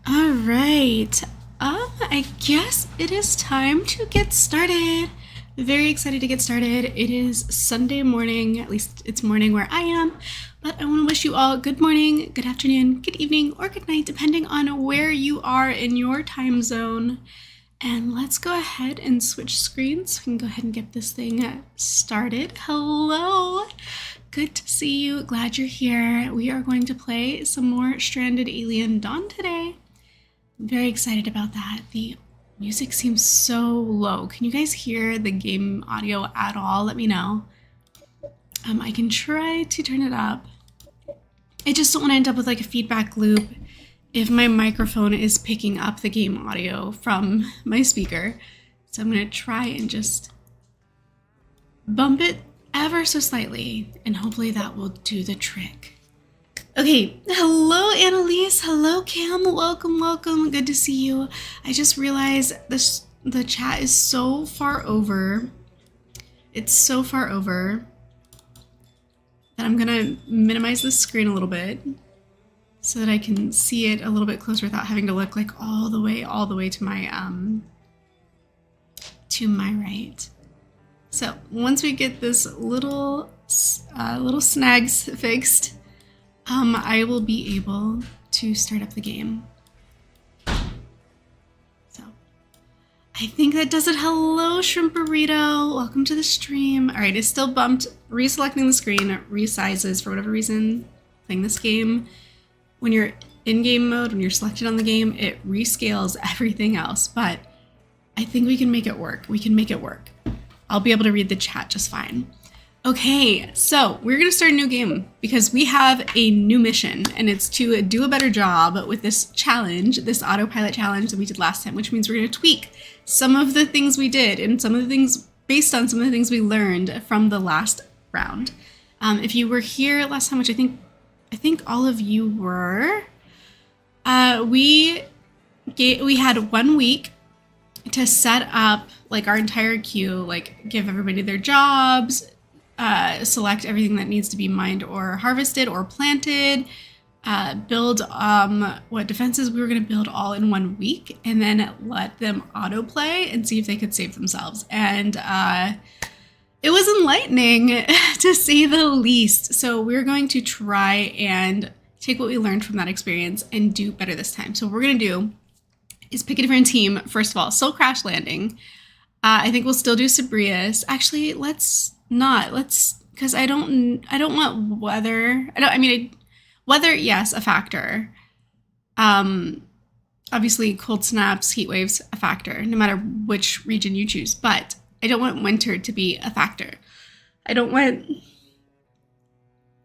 All right. I guess it is time to get started. Very excited to get started. It is Sunday morning, at least it's morning where I am. But I want to wish you all good morning, good afternoon, good evening, or good night, depending on where you are in your time zone. And let's go ahead and switch screens. We can go ahead and get this thing started. Hello. Good to see you. Glad you're here. We are going to play some more Stranded Alien Dawn today. I'm very excited about that. The music seems so low. Can you guys hear the game audio at all? Let me know. I can try to turn it up. I just don't want to end up with like a feedback loop if my microphone is picking up the game audio from my speaker. So I'm going to try and just bump it ever so slightly, and hopefully that will do the trick. Okay, hello Annalise, hello Cam, welcome, good to see you. I just realized the chat is so far over. It's so far over that I'm gonna minimize the screen a little bit so that I can see it a little bit closer without having to look like all the way to my right. So once we get this little snags fixed, I will be able to start up the game. So I think that does it. Hello, Shrimp Burrito. Welcome to the stream. All right, it's still bumped. Reselecting the screen resizes for whatever reason. Playing this game, when you're in game mode, when you're selected on the game, it rescales everything else. But I think we can make it work. We can make it work. I'll be able to read the chat just fine. Okay, so we're gonna start a new game because we have a new mission, and it's to do a better job with this challenge, this autopilot challenge that we did last time, which means we're gonna tweak some of the things we did and some of the things based on some of the things we learned from the last round. If you were here last time, which I think all of you were, we had 1 week to set up like our entire queue, like give everybody their jobs, select everything that needs to be mined or harvested or planted, build what defenses we were going to build all in 1 week, and then let them autoplay and see if they could save themselves. And it was enlightening to say the least. So we're going to try and take what we learned from that experience and do better this time. So what we're going to do is pick a different team. First of all, still Crash Landing. I think we'll still do Sabrias. Actually, let's not. Because I don't want weather. Weather, yes, a factor. Obviously, cold snaps, heat waves, a factor, no matter which region you choose. But I don't want winter to be a factor. I don't want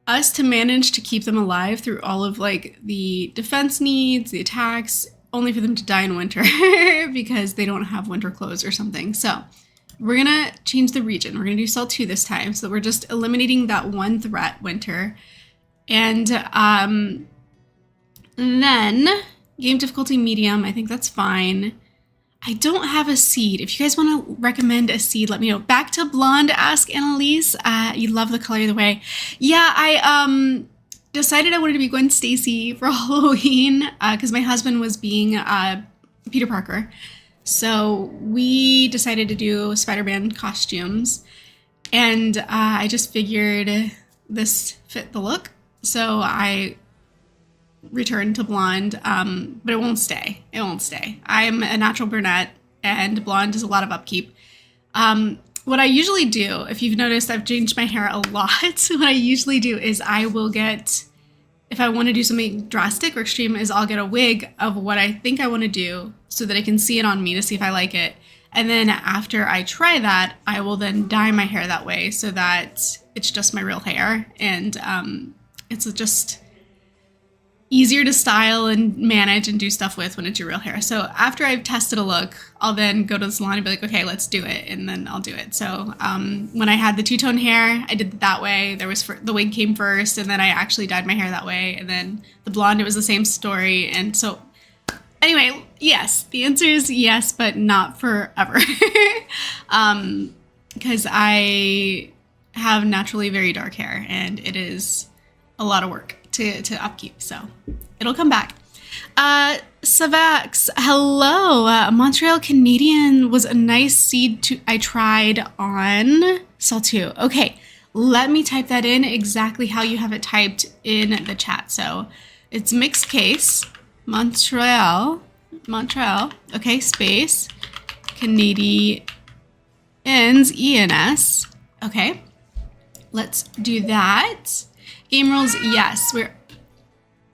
us to manage to keep them alive through all of like the defense needs, the attacks, only for them to die in winter because they don't have winter clothes or something. So we're gonna change the region. We're gonna do cell 2 this time. So we're just eliminating that one threat, winter. And then game difficulty medium, I think that's fine. I don't have a seed. If you guys want to recommend a seed, let me know. Back to blonde, ask Annalise. You love the color either way. Yeah, I decided I wanted to be Gwen Stacy for Halloween because my husband was being Peter Parker. So we decided to do Spider-Man costumes, and I just figured this fit the look. So I returned to blonde, but it won't stay. It won't stay. I'm a natural brunette, and blonde is a lot of upkeep. What I usually do, if you've noticed, I've changed my hair a lot. What I usually do is I will get, if I want to do something drastic or extreme, is I'll get a wig of what I think I want to do so that I can see it on me to see if I like it. And then after I try that, I will then dye my hair that way so that it's just my real hair. And it's just easier to style and manage and do stuff with when it's your real hair. So after I've tested a look, I'll then go to the salon and be like, okay, let's do it. And then I'll do it. So when I had the two-tone hair, I did it that way. The wig came first, and then I actually dyed my hair that way. And then the blonde, it was the same story. And so anyway, yes, the answer is yes, but not forever. Because I have naturally very dark hair, and it is a lot of work to upkeep, so it'll come back. Savax, hello. Montreal Canadian was a nice seed I tried on Saltu. Okay, let me type that in exactly how you have it typed in the chat. So it's mixed case, Montreal, okay, space, Canadians, ENS. Okay, let's do that. Game rules, yes.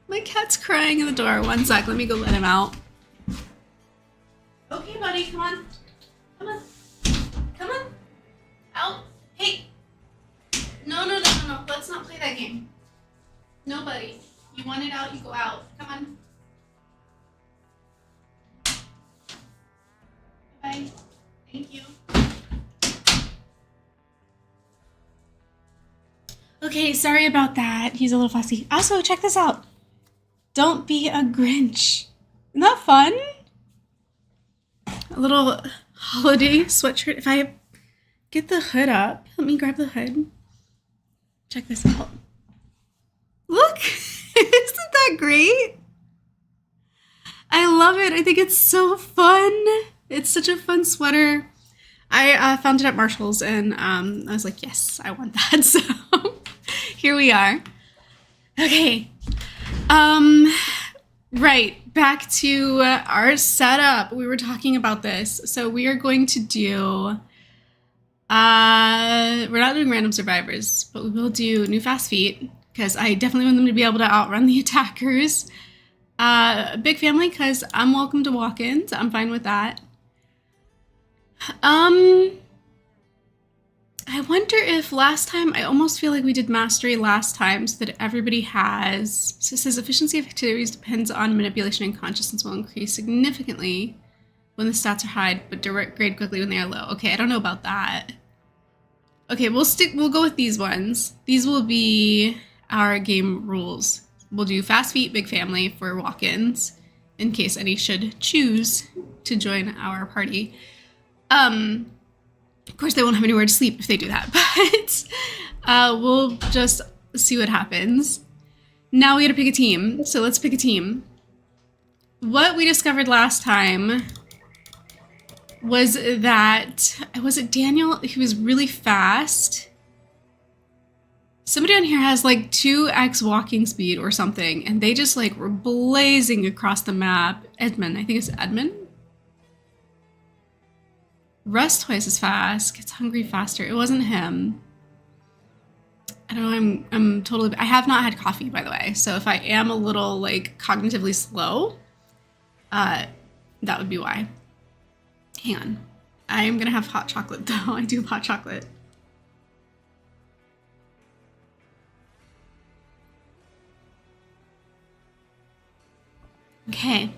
My cat's crying in the door. One sec, let me go let him out. Okay, buddy, come on. Come on. Come on. Out. Hey. No. Let's not play that game. No, buddy. You want it out, you go out. Come on. Bye. Thank you. Okay, sorry about that. He's a little fussy. Also, check this out. Don't be a Grinch. Isn't that fun? A little holiday sweatshirt. If I get the hood up, let me grab the hood. Check this out. Look, isn't that great? I love it. I think it's so fun. It's such a fun sweater. I found it at Marshall's and I was like, yes, I want that. So here we are. Okay. Right, back to our setup. We were talking about this. So we are going to do, we're not doing random survivors, but we will do new fast feet because I definitely want them to be able to outrun the attackers. Big family because I'm welcome to walk-ins. I'm fine with that. I wonder if last time, I almost feel like we did mastery last time so that everybody has, so it says efficiency of activities depends on manipulation and consciousness will increase significantly when the stats are high, but degrade quickly when they are low. Okay, I don't know about that. Okay, we'll go with these ones. These will be our game rules. We'll do fast feet, big family for walk-ins in case any should choose to join our party. Of course, they won't have anywhere to sleep if they do that, but we'll just see what happens. Now we gotta pick a team, so let's pick a team. What we discovered last time was that, was it Daniel? He was really fast. Somebody on here has like 2x walking speed or something, and they just like were blazing across the map. Edmund, I think it's Edmund. Russ twice as fast, gets hungry faster. It wasn't him. I don't know, I'm totally, I have not had coffee, by the way. So if I am a little like cognitively slow, that would be why. Hang on. I am gonna have hot chocolate though. I do have hot chocolate. Okay.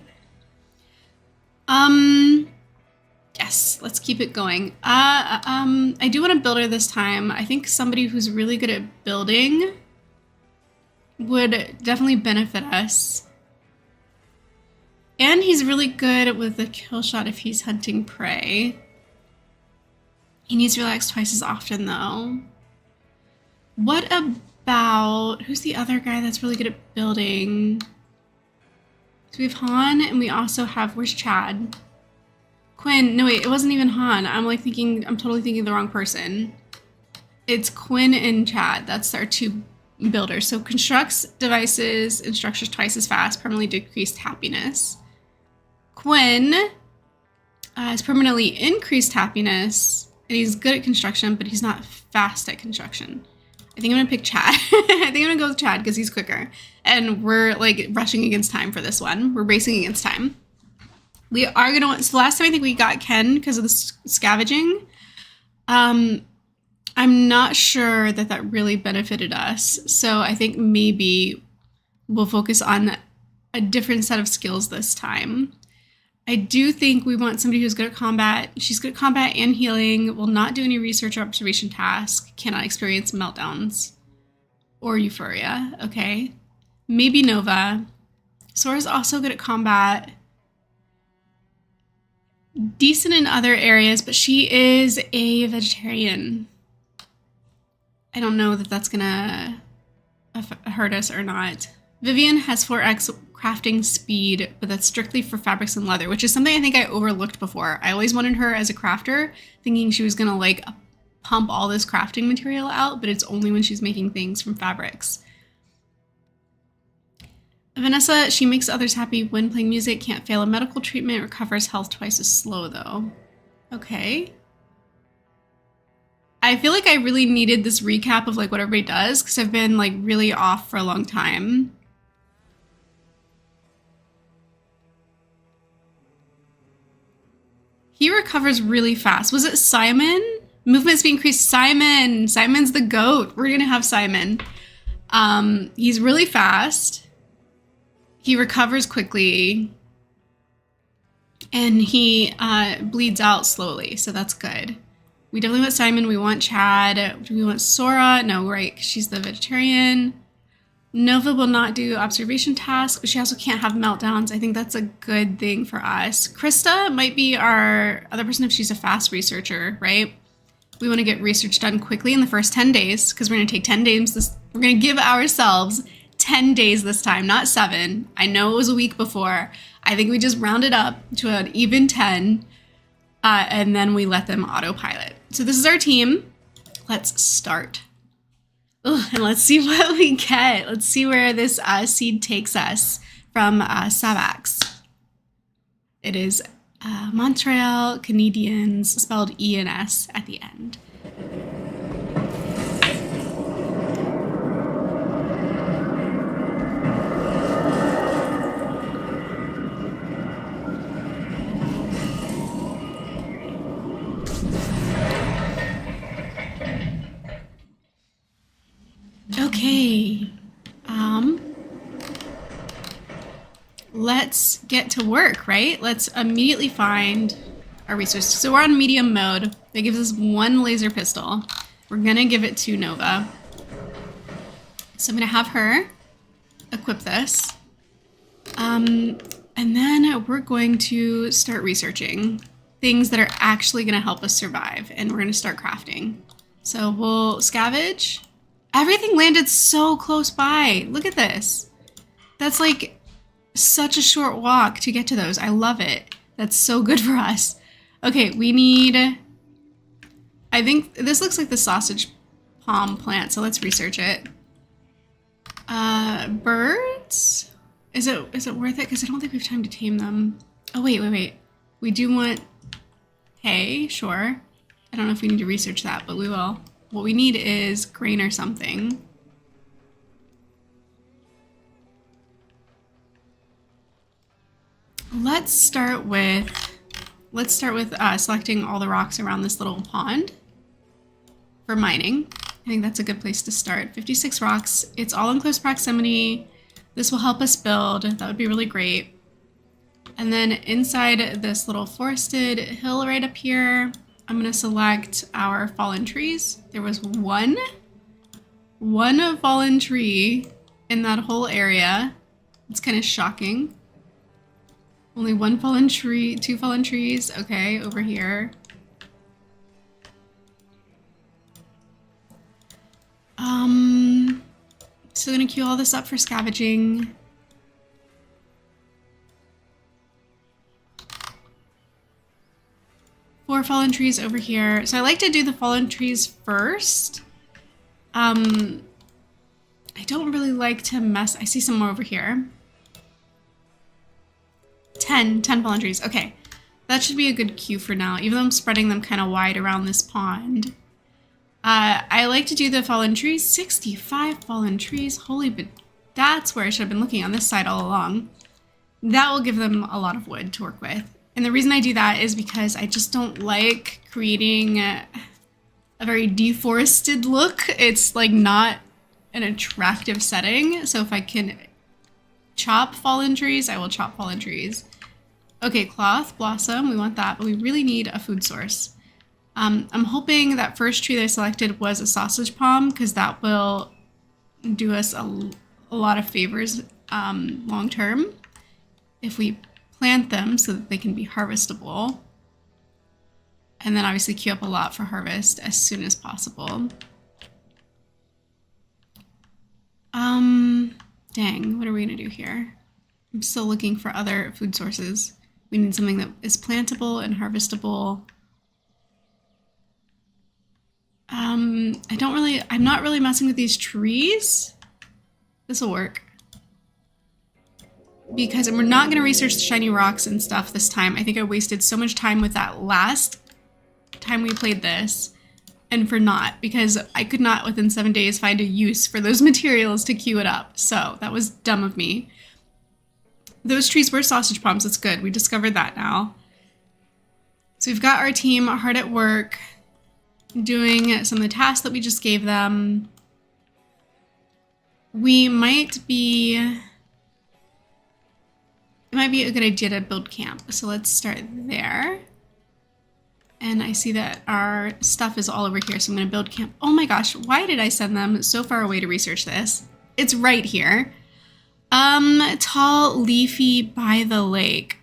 Yes, let's keep it going. I do want a builder this time. I think somebody who's really good at building would definitely benefit us. And he's really good with the kill shot if he's hunting prey. He needs to relax twice as often though. What about, who's the other guy that's really good at building? So we have Han and we also have, where's Chad? Quinn, no wait, it wasn't even Han. I'm totally thinking the wrong person. It's Quinn and Chad. That's our two builders. So constructs devices and structures twice as fast, permanently decreased happiness. Quinn has permanently increased happiness, and he's good at construction, but he's not fast at construction. I think I'm gonna pick Chad. I think I'm gonna go with Chad because he's quicker. And we're like rushing against time for this one. We're racing against time. We are gonna want, so last time I think we got Ken because of the scavenging. I'm not sure that really benefited us. So I think maybe we'll focus on a different set of skills this time. I do think we want somebody who's good at combat. She's good at combat and healing, will not do any research or observation tasks, cannot experience meltdowns or euphoria. Okay. Maybe Nova. Sora's also good at combat. Decent in other areas, but she is a vegetarian. I don't know that that's gonna hurt us or not. Vivian has 4x crafting speed, but that's strictly for fabrics and leather, which is something I think I overlooked before. I always wanted her as a crafter, thinking she was gonna like pump all this crafting material out, but it's only when she's making things from fabrics. Vanessa, she makes others happy when playing music, can't fail a medical treatment, recovers health twice as slow though. Okay. I feel like I really needed this recap of like what everybody does because I've been like really off for a long time. He recovers really fast. Was it Simon? Movement speed increased. Simon. Simon's the GOAT. We're gonna have Simon. He's really fast. He recovers quickly. And he bleeds out slowly, so that's good. We definitely want Simon. We want Chad. Do we want Sora? No, right, 'cause she's the vegetarian. Nova will not do observation tasks, but she also can't have meltdowns. I think that's a good thing for us. Krista might be our other person if she's a fast researcher, right? We want to get research done quickly in the first 10 days because we're going to take 10 days. We're going to give ourselves 10 days this time, not 7. I know it was a week before. I think we just rounded up to an even 10, and then we let them autopilot. So this is our team. Let's start. Ugh, and let's see what we get. Let's see where this seed takes us from Savax. It is Montreal Canadiens, spelled E-N-S at the end. Okay, let's get to work, right? Let's immediately find our resources. So we're on medium mode. That gives us 1 laser pistol. We're gonna give it to Nova. So I'm gonna have her equip this. And then we're going to start researching things that are actually gonna help us survive, and we're gonna start crafting. So we'll scavenge. Everything landed so close by. Look at this. That's like such a short walk to get to those. I love it. That's so good for us. Okay, we need, I think this looks like the sausage palm plant, so let's research it. Birds? Is it worth it? Because I don't think we have time to tame them. Oh, wait. We do want hay, sure. I don't know if we need to research that, but we will. What we need is grain or something. Let's start with selecting all the rocks around this little pond for mining. I think that's a good place to start. 56 rocks. It's all in close proximity. This will help us build. That would be really great. And then inside this little forested hill right up here, I'm going to select our fallen trees. There was one fallen tree in that whole area. It's kind of shocking. Only 1 fallen tree, 2 fallen trees. Okay, over here. So I'm going to queue all this up for scavenging. Four fallen trees over here. So I like to do the fallen trees first. I don't really like to mess. I see some more over here. 10 fallen trees. Okay. That should be a good queue for now, even though I'm spreading them kind of wide around this pond. I like to do the fallen trees. 65 fallen trees. Holy, but that's where I should have been looking, on this side all along. That will give them a lot of wood to work with. And the reason I do that is because I just don't like creating a very deforested look. It's like not an attractive setting. So if I can chop fallen trees, I will chop fallen trees. Okay, cloth, blossom, we want that, but we really need a food source. I'm hoping that first tree that I selected was a sausage palm, because that will do us a lot of favors long term if we plant them so that they can be harvestable. And then obviously queue up a lot for harvest as soon as possible. Dang, what are we gonna do here? I'm still looking for other food sources. We need something that is plantable and harvestable. I'm not really messing with these trees. This will work. Because we're not going to research the shiny rocks and stuff this time. I think I wasted so much time with that last time we played this. And for naught, because I could not within 7 days find a use for those materials to queue it up. So that was dumb of me. Those trees were sausage pumps. It's good. We discovered that now. So we've got our team hard at work doing some of the tasks that we just gave them. It might be a good idea to build camp. So let's start there. And I see that our stuff is all over here, so I'm going to build camp. Oh my gosh, why did I send them so far away to research this? It's right here. Tall, leafy, by the lake.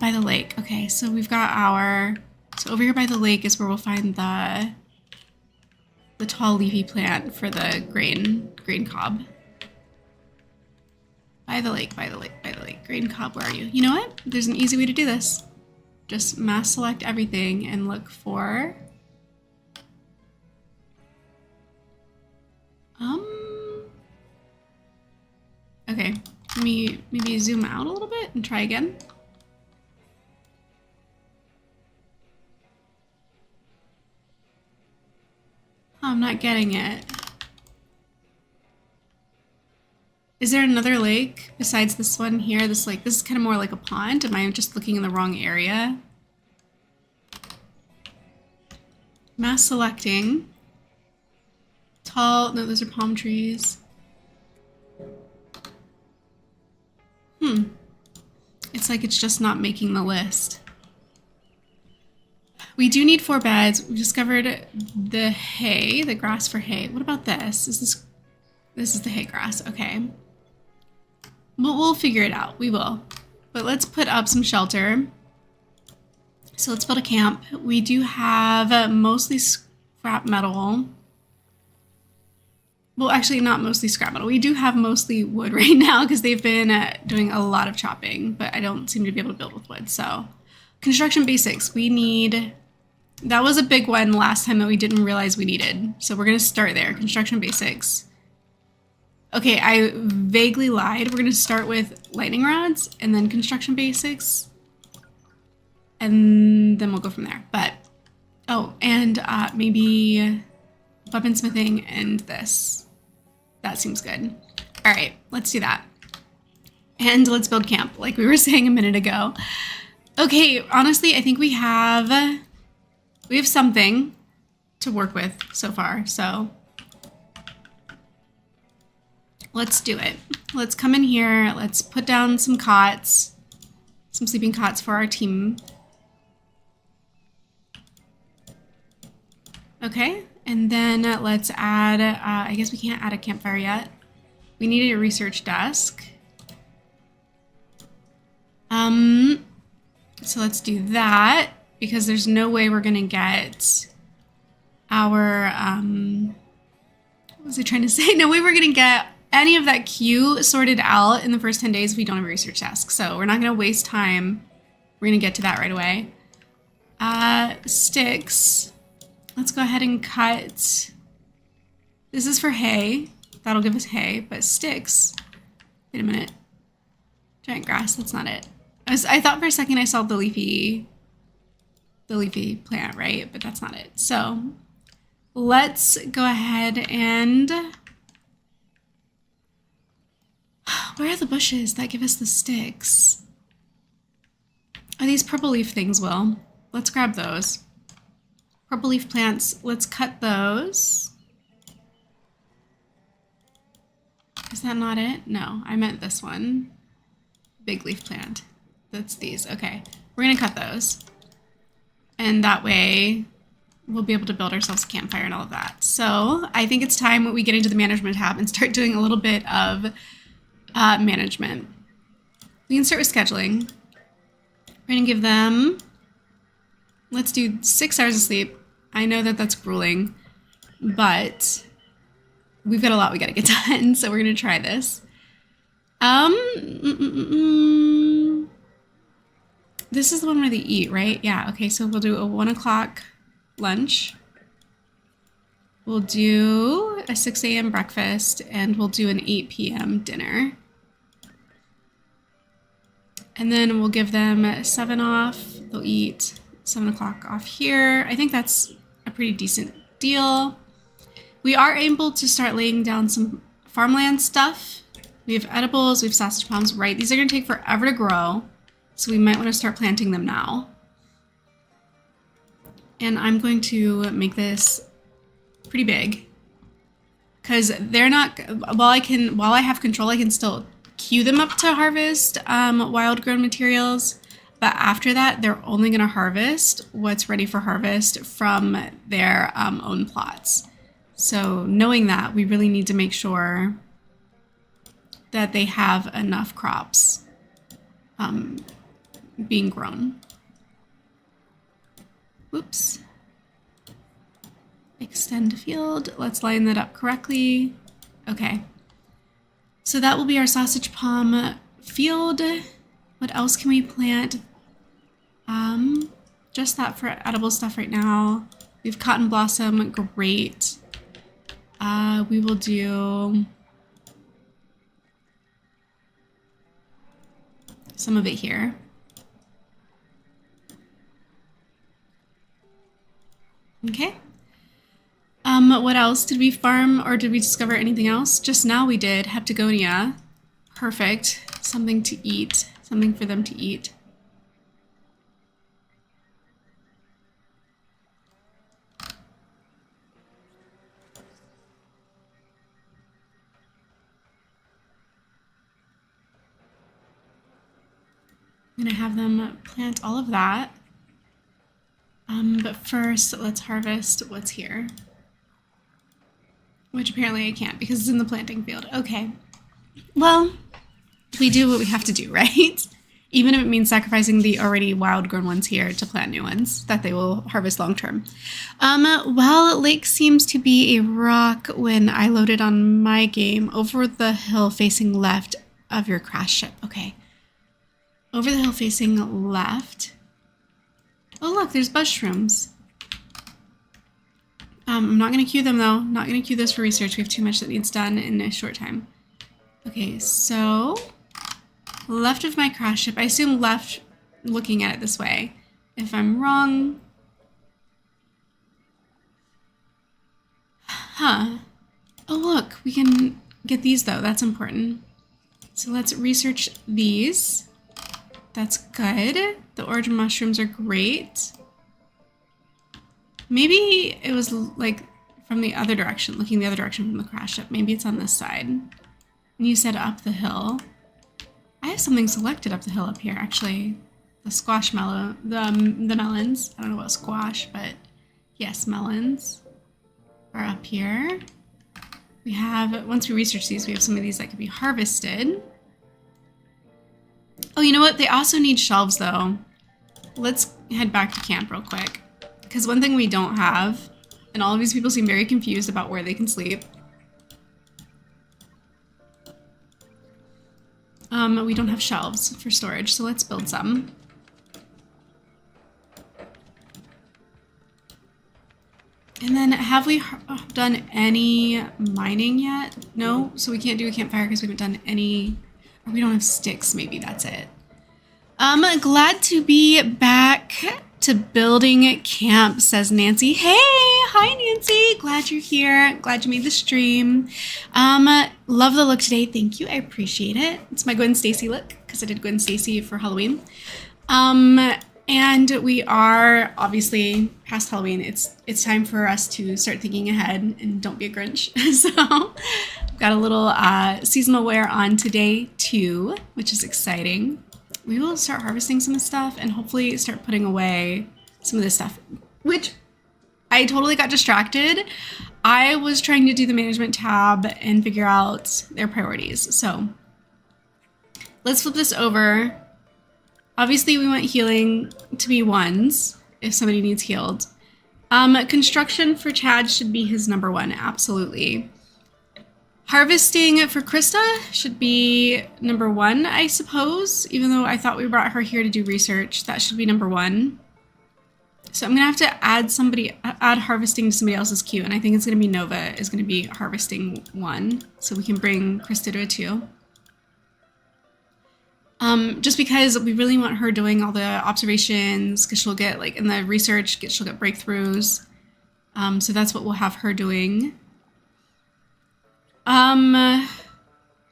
By the lake. Okay, so we've got so over here by the lake is where we'll find the tall, leafy plant for the grain cob. By the lake, by the lake, by the lake. Grain cob, where are you? You know what? There's an easy way to do this. Just mass select everything and look for okay, let me maybe zoom out a little bit and try again. Oh, I'm not getting it. Is there another lake besides this one here? This is kind of more like a pond. Am I just looking in the wrong area? Mass selecting. Tall, no, those are palm trees. It's like it's just not making the list. We do need 4 beds. We discovered the hay, the grass for hay. What about this? This is the hay grass, okay. We'll figure it out. We will. But let's put up some shelter. So let's build a camp. We do have mostly scrap metal. Well, actually not mostly scrap metal. We do have mostly wood right now because they've been doing a lot of chopping, but I don't seem to be able to build with wood. So construction basics. That was a big one last time that we didn't realize we needed. So we're going to start there. Construction basics. Okay, I vaguely lied. We're going to start with lightning rods and then construction basics. And then we'll go from there. But, oh, and maybe weaponsmithing and this. That seems good. All right, let's do that. And let's build camp, like we were saying a minute ago. Okay, honestly, I think we have something to work with so far, so let's do it. Let's come in here. Let's put down some cots, some sleeping cots for our team. Okay, and then let's add, I guess we can't add a campfire yet. We need a research desk. So let's do that because there's no way we're gonna get our, what was I trying to say? No way we're gonna get any of that queue sorted out in the first 10 days if we don't have a research desk. So we're not gonna waste time. We're gonna get to that right away. Sticks. Let's go ahead and cut. This is for hay. That'll give us hay, but sticks. Wait a minute. Giant grass, that's not it. I thought for a second I saw the leafy plant, right? But that's not it. So let's go ahead and, where are the bushes that give us the sticks? Are these purple leaf things, Will? Let's grab those. Purple leaf plants, let's cut those. Is that not it? No, I meant this one. Big leaf plant. That's these, okay. We're gonna cut those. And that way we'll be able to build ourselves a campfire and all of that. So I think it's time we get into the management tab and start doing a little bit of management. We can start with scheduling. We're gonna give them, let's do 6 hours of sleep. I know that that's grueling, but we've got a lot we gotta get done, so we're gonna try this. This is the one where they eat, right? Yeah, okay, so we'll do a 1 o'clock lunch. We'll do a 6 a.m. breakfast, and we'll do an 8 p.m. dinner. And then we'll give them 7 off. They'll eat 7 o'clock off here. I think that's a pretty decent deal. We are able to start laying down some farmland stuff. We have edibles, we have sausage palms, right? These are gonna take forever to grow, so we might wanna start planting them now. And I'm going to make this pretty big, because they're not, while I have control, I can still queue them up to harvest wild grown materials, but after that they're only going to harvest what's ready for harvest from their own plots. So knowing that, we really need to make sure that they have enough crops being grown. Whoops. Extend field. Let's line that up correctly. Okay. So that will be our sausage palm field. What else can we plant? Just that for edible stuff right now. We have cotton blossom, great. We will do some of it here. Okay. What else? Did we farm or did we discover anything else? Just now we did. Heptagonia. Perfect. Something to eat. Something for them to eat. I'm gonna have them plant all of that. But first, let's harvest what's here. Which apparently I can't because it's in the planting field. Okay. Well, we do what we have to do, right? Even if it means sacrificing the already wild grown ones here to plant new ones that they will harvest long term. Well, lake seems to be a rock when I loaded on my game over the hill facing left of your crash ship. Okay. Over the hill facing left. Oh, look, there's mushrooms. I'm not going to queue them, though. Not going to queue this for research. We have too much that needs done in a short time. Okay, so left of my crash ship. I assume left looking at it this way. If I'm wrong... Huh. Oh, look, we can get these, though. That's important. So let's research these. That's good. The origin mushrooms are great. Maybe it was like from the other direction, looking the other direction from the crash ship. Maybe it's on this side. And you said up the hill. I have something selected up the hill up here, actually. The squash melon, the melons. I don't know about squash, but yes, melons are up here. We have, once we research these, we have some of these that could be harvested. Oh, you know what? They also need shelves, though. Let's head back to camp real quick. Because one thing we don't have, and all of these people seem very confused about where they can sleep. We don't have shelves for storage, so let's build some. And then have we done any mining yet? No, so we can't do a campfire because we haven't done any, or we don't have sticks, maybe that's it. Glad to be back to building camp, says Nancy. Hey, hi Nancy, glad you're here. Glad you made the stream. Love the look today. Thank you, I appreciate it. It's my Gwen Stacy look because I did Gwen Stacy for Halloween. And we are obviously past Halloween. It's time for us to start thinking ahead and don't be a Grinch. So got a little seasonal wear on today too, which is exciting. We will start harvesting some of the stuff and hopefully start putting away some of this stuff, which I totally got distracted. I was trying to do the management tab and figure out their priorities. So let's flip this over. Obviously we want healing to be ones if somebody needs healed. Construction for Chad should be his number one, absolutely. Harvesting for Krista should be number 1, I suppose. Even though I thought we brought her here to do research, that should be number 1. So I'm gonna have to add harvesting to somebody else's queue, and I think it's gonna be Nova is gonna be harvesting 1, so we can bring Krista to a 2. Just because we really want her doing all the observations, because she'll get, like, in the research, she'll get breakthroughs. So that's what we'll have her doing.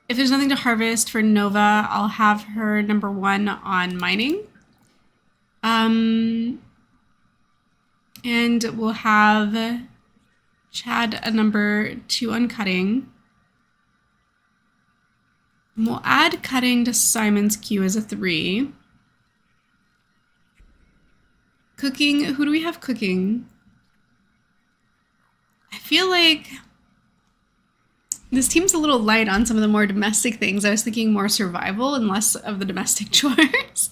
If there's nothing to harvest for Nova, I'll have her number 1 on mining. And we'll have Chad a number 2 on cutting. And we'll add cutting to Simon's queue as a 3. Cooking, who do we have cooking? I feel like this team's a little light on some of the more domestic things. I was thinking more survival and less of the domestic chores.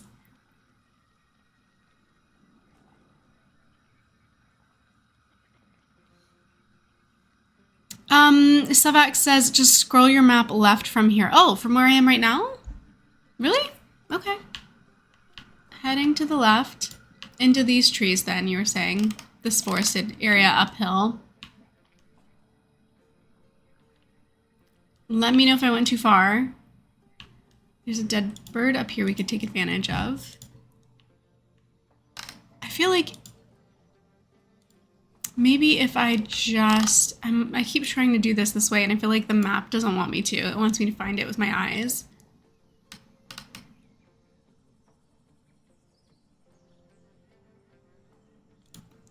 Savak says, just scroll your map left from here. Oh, from where I am right now? Really? Okay. Heading to the left into these trees then, you were saying. This forested area uphill. Let me know if I went too far. There's a dead bird up here we could take advantage of. I feel like maybe if I just... I keep trying to do this way, and I feel like the map doesn't want me to. It wants me to find it with my eyes.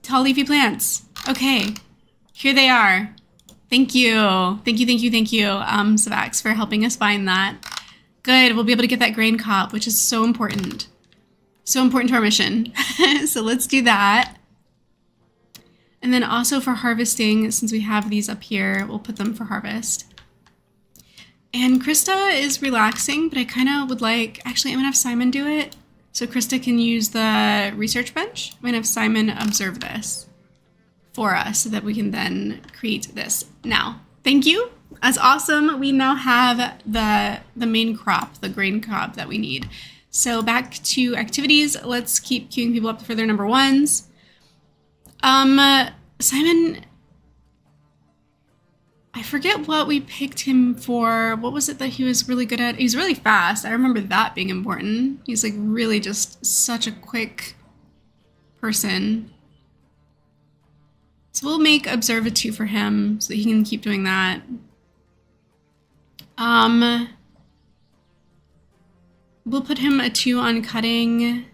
Tall leafy plants. Okay. Here they are. Thank you. Thank you, Savax, for helping us find that. Good. We'll be able to get that grain cop, which is so important. So important to our mission. So let's do that. And then also for harvesting, since we have these up here, we'll put them for harvest. And Krista is relaxing, but I kind of would like... Actually, I'm going to have Simon do it. So Krista can use the research bench. I'm going to have Simon observe this for us so that we can then create this. Now, thank you. That's awesome. We now have the main crop, the grain crop that we need. So back to activities. Let's keep queuing people up for their number 1s. Simon, I forget what we picked him for. What was it that he was really good at? He's really fast. I remember that being important. He's like really just such a quick person. So we'll make observe a 2 for him so that he can keep doing that. We'll put him a 2 on cutting,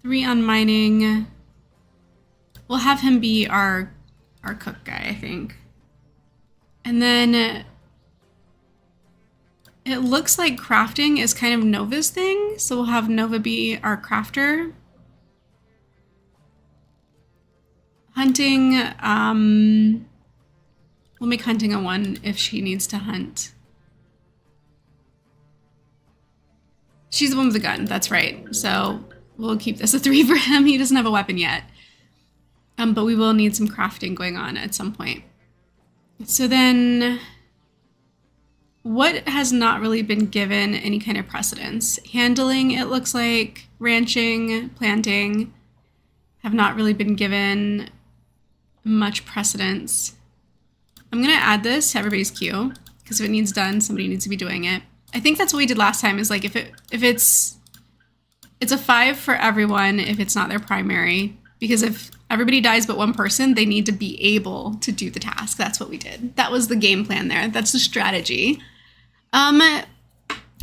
3 on mining. We'll have him be our cook guy, I think. And then it looks like crafting is kind of Nova's thing, so we'll have Nova be our crafter. Hunting, we'll make hunting a 1 if she needs to hunt. She's the one with the gun, that's right. So we'll keep this a 3 for him. He doesn't have a weapon yet. But we will need some crafting going on at some point. So then, what has not really been given any kind of precedence? Handling, it looks like, ranching, planting, have not really been given much precedence. I'm gonna add this to everybody's queue, because if it needs done, somebody needs to be doing it. I think that's what we did last time, is like if it's a 5 for everyone if it's not their primary, because if everybody dies but one person, they need to be able to do the task. That's what we did. That was the game plan there. That's the strategy. And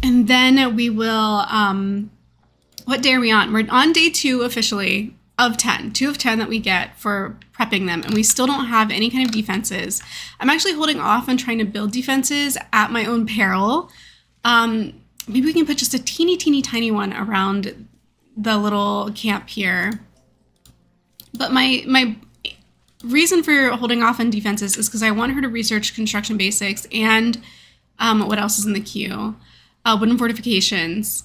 then we will, what day are we on? We're on day 2 officially of 10. 2 of 10 that we get for prepping them. And we still don't have any kind of defenses. I'm actually holding off on trying to build defenses at my own peril. Maybe we can put just a teeny tiny one around the little camp here. But my reason for holding off on defenses is because I want her to research construction basics and what else is in the queue. Wooden fortifications.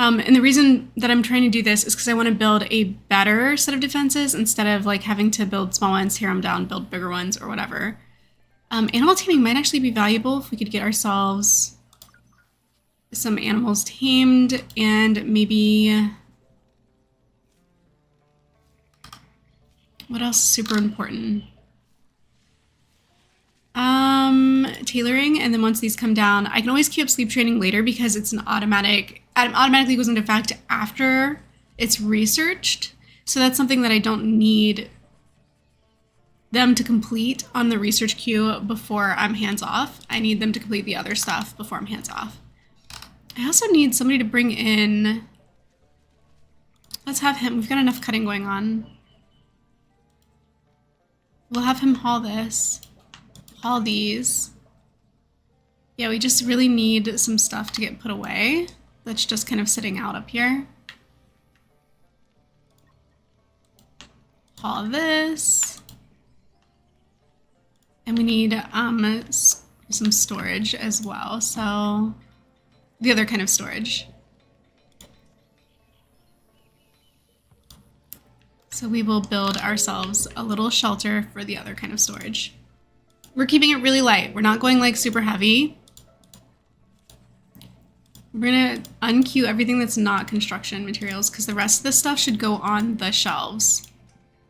And the reason that I'm trying to do this is because I want to build a better set of defenses instead of like having to build small ones, tear them down, build bigger ones or whatever. Animal taming might actually be valuable if we could get ourselves some animals tamed and maybe... What else is super important? Tailoring, and then once these come down, I can always keep up sleep training later because it's an automatic, it automatically goes into effect after it's researched. So that's something that I don't need them to complete on the research queue before I'm hands off. I need them to complete the other stuff before I'm hands off. I also need somebody to bring in, let's have him, we've got enough cutting going on. We'll have him haul this, haul these. Yeah, we just really need some stuff to get put away that's just kind of sitting out up here. Haul this. And we need some storage as well, so the other kind of storage. So we will build ourselves a little shelter for the other kind of storage. We're keeping it really light. We're not going like super heavy. We're gonna unqueue everything that's not construction materials because the rest of this stuff should go on the shelves.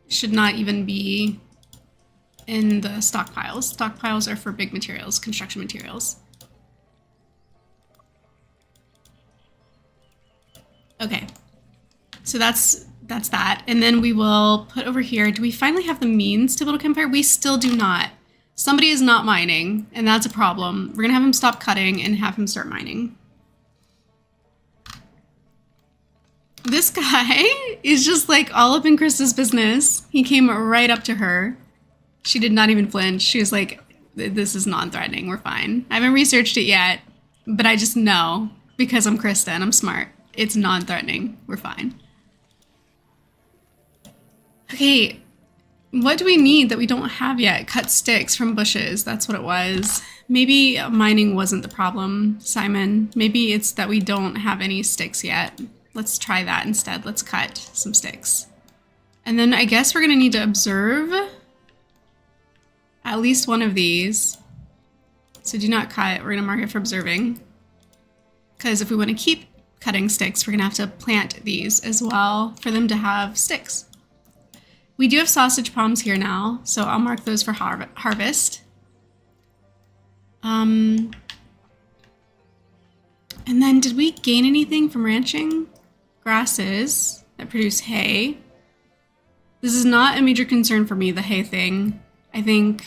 Should not even be in the stockpiles. Stockpiles are for big materials, construction materials. Okay, so that's that. And then we will put over here, do we finally have the means to build a campfire? We still do not. Somebody is not mining, and that's a problem. We're gonna have him stop cutting and have him start mining. This guy is just like all up in Krista's business. He came right up to her. She did not even flinch. She was like, this is non-threatening, we're fine. I haven't researched it yet, but I just know because I'm Krista and I'm smart. It's non-threatening, we're fine. Okay, what do we need that we don't have yet? Cut sticks from bushes, that's what it was. Maybe mining wasn't the problem, Simon. Maybe it's that we don't have any sticks yet. Let's try that instead. Let's cut some sticks. And then I guess we're gonna need to observe at least one of these. So do not cut, we're gonna mark it for observing. Because if we wanna keep cutting sticks, we're gonna have to plant these as well for them to have sticks. We do have sausage palms here now, so I'll mark those for harvest. And then did we gain anything from ranching? Grasses that produce hay. This is not a major concern for me, the hay thing. I think,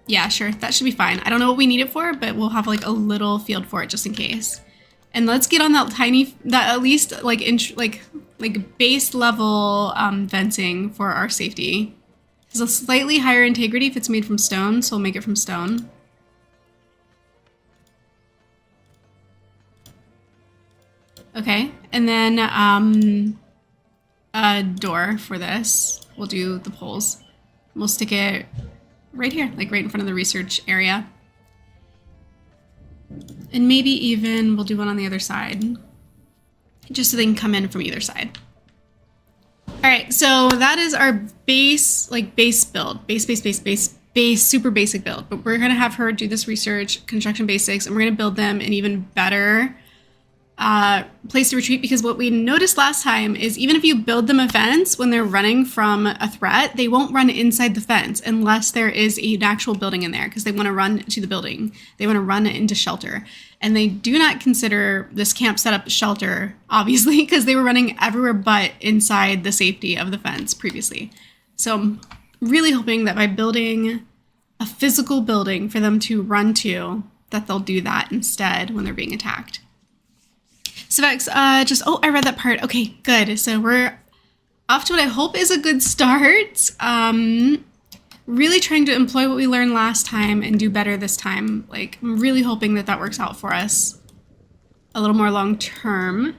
yeah, sure, that should be fine. I don't know what we need it for, but we'll have like a little field for it just in case. And let's get on that at least like base level fencing for our safety. There's a slightly higher integrity if it's made from stone, so we'll make it from stone. Okay, and then a door for this. We'll do the poles. We'll stick it right here, like right in front of the research area. And maybe even we'll do one on the other side, just so they can come in from either side. All right, so that is our base, like base build, base, super basic build. But we're gonna have her do this research, construction basics, and we're gonna build them an even better place to retreat, because what we noticed last time is even if you build them a fence, when they're running from a threat, they won't run inside the fence unless there is an actual building in there, because they want to run to the building. They want to run into shelter. And they do not consider this camp setup shelter, obviously, because they were running everywhere but inside the safety of the fence previously. So I'm really hoping that by building a physical building for them to run to, that they'll do that instead when they're being attacked. So Vex, oh, I read that part. Okay, good. So we're off to what I hope is a good start. Really trying to employ what we learned last time and do better this time. Like, I'm really hoping that that works out for us a little more long term.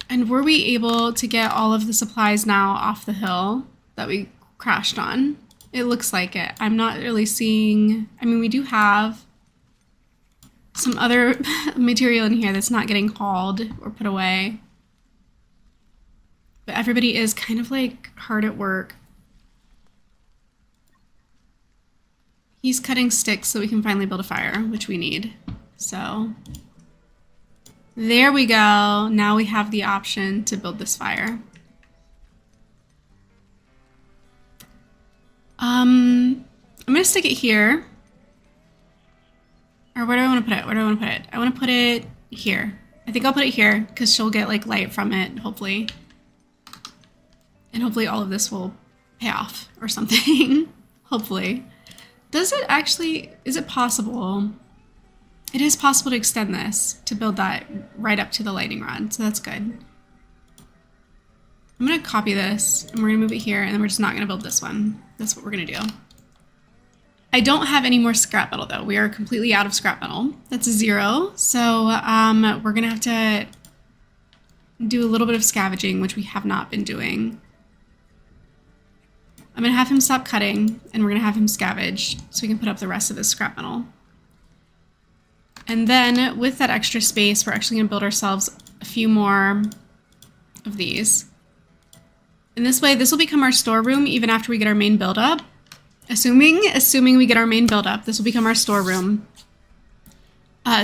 And were we able to get all of the supplies now off the hill that we crashed on? It looks like it. I'm not really seeing, I mean, we do have some other material in here that's not getting hauled or put away. But everybody is kind of like hard at work. He's cutting sticks so we can finally build a fire, which we need. So there we go. Now we have the option to build this fire. I'm gonna stick it here. Or where do I want to put it? Where do I want to put it? I want to put it here. I think I'll put it here because she'll get like light from it, hopefully. And hopefully all of this will pay off or something. Hopefully. Does it actually, is it possible? It is possible to extend this to build that right up to the lightning rod. So that's good. I'm going to copy this and we're going to move it here and then we're just not going to build this one. That's what we're going to do. I don't have any more scrap metal though. We are completely out of scrap metal. That's a 0. So we're going to have to do a little bit of scavenging, which we have not been doing. I'm going to have him stop cutting and we're going to have him scavenge so we can put up the rest of this scrap metal. And then with that extra space, we're actually going to build ourselves a few more of these. And this way, this will become our storeroom even after we get our main build up. Assuming we get our main build up, this will become our storeroom.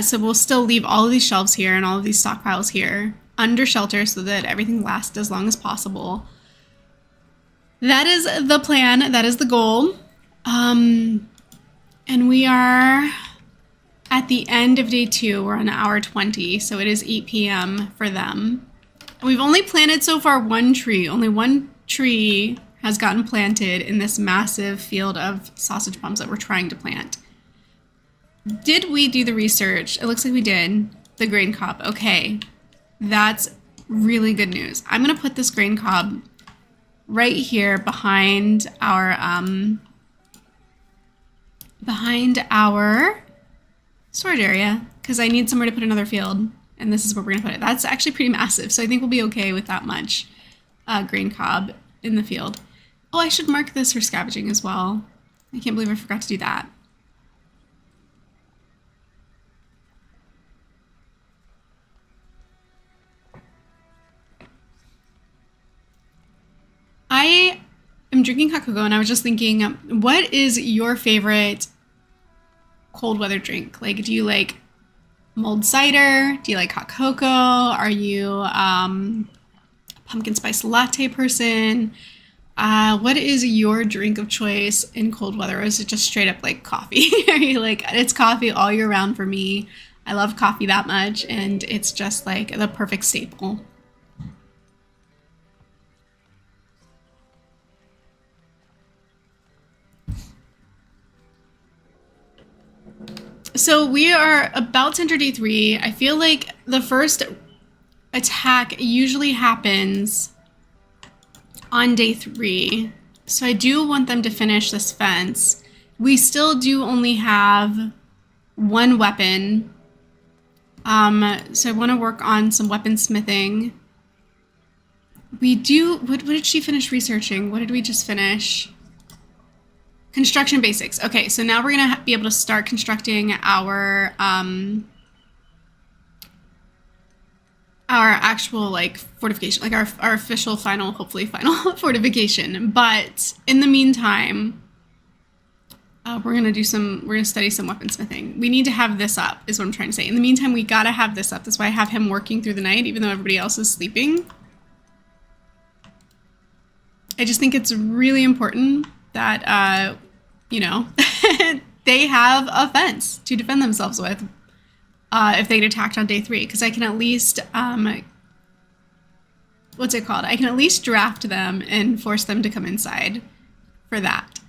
So we'll still leave all of these shelves here and all of these stockpiles here under shelter so that everything lasts as long as possible. That is the plan. That is the goal. And we are at the end of day 2. We're on hour 20, so it is 8 p.m. for them. And we've only planted so far 1 tree. Only 1 tree has gotten planted in this massive field of sausage plums that we're trying to plant. Did we do the research? It looks like we did. The grain cob. Okay. That's really good news. I'm going to put this grain cob right here behind our storage area because I need somewhere to put another field, and this is where we're going to put it. That's actually pretty massive, so I think we'll be okay with that much grain cob in the field. Oh, I should mark this for scavenging as well. I can't believe I forgot to do that. I am drinking hot cocoa and I was just thinking, what is your favorite cold weather drink? Like, do you like mulled cider? Do you like hot cocoa? Are you a pumpkin spice latte person? What is your drink of choice in cold weather? Or is it just straight up like coffee? Are you like, it's coffee all year round for me. I love coffee that much and it's just like the perfect staple. So we are about to enter day 3. I feel like the first attack usually happens on day 3. So I do want them to finish this fence. We still do only have 1 weapon. So I want to work on some weaponsmithing. We do, what did she finish researching? What did we just finish? Construction basics. Okay, so now we're gonna be able to start constructing our actual like fortification, like our official final, hopefully final fortification. But in the meantime, we're gonna study some weaponsmithing. We need to have this up, is what I'm trying to say. In the meantime, we gotta have this up. That's why I have him working through the night, even though everybody else is sleeping. I just think it's really important that, you know, they have a fence to defend themselves with if they get attacked on day 3. Because I can at least, what's it called? I can at least draft them and force them to come inside for that.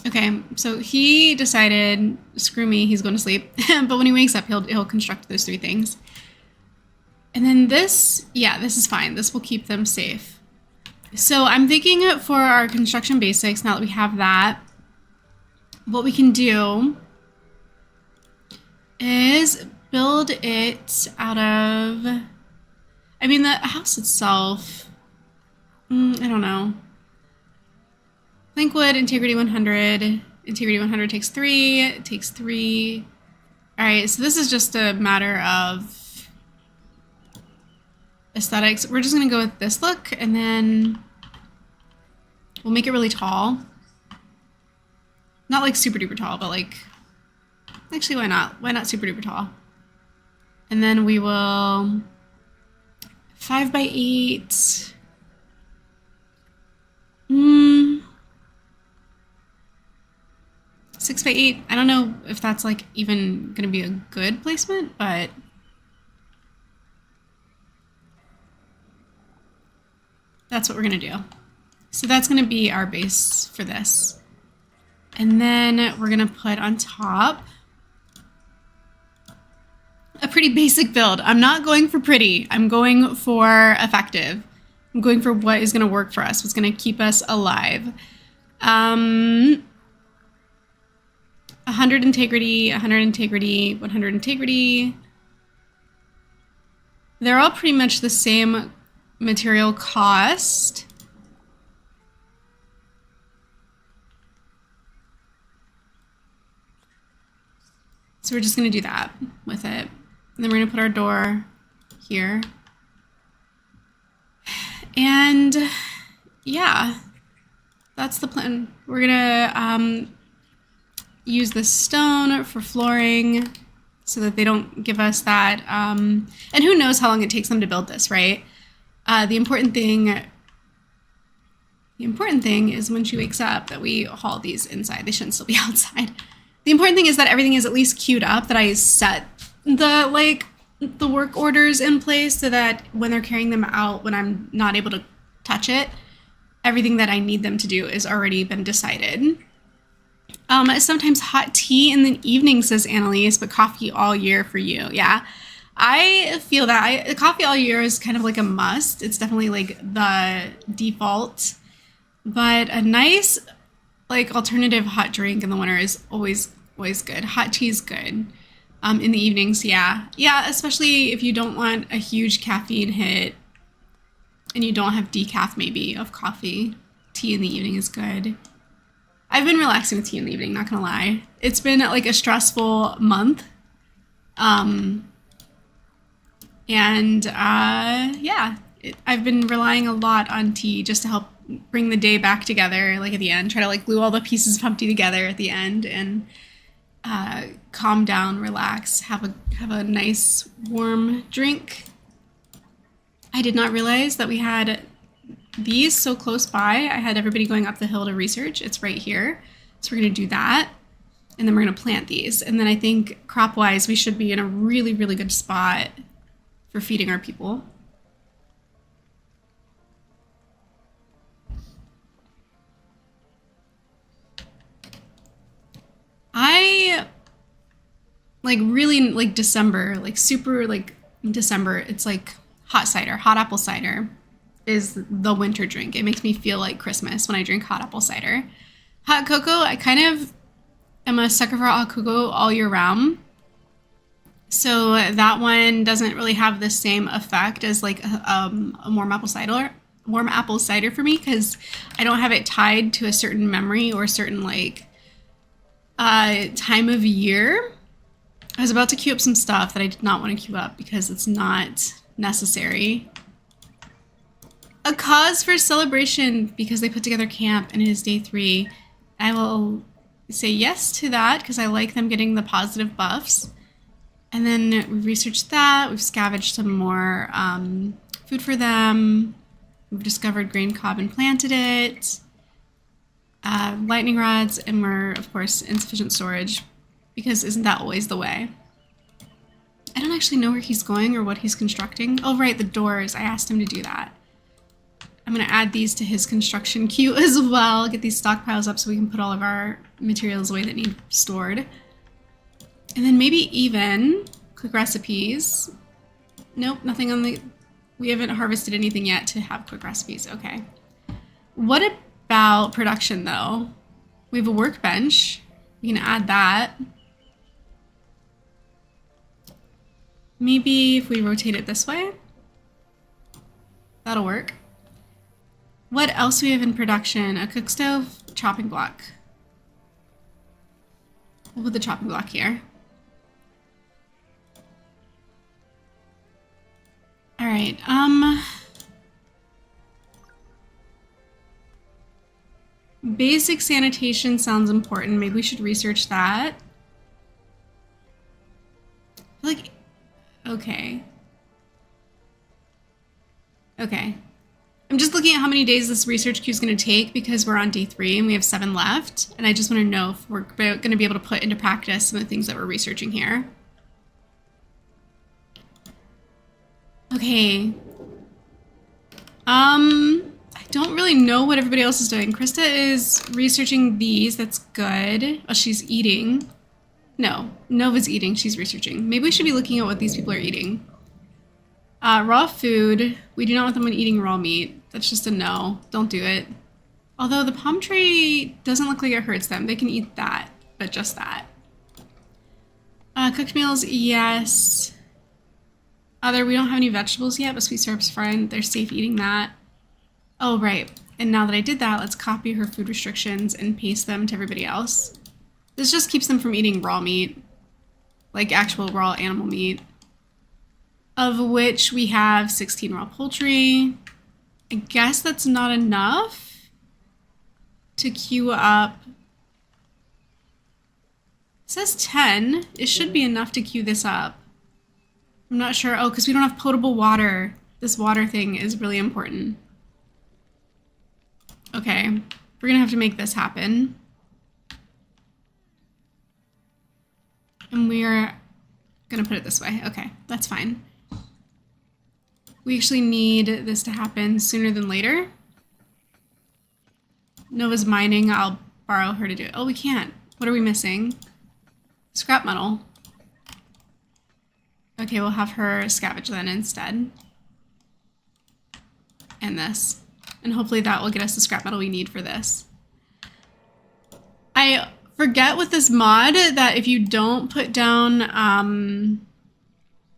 Okay, so he decided, screw me, he's going to sleep. But when he wakes up, he'll construct those 3 things. And then this, yeah, this is fine. This will keep them safe. So I'm thinking for our construction basics, now that we have that, what we can do is build it out of, I mean, the house itself, I don't know. Plank wood, integrity 100. Integrity 100 takes 3. It takes 3. All right, so this is just a matter of aesthetics. We're just gonna go with this look, and then we'll make it really tall. Not like super duper tall, but like, actually, why not? Why not super duper tall? And then we will 5 by 8. 6 by 8. I don't know if that's like even gonna be a good placement, but that's what we're gonna do. So that's gonna be our base for this. And then we're gonna put on top a pretty basic build. I'm not going for pretty, I'm going for effective. I'm going for what is gonna work for us, what's gonna keep us alive. 100 integrity, 100 integrity, 100 integrity. They're all pretty much the same material cost. So we're just gonna do that with it. And then we're gonna put our door here. And yeah, that's the plan. We're gonna use this stone for flooring so that they don't give us that. And who knows how long it takes them to build this, right? The important thing is when she wakes up that we haul these inside. They shouldn't still be outside. The important thing is that everything is at least queued up, that I set the work orders in place so that when they're carrying them out, when I'm not able to touch it, everything that I need them to do has already been decided. Sometimes hot tea in the evening, says Annalise, but coffee all year for you. Yeah, I feel that. Coffee all year is kind of like a must. It's definitely like the default, but a nice like alternative hot drink in the winter is always good. Hot tea is good. In the evenings, yeah, especially if you don't want a huge caffeine hit and you don't have decaf maybe of coffee. Tea in the evening is good. I've been relaxing with tea in the evening, not gonna lie. It's been like a stressful month. I've been relying a lot on tea just to help bring the day back together, like at the end, try to like glue all the pieces of Humpty together at the end and calm down, relax, have a nice warm drink. I did not realize that we had these so close by. I had everybody going up the hill to research. It's right here. So we're going to do that. And then we're going to plant these. And then I think crop-wise, we should be in a really, really good spot for feeding our people. I really like December, like super like December. It's like hot cider, hot apple cider is the winter drink. It makes me feel like Christmas when I drink hot apple cider. Hot cocoa, I kind of am a sucker for hot cocoa all year round. So that one doesn't really have the same effect as like a warm apple cider for me, because I don't have it tied to a certain memory or a certain like time of year. I was about to queue up some stuff that I did not want to queue up because it's not necessary. A cause for celebration because they put together camp and it is day 3. I will say yes to that because I like them getting the positive buffs. And then we've researched that. We've scavenged some more food for them. We've discovered grain cob and planted it. Lightning rods, and we're, of course, insufficient storage because isn't that always the way? I don't actually know where he's going or what he's constructing. Oh, right, the doors. I asked him to do that. I'm going to add these to his construction queue as well. Get these stockpiles up so we can put all of our materials away that need stored. And then maybe even quick recipes. Nope, nothing on the... We haven't harvested anything yet to have quick recipes. Okay. What about production, though? We have a workbench. We can add that. Maybe if we rotate it this way, that'll work. What else do we have in production? A cook stove, chopping block. We'll put the chopping block here. All right. Basic sanitation sounds important. Maybe we should research that. Like, okay. Okay. I'm just looking at how many days this research queue is going to take because we're on day 3 and we have 7 left. And I just want to know if we're going to be able to put into practice some of the things that we're researching here. Okay. I don't really know what everybody else is doing. Krista is researching these. That's good. Oh, she's eating. No, Nova's eating. She's researching. Maybe we should be looking at what these people are eating. Raw food. We do not want them eating raw meat. That's just a no. Don't do it. Although the palm tree doesn't look like it hurts them. They can eat that, but just that. Cooked meals, yes. We don't have any vegetables yet, but sweet syrup's fine. They're safe eating that. Oh, right. And now that I did that, let's copy her food restrictions and paste them to everybody else. This just keeps them from eating raw meat, like actual raw animal meat, of which we have 16 raw poultry. I guess that's not enough to queue up. It says 10. It should be enough to queue this up. I'm not sure. Oh, because we don't have potable water. This water thing is really important. Okay, we're gonna have to make this happen. And we're gonna put it this way. Okay, that's fine. We actually need this to happen sooner than later. Nova's mining. I'll borrow her to do it. Oh, we can't. What are we missing? Scrap metal. Okay, we'll have her scavenge then instead. And this. And hopefully that will get us the scrap metal we need for this. I forget with this mod that if you don't put down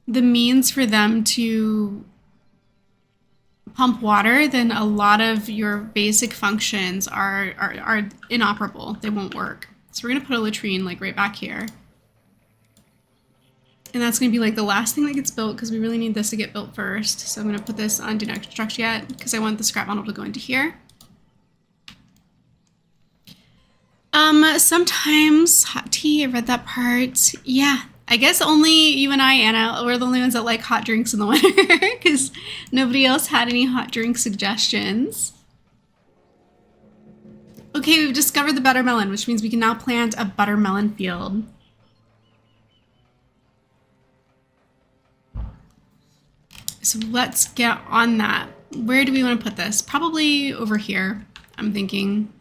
the means for them to pump water, then a lot of your basic functions are inoperable. They won't work. So we're gonna put a latrine like right back here. And that's going to be like the last thing that gets built because we really need this to get built first. So I'm going to put this on do not construct yet because I want the scrap metal to go into here. Sometimes hot tea, I read that part. Yeah, I guess only you and I, Anna, we're the only ones that like hot drinks in the winter because nobody else had any hot drink suggestions. Okay, we've discovered the buttermelon, which means we can now plant a buttermelon field. So let's get on that. Where do we want to put this? Probably over here, I'm thinking.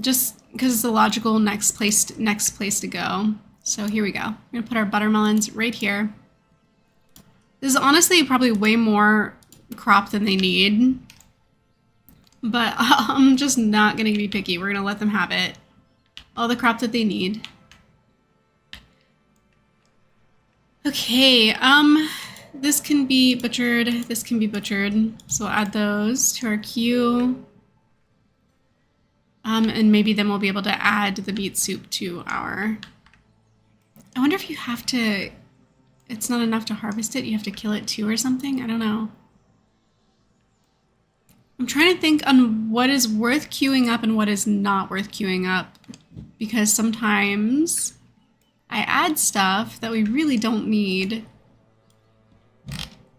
Just because it's the logical next place to go. So here we go. We're gonna put our buttermelons right here. This is honestly probably way more crop than they need. But I'm just not gonna be picky. We're gonna let them have it. All the crop that they need. Okay, this can be butchered, this can be butchered. So we'll add those to our queue. And maybe then we'll be able to add the beet soup to our... I wonder if you have to... It's not enough to harvest it, you have to kill it too or something? I don't know. I'm trying to think on what is worth queuing up and what is not worth queuing up. Because sometimes I add stuff that we really don't need.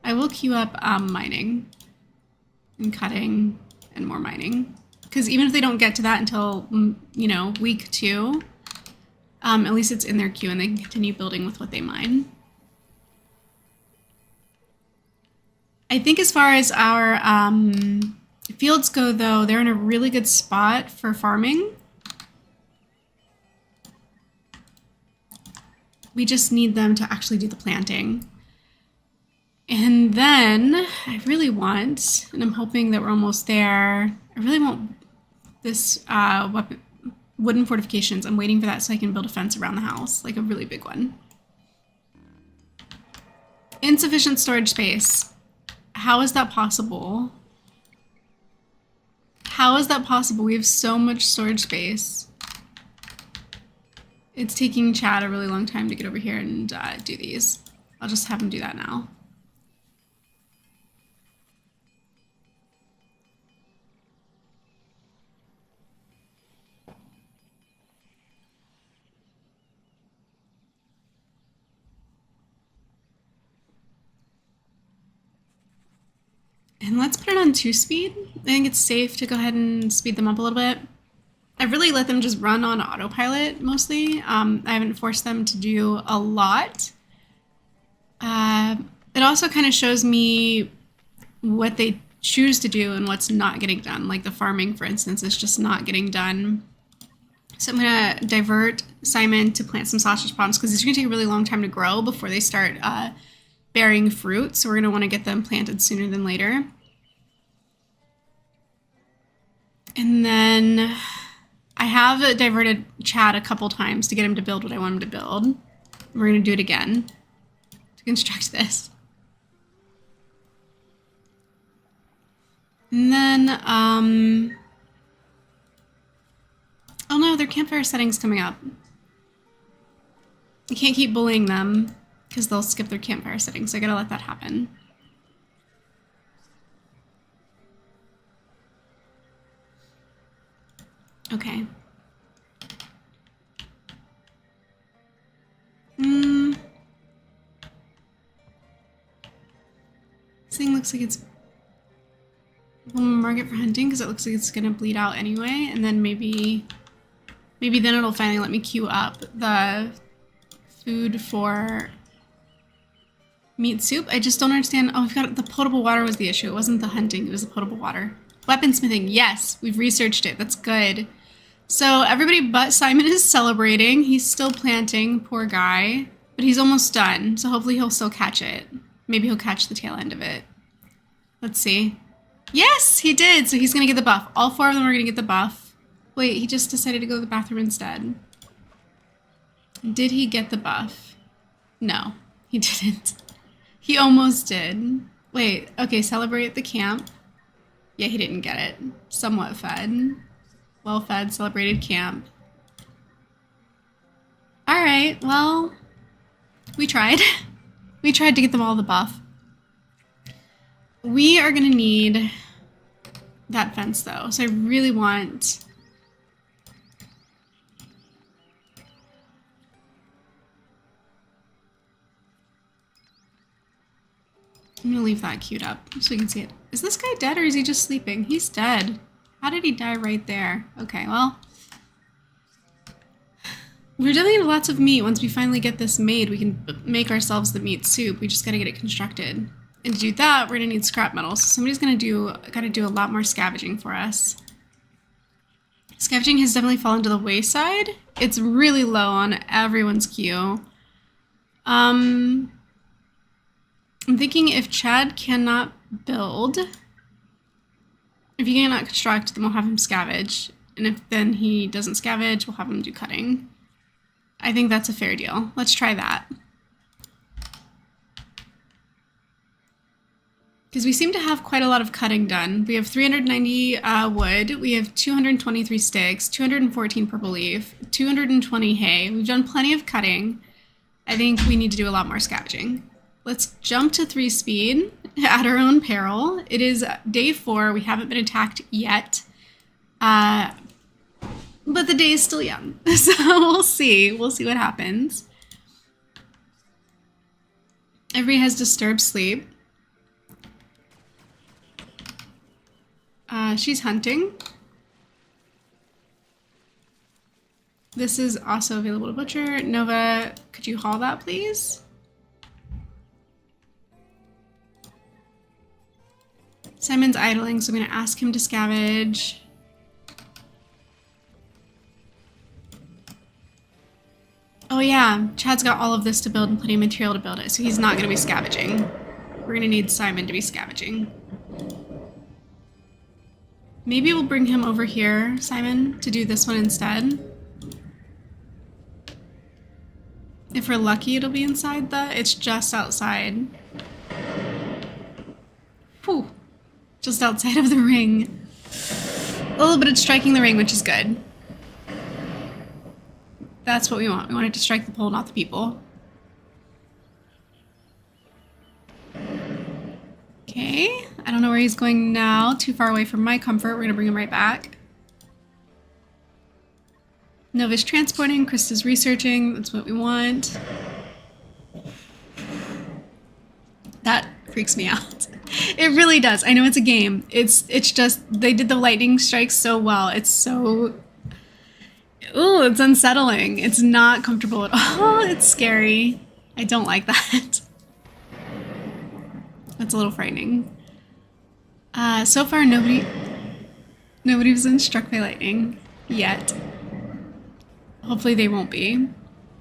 I will queue up mining and cutting and more mining. Because even if they don't get to that until, you know, week 2, at least it's in their queue and they can continue building with what they mine. I think as far as our fields go, though, they're in a really good spot for farming. We just need them to actually do the planting. And then I really want, and I'm hoping that we're almost there, I really want this wooden fortifications. I'm waiting for that so I can build a fence around the house, like a really big one. Insufficient storage space. How is that possible? How is that possible? We have so much storage space. It's taking Chad a really long time to get over here and do these. I'll just have him do that now. And let's put it on 2-speed. I think it's safe to go ahead and speed them up a little bit. I've really let them just run on autopilot mostly. I haven't forced them to do a lot. It also kind of shows me what they choose to do and what's not getting done. Like the farming, for instance, is just not getting done. So I'm going to divert Simon to plant some sausage palms because it's going to take a really long time to grow before they start bearing fruit. So we're going to want to get them planted sooner than later. And then I have diverted Chad a couple times to get him to build what I want him to build. We're going to do it again to construct this. And then, oh no, their campfire setting's coming up. I can't keep bullying them because they'll skip their campfire settings, so I gotta let that happen. Okay. This thing looks like it's a market for hunting because it looks like it's gonna bleed out anyway, and then maybe then it'll finally let me queue up the food for meat soup. I just don't understand. Oh, we've got the potable water was the issue. It wasn't the hunting, it was the potable water. Weaponsmithing, yes, we've researched it. That's good. So everybody but Simon is celebrating. He's still planting, poor guy, but he's almost done. So hopefully he'll still catch it. Maybe he'll catch the tail end of it. Let's see. Yes, he did. So he's going to get the buff. All 4 of them are going to get the buff. Wait, he just decided to go to the bathroom instead. Did he get the buff? No, he didn't. He almost did. Wait, okay, celebrate at the camp. Yeah, he didn't get it. Somewhat fed. Well fed, celebrated camp. Alright, well, we tried. We tried to get them all the buff. We are going to need that fence, though. So I really want... I'm going to leave that queued up so we can see it. Is this guy dead or is he just sleeping? He's dead. How did he die right there? Okay, well... We're definitely gonna have lots of meat. Once we finally get this made, we can make ourselves the meat soup. We just gotta get it constructed. And to do that, we're gonna need scrap metal. So somebody's gotta do a lot more scavenging for us. Scavenging has definitely fallen to the wayside. It's really low on everyone's queue. I'm thinking if Chad cannot build, if he cannot construct, then we'll have him scavenge. And if then he doesn't scavenge, we'll have him do cutting. I think that's a fair deal. Let's try that. Because we seem to have quite a lot of cutting done. We have 390 wood, we have 223 sticks, 214 purple leaf, 220 hay. We've done plenty of cutting. I think we need to do a lot more scavenging. Let's jump to 3 speed at our own peril. It is day 4. We haven't been attacked yet. But the day is still young. So we'll see. We'll see what happens. Everybody has disturbed sleep. She's hunting. This is also available to butcher. Nova, could you haul that, please? Simon's idling, so I'm going to ask him to scavenge. Oh yeah, Chad's got all of this to build and plenty of material to build it, so he's not going to be scavenging. We're going to need Simon to be scavenging. Maybe we'll bring him over here, Simon, to do this one instead. If we're lucky, it'll be inside it's just outside. Whew. Just outside of the ring. little bit of striking the ring, which is good. That's what we want. We want it to strike the pole, not the people. Okay, I don't know where he's going now. Too far away from my comfort. We're gonna bring him right back. Nova's transporting, Krista's researching. That's what we want. That freaks me out. It really does. I know it's a game. It's just, they did the lightning strikes so well. It's so, ooh, it's unsettling. It's not comfortable at all. It's scary. I don't like that. That's a little frightening. So far, nobody was been struck by lightning yet. Hopefully they won't be.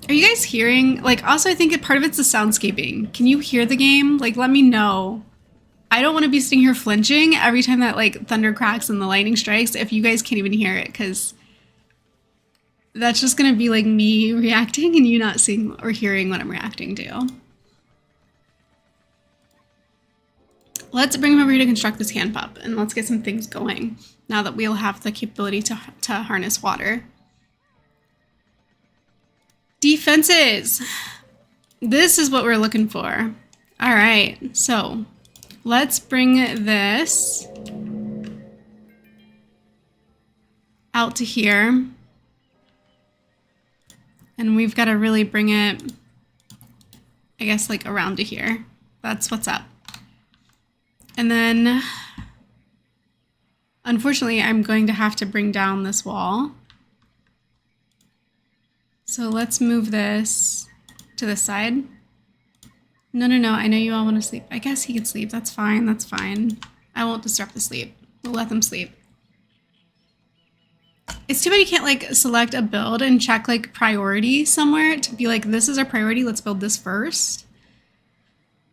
Are you guys hearing? Like, also, I think part of it's the soundscaping. Can you hear the game? Like, let me know. I don't want to be sitting here flinching every time that, like, thunder cracks and the lightning strikes if you guys can't even hear it, because that's just going to be, like, me reacting and you not seeing or hearing what I'm reacting to. Let's bring him over here to construct this hand pump, and let's get some things going now that we'll have the capability to harness water. Defenses! This is what we're looking for. All right, so let's bring this out to here. And we've got to really bring it, I guess, like around to here. That's what's up. And then, unfortunately, I'm going to have to bring down this wall. So let's move this to this side. No, I know you all want to sleep. I guess he can sleep. That's fine, that's fine. I won't disrupt the sleep. We'll let them sleep. It's too bad you can't, like, select a build and check, like, priority somewhere to be like, this is our priority, let's build this first.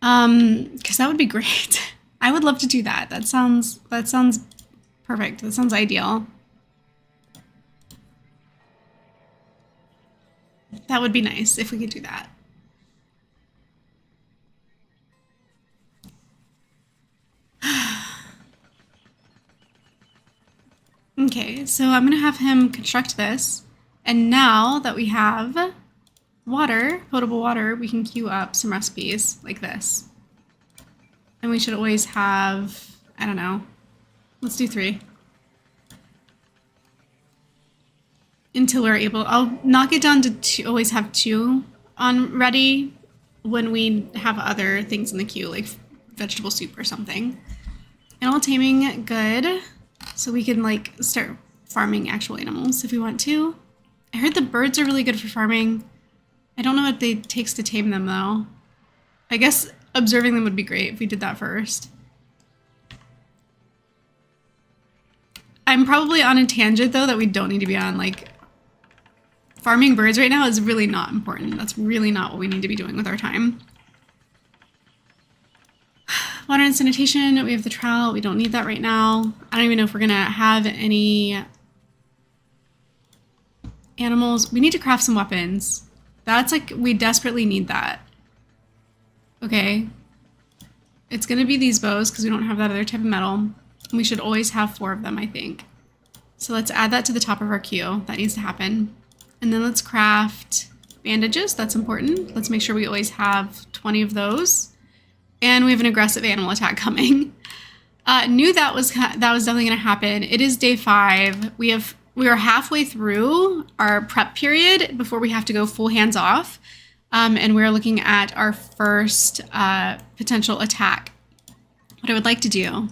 Because that would be great. I would love to do that. That sounds perfect. That sounds ideal. That would be nice if we could do that. Okay, so I'm gonna have him construct this. And now that we have water, potable water, we can queue up some recipes like this. And we should always have, I don't know, let's do 3. Until we're able, I'll knock it down to 2, always have 2 on ready when we have other things in the queue, like vegetable soup or something. Animal taming, good. So we can, like, start farming actual animals if we want to. I heard the birds are really good for farming. I don't know what it takes to tame them, though. I guess observing them would be great if we did that first. I'm probably on a tangent, though, that we don't need to be on. Like, farming birds right now is really not important. That's really not what we need to be doing with our time. Water and sanitation, we have the trowel. We don't need that right now. I don't even know if we're going to have any animals. We need to craft some weapons. That's like, we desperately need that. Okay. It's going to be these bows because we don't have that other type of metal. We should always have 4 of them, I think. So let's add that to the top of our queue. That needs to happen. And then let's craft bandages. That's important. Let's make sure we always have 20 of those. And we have an aggressive animal attack coming. Knew that was definitely going to happen. It is day 5. We are halfway through our prep period before we have to go full hands off. And we're looking at our first potential attack. What I would like to do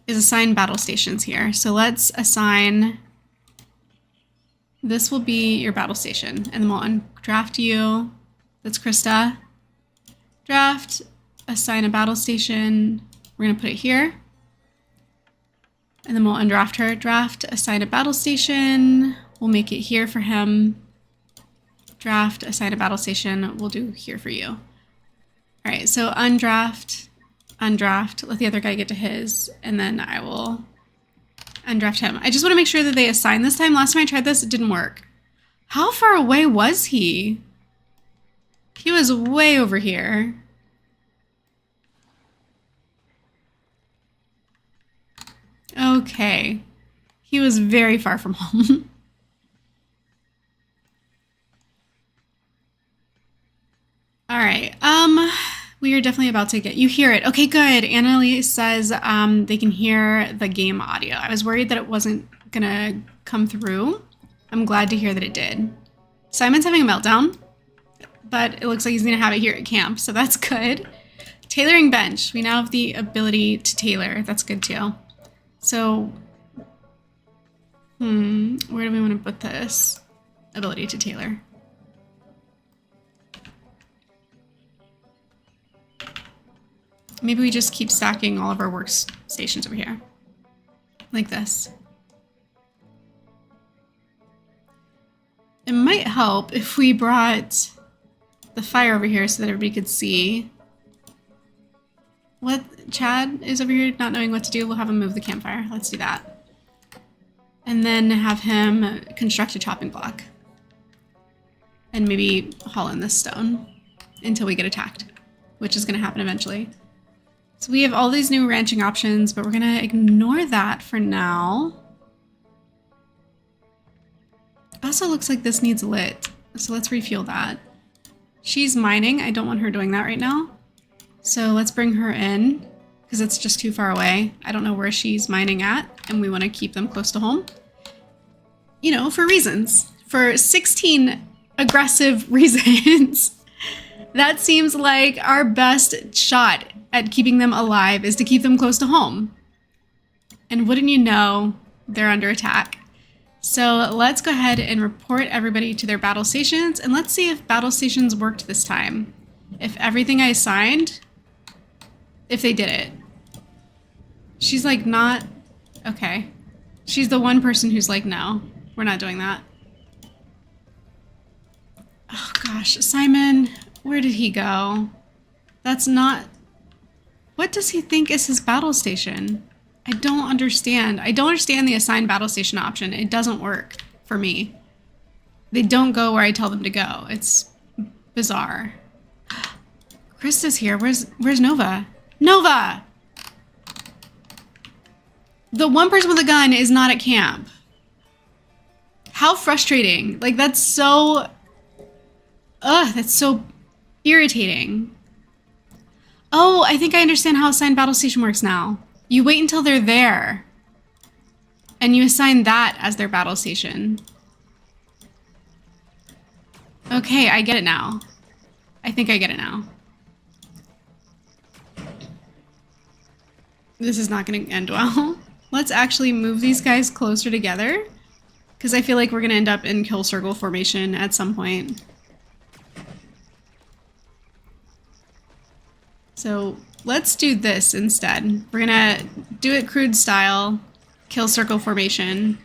is assign battle stations here. So let's assign, this will be your battle station. And then we'll undraft you. That's Krista. Draft, assign a battle station. We're gonna put it here. And then we'll undraft her. Draft, assign a battle station. We'll make it here for him. Draft, assign a battle station. We'll do here for you. All right, so undraft, let the other guy get to his, and then I will undraft him. I just want to make sure that they assign this time. Last time I tried this, it didn't work. How far away was he? He was way over here. Okay. He was very far from home. All right. We are definitely about to get... You hear it. Okay, good. Annalise says they can hear the game audio. I was worried that it wasn't going to come through. I'm glad to hear that it did. Simon's having a meltdown, but it looks like he's going to have it here at camp, so that's good. Tailoring bench. We now have the ability to tailor. That's good, too. So, where do we want to put this? Ability to tailor. Maybe we just keep stacking all of our workstations over here. Like this. It might help if we brought the fire over here so that everybody could see. What? Chad is over here not knowing what to do. We'll have him move the campfire. Let's do that. And then have him construct a chopping block. And maybe haul in this stone until we get attacked, which is going to happen eventually. So we have all these new ranching options, but we're going to ignore that for now. Also looks like this needs lit, so let's refuel that. She's mining. I don't want her doing that right now. So let's bring her in, because it's just too far away. I don't know where she's mining at, and we want to keep them close to home. You know, for reasons. For 16 aggressive reasons. That seems like our best shot at keeping them alive is to keep them close to home. And wouldn't you know, they're under attack. So let's go ahead and report everybody to their battle stations, and let's see if battle stations worked this time. If everything I assigned, if they did it. She's like not, okay. She's the one person who's like, no, we're not doing that. Oh gosh, Simon, where did he go? That's not, what does he think is his battle station? I don't understand. I don't understand the assigned battle station option. It doesn't work for me. They don't go where I tell them to go. It's bizarre. Krista's here. Where's Nova? Nova! The one person with a gun is not at camp. How frustrating. Like, that's so... Ugh, that's so irritating. Oh, I think I understand how assigned battle station works now. You wait until they're there, and you assign that as their battle station. Okay, I get it now. I think I get it now. This is not going to end well. Let's actually move these guys closer together, because I feel like we're going to end up in kill circle formation at some point. So let's do this instead. We're gonna do it crude style, kill circle formation.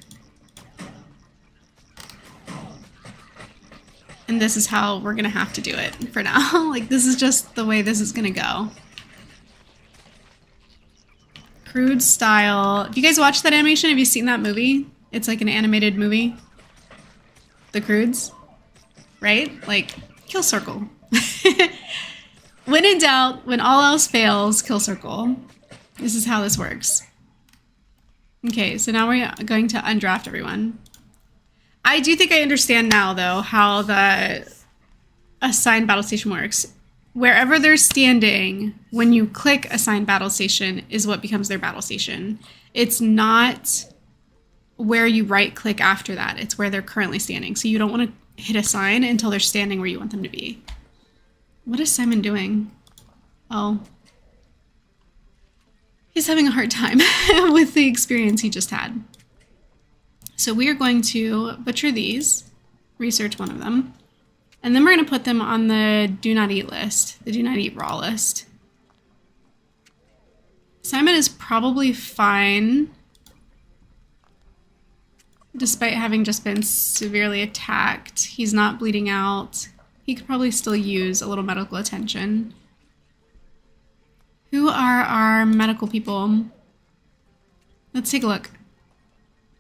And this is how we're gonna have to do it for now. Like, this is just the way this is gonna go. Crude style. Have you guys watched that animation? Have you seen that movie? It's like an animated movie. The Crudes, right? Like, kill circle. When in doubt, when all else fails, kill circle. This is how this works. Okay, so now we're going to undraft everyone. I do think I understand now, though, how the assigned battle station works. Wherever they're standing, when you click assign battle station is what becomes their battle station. It's not where you right click after that. It's where they're currently standing. So you don't want to hit assign until they're standing where you want them to be. What is Simon doing? Oh. He's having a hard time with the experience he just had. So we are going to butcher these, research one of them, and then we're going to put them on the do not eat list, the do not eat raw list. Simon is probably fine, despite having just been severely attacked. He's not bleeding out. He could probably still use a little medical attention. Who are our medical people? Let's take a look.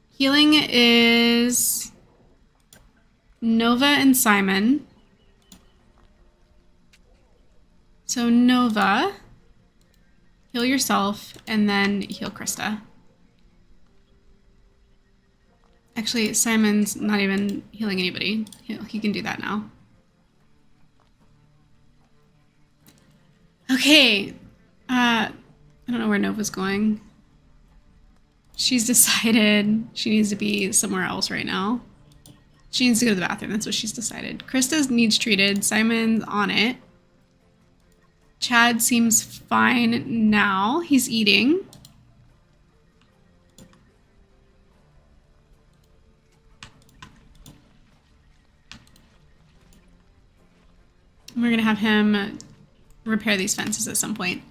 Healing is Nova and Simon. So Nova, heal yourself, and then heal Krista. Actually, Simon's not even healing anybody. He can do that now. Okay. I don't know where Nova's going. She's decided she needs to be somewhere else right now. She needs to go to the bathroom. That's what she's decided. Krista needs treated. Simon's on it. Chad seems fine now. He's eating. We're going to have him repair these fences at some point.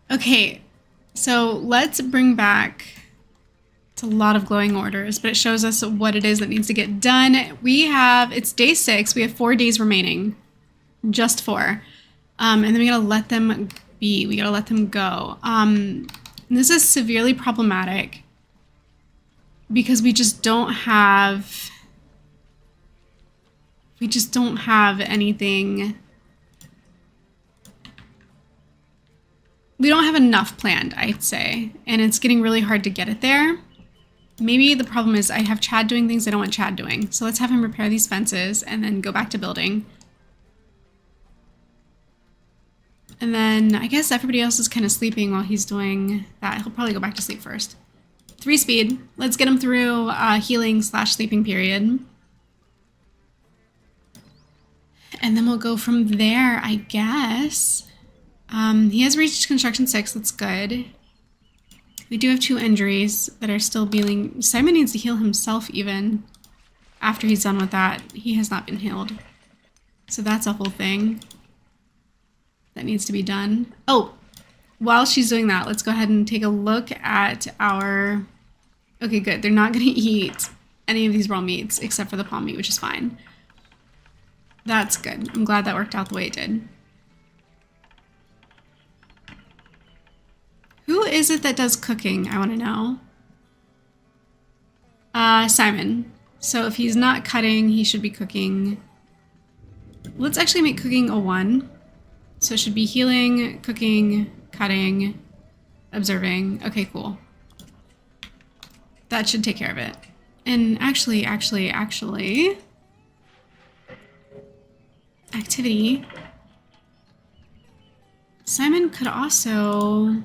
Okay, so let's bring back... It's a lot of glowing orders, but it shows us what it is that needs to get done. It's day 6. We have 4 days remaining. Just 4. And then we gotta let them be. We gotta let them go. This is severely problematic because we just don't have anything. We don't have enough planned, I'd say. And it's getting really hard to get it there. Maybe the problem is I have Chad doing things I don't want Chad doing. So let's have him repair these fences and then go back to building. And then I guess everybody else is kind of sleeping while he's doing that. He'll probably go back to sleep first. 3 speed. Let's get him through healing/sleeping period. And then we'll go from there, I guess. He has reached construction 6. That's good. We do have 2 injuries that are still healing. Simon needs to heal himself even after he's done with that. He has not been healed. So that's a whole thing that needs to be done. Oh, while she's doing that, let's go ahead and take a look at our... Okay, good. They're not going to eat any of these raw meats except for the palm meat, which is fine. That's good. I'm glad that worked out the way it did. Who is it that does cooking? I want to know. Simon. So if he's not cutting, he should be cooking. Let's actually make cooking a 1. So it should be healing, cooking, cutting, observing. Okay, cool. That should take care of it. And actually, activity. Simon could also...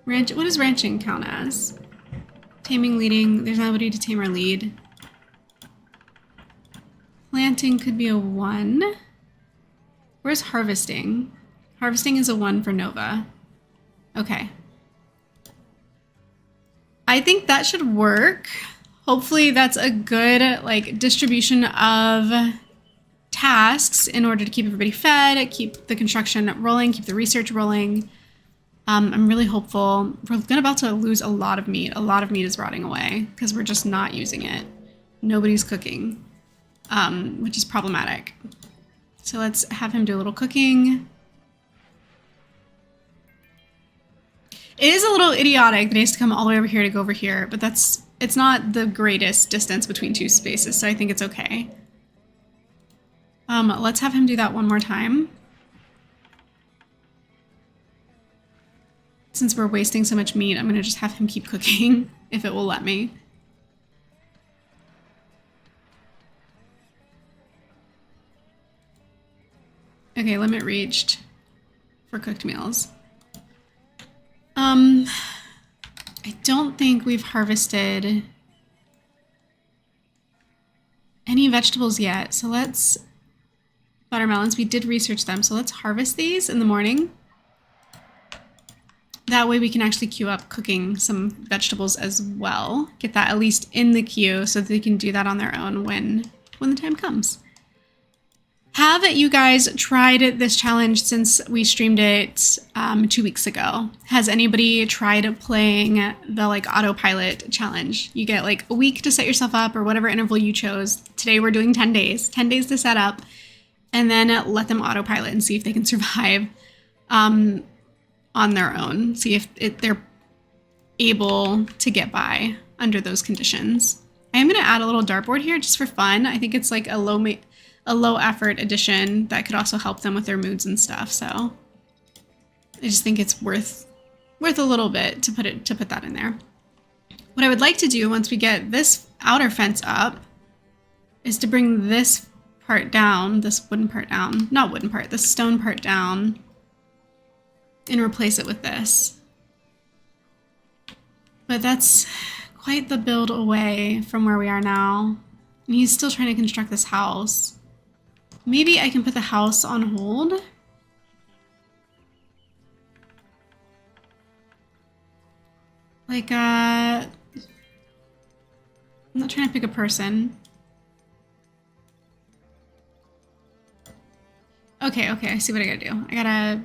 What does ranching count as? Taming, leading. There's nobody to tame or lead. Planting could be a 1. Where's harvesting? Harvesting is a 1 for Nova. Okay. I think that should work. Hopefully that's a good distribution of tasks in order to keep everybody fed, keep the construction rolling, keep the research rolling. I'm really hopeful. We're about to lose a lot of meat. A lot of meat is rotting away because we're just not using it. Nobody's cooking, which is problematic. So let's have him do a little cooking. It is a little idiotic that he has to come all the way over here to go over here, but it's not the greatest distance between 2 spaces, so I think it's okay. Let's have him do that one more time. Since we're wasting so much meat, I'm going to just have him keep cooking, if it will let me. Okay, limit reached for cooked meals. I don't think we've harvested any vegetables yet, so let's... Buttermelons, we did research them, so let's harvest these in the morning. That way we can actually queue up cooking some vegetables as well. Get that at least in the queue so that they can do that on their own when the time comes. Have you guys tried this challenge since we streamed it 2 weeks ago? Has anybody tried playing the autopilot challenge? You get a week to set yourself up or whatever interval you chose. Today we're doing 10 days. 10 days to set up and then let them autopilot and see if they can survive on their own. See if they're able to get by under those conditions. I am going to add a little dartboard here just for fun. I think it's a low effort addition that could also help them with their moods and stuff. So I just think it's worth a little bit to put that in there. What I would like to do once we get this outer fence up is to bring this part down, this wooden part down, not wooden part, the stone part down, and replace it with this. But that's quite the build away from where we are now. And he's still trying to construct this house. Maybe I can put the house on hold. Like, I'm not trying to pick a person. Okay, I see what I gotta do.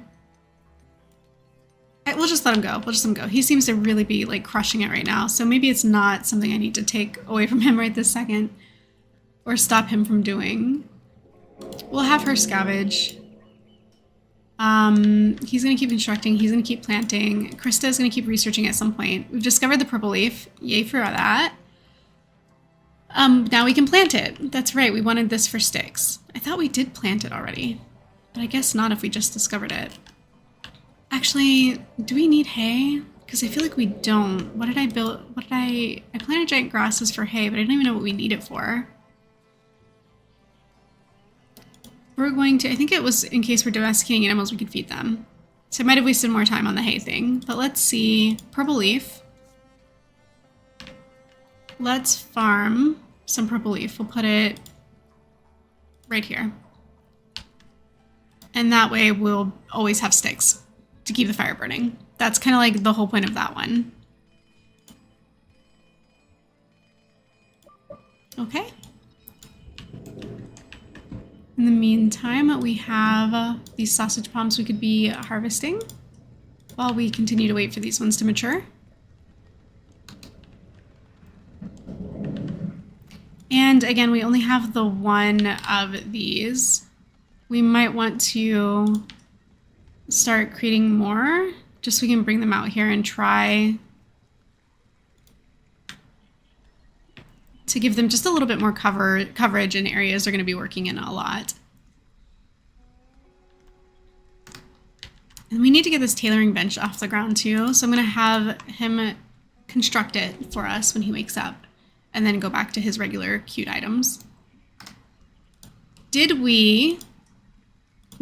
We'll just let him go. We'll just let him go. He seems to really be like crushing it right now. So maybe it's not something I need to take away from him right this second or stop him from doing. We'll have her scavenge. He's going to keep constructing. He's going to keep planting. Krista is going to keep researching at some point. We've discovered the purple leaf. Yay for that. Now we can plant it. That's right. We wanted this for sticks. I thought we did plant it already, but I guess not if we just discovered it. Actually, do we need hay? Because I feel like we don't. What did I build? I planted giant grasses for hay, but I don't even know what we need it for. We're going to, I think it was in case we're domesticating animals, we could feed them. So I might have wasted more time on the hay thing, but let's see. Purple leaf. Let's farm some purple leaf. We'll put it right here. And that way we'll always have sticks to keep the fire burning. That's kind of like the whole point of that one. Okay. In the meantime, we have these sausage palms we could be harvesting while we continue to wait for these ones to mature. And again, we only have the one of these. We might want to start creating more just so we can bring them out here and try to give them just a little bit more coverage in areas they're going to be working in a lot. And we need to get this tailoring bench off the ground too, so I'm going to have him construct it for us when he wakes up and then go back to his regular cute items. We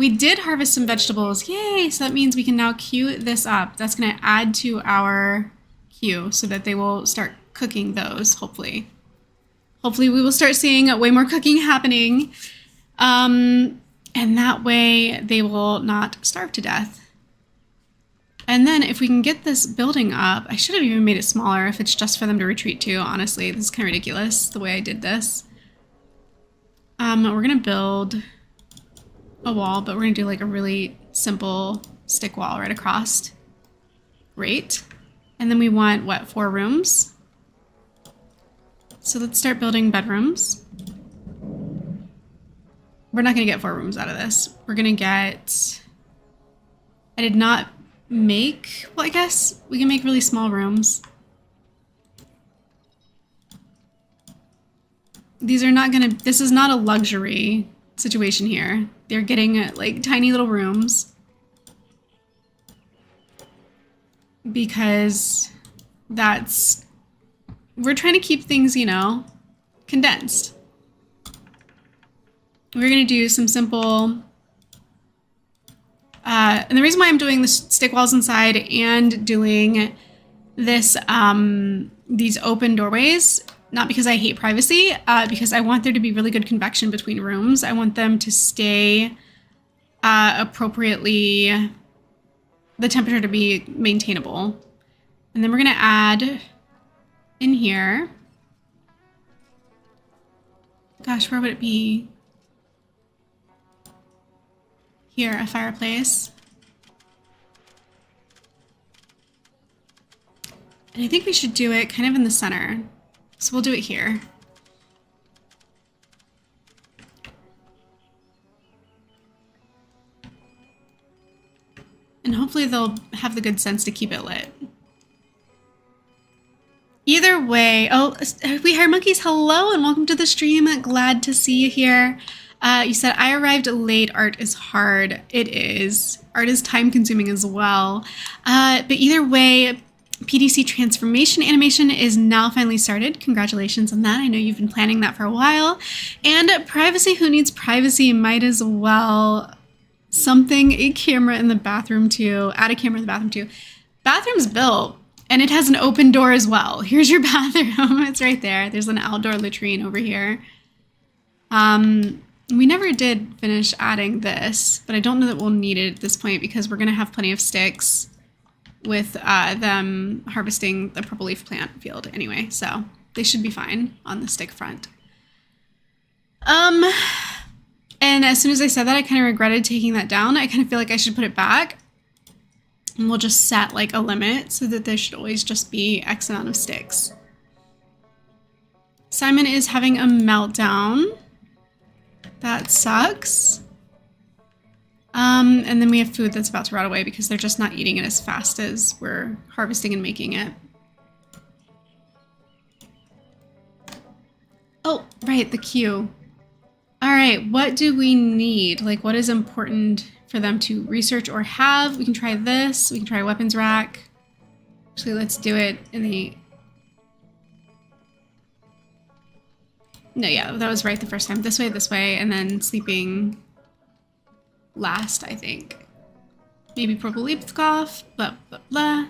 did harvest some vegetables. Yay! So that means we can now queue this up. That's going to add to our queue so that they will start cooking those, hopefully. Hopefully we will start seeing way more cooking happening. And that way they will not starve to death. And then if we can get this building up, I should have even made it smaller if it's just for them to retreat to, honestly. This is kind of ridiculous the way I did this. We're going to build a wall, but we're going to do like a really simple stick wall right across. Great. And then we want, what, 4 rooms? So let's start building bedrooms. We're not going to get 4 rooms out of this. We're going to get... I did not make... Well, I guess we can make really small rooms. These are not going to... This is not a luxury situation here. They're getting like tiny little rooms. Because that's... We're trying to keep things, you know, condensed. We're going to do some simple... and the reason why I'm doing the stick walls inside and doing this, these open doorways, not because I hate privacy, because I want there to be really good convection between rooms. I want them to stay appropriately, the temperature to be maintainable. And then we're going to add in here, gosh, where would it be? Here, a fireplace. And I think we should do it kind of in the center. So we'll do it here. And hopefully they'll have the good sense to keep it lit. Either way, oh, we Hair Monkeys, hello and welcome to the stream. Glad to see you here. You said, I arrived late. Art is hard. It is. Art is time consuming as well. But either way, PDC transformation animation is now finally started. Congratulations on that. I know you've been planning that for a while. And privacy, who needs privacy? Might as well. Something, a camera in the bathroom too. Add a camera in the bathroom too. Bathroom's built and it has an open door as well. Here's your bathroom. It's right there. There's an outdoor latrine over here. We never did finish adding this, but I don't know that we'll need it at this point because we're going to have plenty of sticks with them harvesting the purple leaf plant field anyway, so they should be fine on the stick front. And as soon as I said that, I kind of regretted taking that down. I kind of feel like I should put it back, and we'll just set like a limit so that there should always just be X amount of sticks. Simon is having a meltdown. That sucks. And then we have food that's about to rot away because they're just not eating it as fast as we're harvesting and making it. Oh, right, the queue. All right, what do we need? Like, what is important for them to research or have? We can try this. We can try weapons rack. Actually, let's do it in the... No, yeah, that was right the first time. This way, and then sleeping last, I think. Maybe purple leaf cough, blah, blah, blah.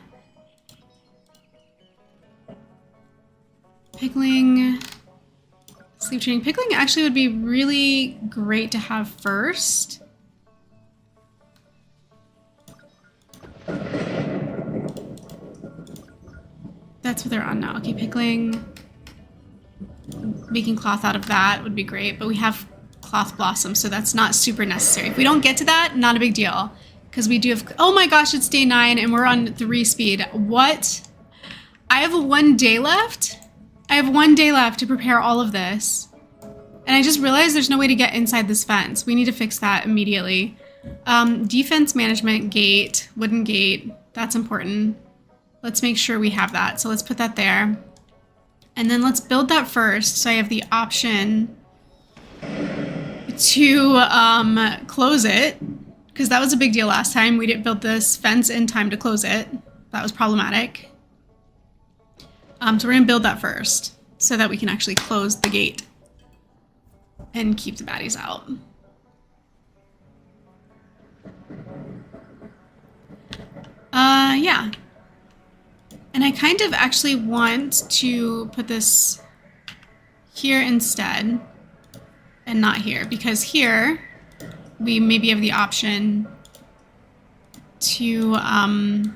Pickling, sleep training. Pickling actually would be really great to have first. That's what they're on now. Okay, pickling. Making cloth out of that would be great, but we have cloth blossom, so that's not super necessary. If we don't get to that, not a big deal, because we do have... Oh my gosh, it's day 9 and we're on 3 speed. What? I have 1 day left? I have 1 day left to prepare all of this. And I just realized there's no way to get inside this fence. We need to fix that immediately. Defense management gate, wooden gate, that's important. Let's make sure we have that. So let's put that there. And then let's build that first, so I have the option to close it, because that was a big deal last time. We didn't build this fence in time to close it. That was problematic. So we're going to build that first, so that we can actually close the gate and keep the baddies out. Yeah. And I kind of actually want to put this here instead and not here, because here we maybe have the option to, I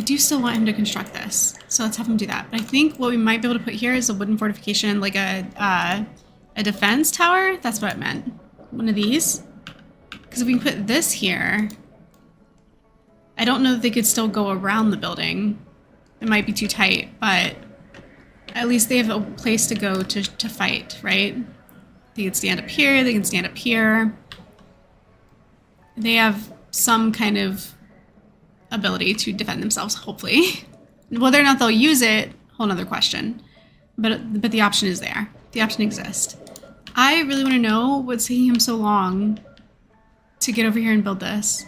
do still want him to construct this, so let's have him do that. But I think what we might be able to put here is a wooden fortification, like a defense tower. That's what it meant. One of these. Because if we can put this here, I don't know that they could still go around the building. It might be too tight, but at least they have a place to go to fight, right? They can stand up here, they can stand up here. They have some kind of ability to defend themselves, hopefully. Whether or not they'll use it, whole nother question. But the option is there. The option exists. I really want to know what's taking him so long to get over here and build this.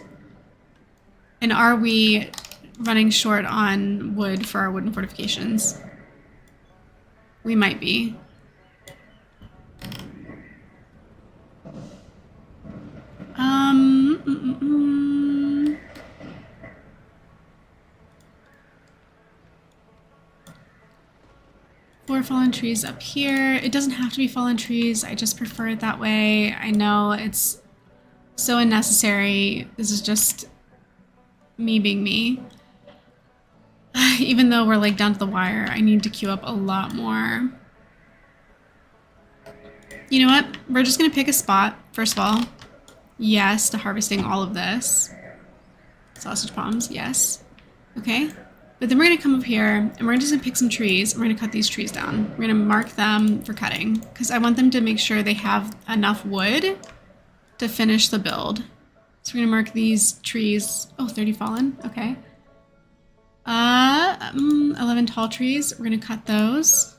And are we running short on wood for our wooden fortifications? We might be. Four fallen trees up here. It doesn't have to be fallen trees. I just prefer it that way. I know it's so unnecessary. This is just me being me. Even though we're like down to the wire, I need to queue up a lot more. You know what? We're just gonna pick a spot, first of all. Yes, to harvesting all of this. Sausage palms, yes. Okay. But then we're gonna come up here and we're just gonna pick some trees and we're gonna cut these trees down. We're gonna mark them for cutting because I want them to make sure they have enough wood to finish the build. So we're gonna mark these trees. Oh, 30 fallen, okay. 11 tall trees, we're gonna cut those.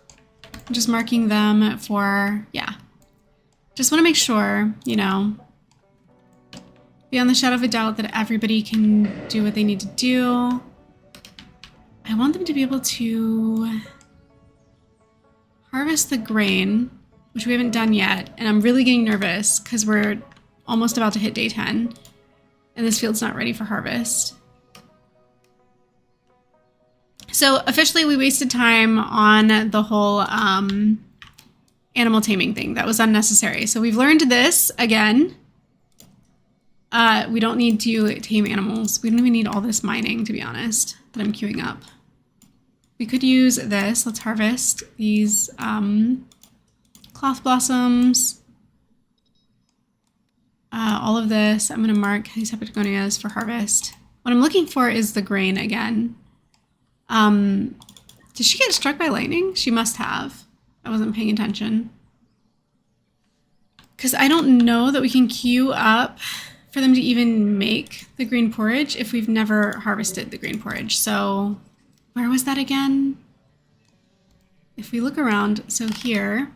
I'm just marking them for, yeah. Just wanna make sure, you know, beyond the shadow of a doubt that everybody can do what they need to do. want them to be able to harvest the grain, which we haven't done yet. And I'm really getting nervous because we're almost about to hit day 10 and this field's not ready for harvest. So officially we wasted time on the whole animal taming thing. That was unnecessary. So we've learned this again. We don't need to tame animals. We don't even need all this mining, to be honest, that I'm queuing up. We could use this. Let's harvest these cloth blossoms. All of this. I'm going to mark these hepatagonias for harvest. What I'm looking for is the grain again. Did she get struck by lightning? She must have. I wasn't paying attention. Because I don't know that we can queue up for them to even make the green porridge if we've never harvested the green porridge. So where was that again? If we look around, so here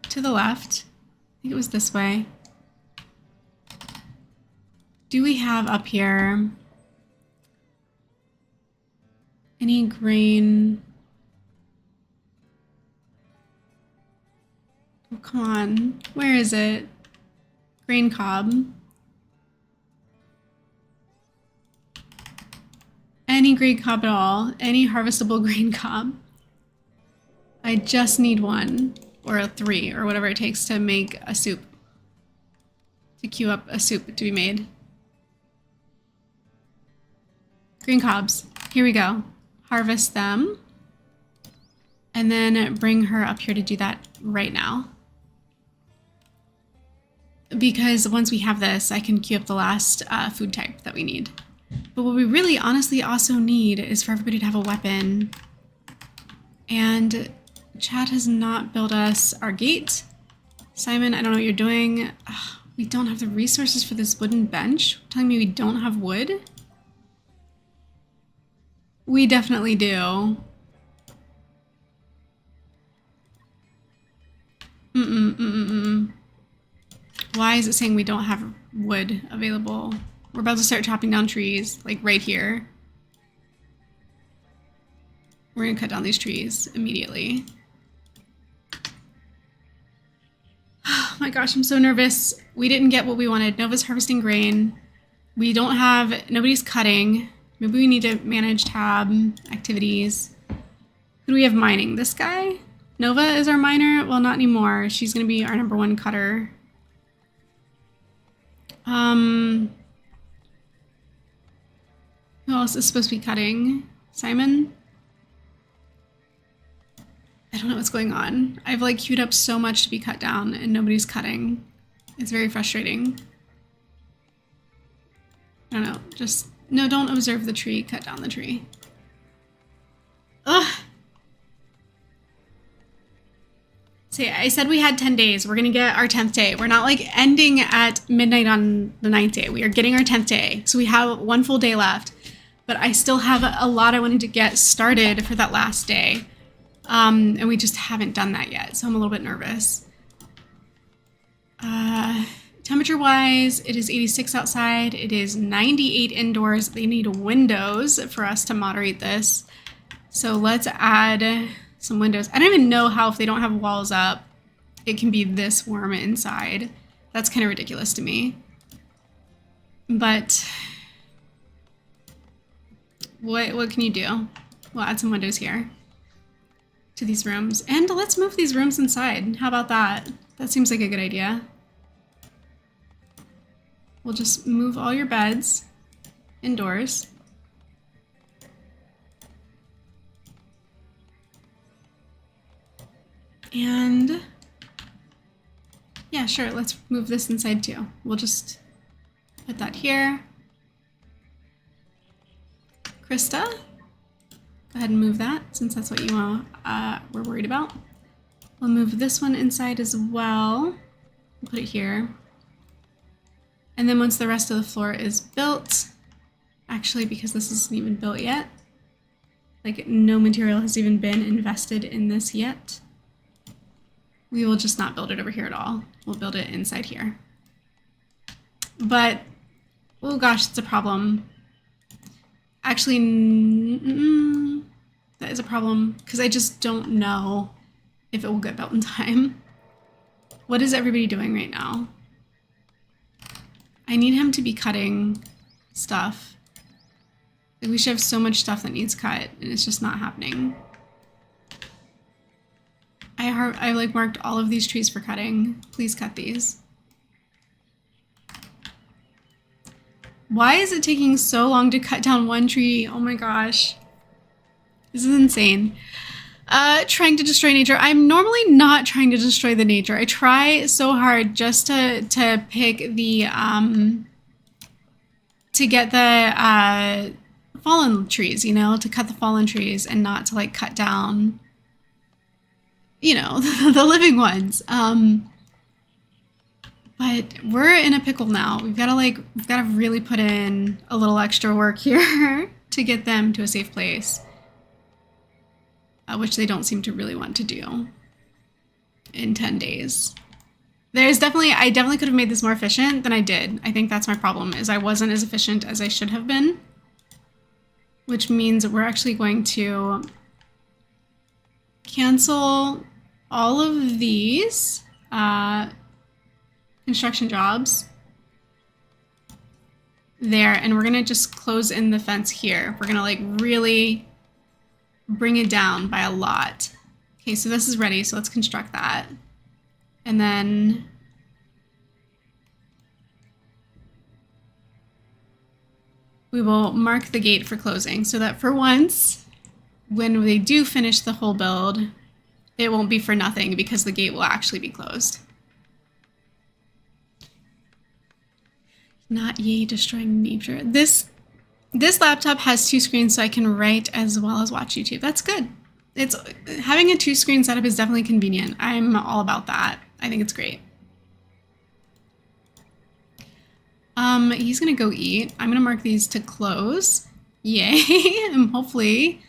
to the left, I think it was this way. Do we have up here any grain? Oh, come on. Where is it? Grain cob. Any grain cob at all. Any harvestable grain cob. I just need 1 or 3 or whatever it takes to make a soup. To queue up a soup to be made. Green cobs. Here we go. Harvest them. And then bring her up here to do that right now. Because once we have this, I can queue up the last food type that we need. But what we really honestly also need is for everybody to have a weapon. And Chad has not built us our gate. Simon, I don't know what you're doing. Ugh, we don't have the resources for this wooden bench. You're telling me we don't have wood? We definitely do. Why is it saying we don't have wood available? We're about to start chopping down trees, like right here. We're gonna cut down these trees immediately. Oh my gosh, I'm so nervous. We didn't get what we wanted. Nova's harvesting grain. We don't have, nobody's cutting. Maybe we need to manage tab activities. Who do we have mining? This guy? Nova is our miner? Well, not anymore. She's gonna be our #1 cutter. Who else is supposed to be cutting? Simon? I don't know what's going on. I've like queued up so much to be cut down and nobody's cutting. It's very frustrating. I don't know, just, no, don't observe the tree, cut down the tree. Ugh. See, I said we had 10 days. We're gonna get our 10th day. We're not like ending at midnight on the 9th day. We are getting our 10th day. So we have 1 full day left, but I still have a lot I wanted to get started for that last day. And we just haven't done that yet. So I'm a little bit nervous. Temperature wise, it is 86 outside. It is 98 indoors. They need windows for us to moderate this. So let's add some windows. I don't even know how, if they don't have walls up, it can be this warm inside. That's kind of ridiculous to me. But what can you do? We'll add some windows here to these rooms. And let's move these rooms inside. How about that? That seems like a good idea. We'll just move all your beds indoors. And yeah, sure, let's move this inside too. We'll just put that here. Krista, go ahead and move that since that's what you were worried about. We'll move this one inside as well. We'll put it here. And then once the rest of the floor is built, actually, because this isn't even built yet, like no material has even been invested in this yet, we will just not build it over here at all. We'll build it inside here. But, oh gosh, it's a problem. Actually, that is a problem because I just don't know if it will get built in time. What is everybody doing right now? I need him to be cutting stuff. Like, we should have so much stuff that needs cut, and it's just not happening. I like marked all of these trees for cutting. Please cut these. Why is it taking so long to cut down one tree? Oh my gosh. This is insane. Trying to destroy nature. I'm normally not trying to destroy the nature. I try so hard just to pick the, to get the, fallen trees, you know, to cut the fallen trees and not to like cut down, you know, the living ones. But we're in a pickle now. We've got to really put in a little extra work here to get them to a safe place. Which they don't seem to really want to do in 10 days. I definitely could have made this more efficient than I did. I think that's my problem, is I wasn't as efficient as I should have been. Which means we're actually going to cancel all of these construction jobs there, and we're gonna just close in the fence here. We're gonna like really bring it down by a lot. Okay, so this is ready, so let's construct that. And then we will mark the gate for closing so that for once, when they do finish the whole build, it won't be for nothing because the gate will actually be closed. Not yay destroying nature. This laptop has 2 screens, so I can write as well as watch YouTube. That's good. It's having a 2-screen setup is definitely convenient. I'm all about that. I think it's great. He's gonna go eat. I'm gonna mark these to close. Yay! And hopefully,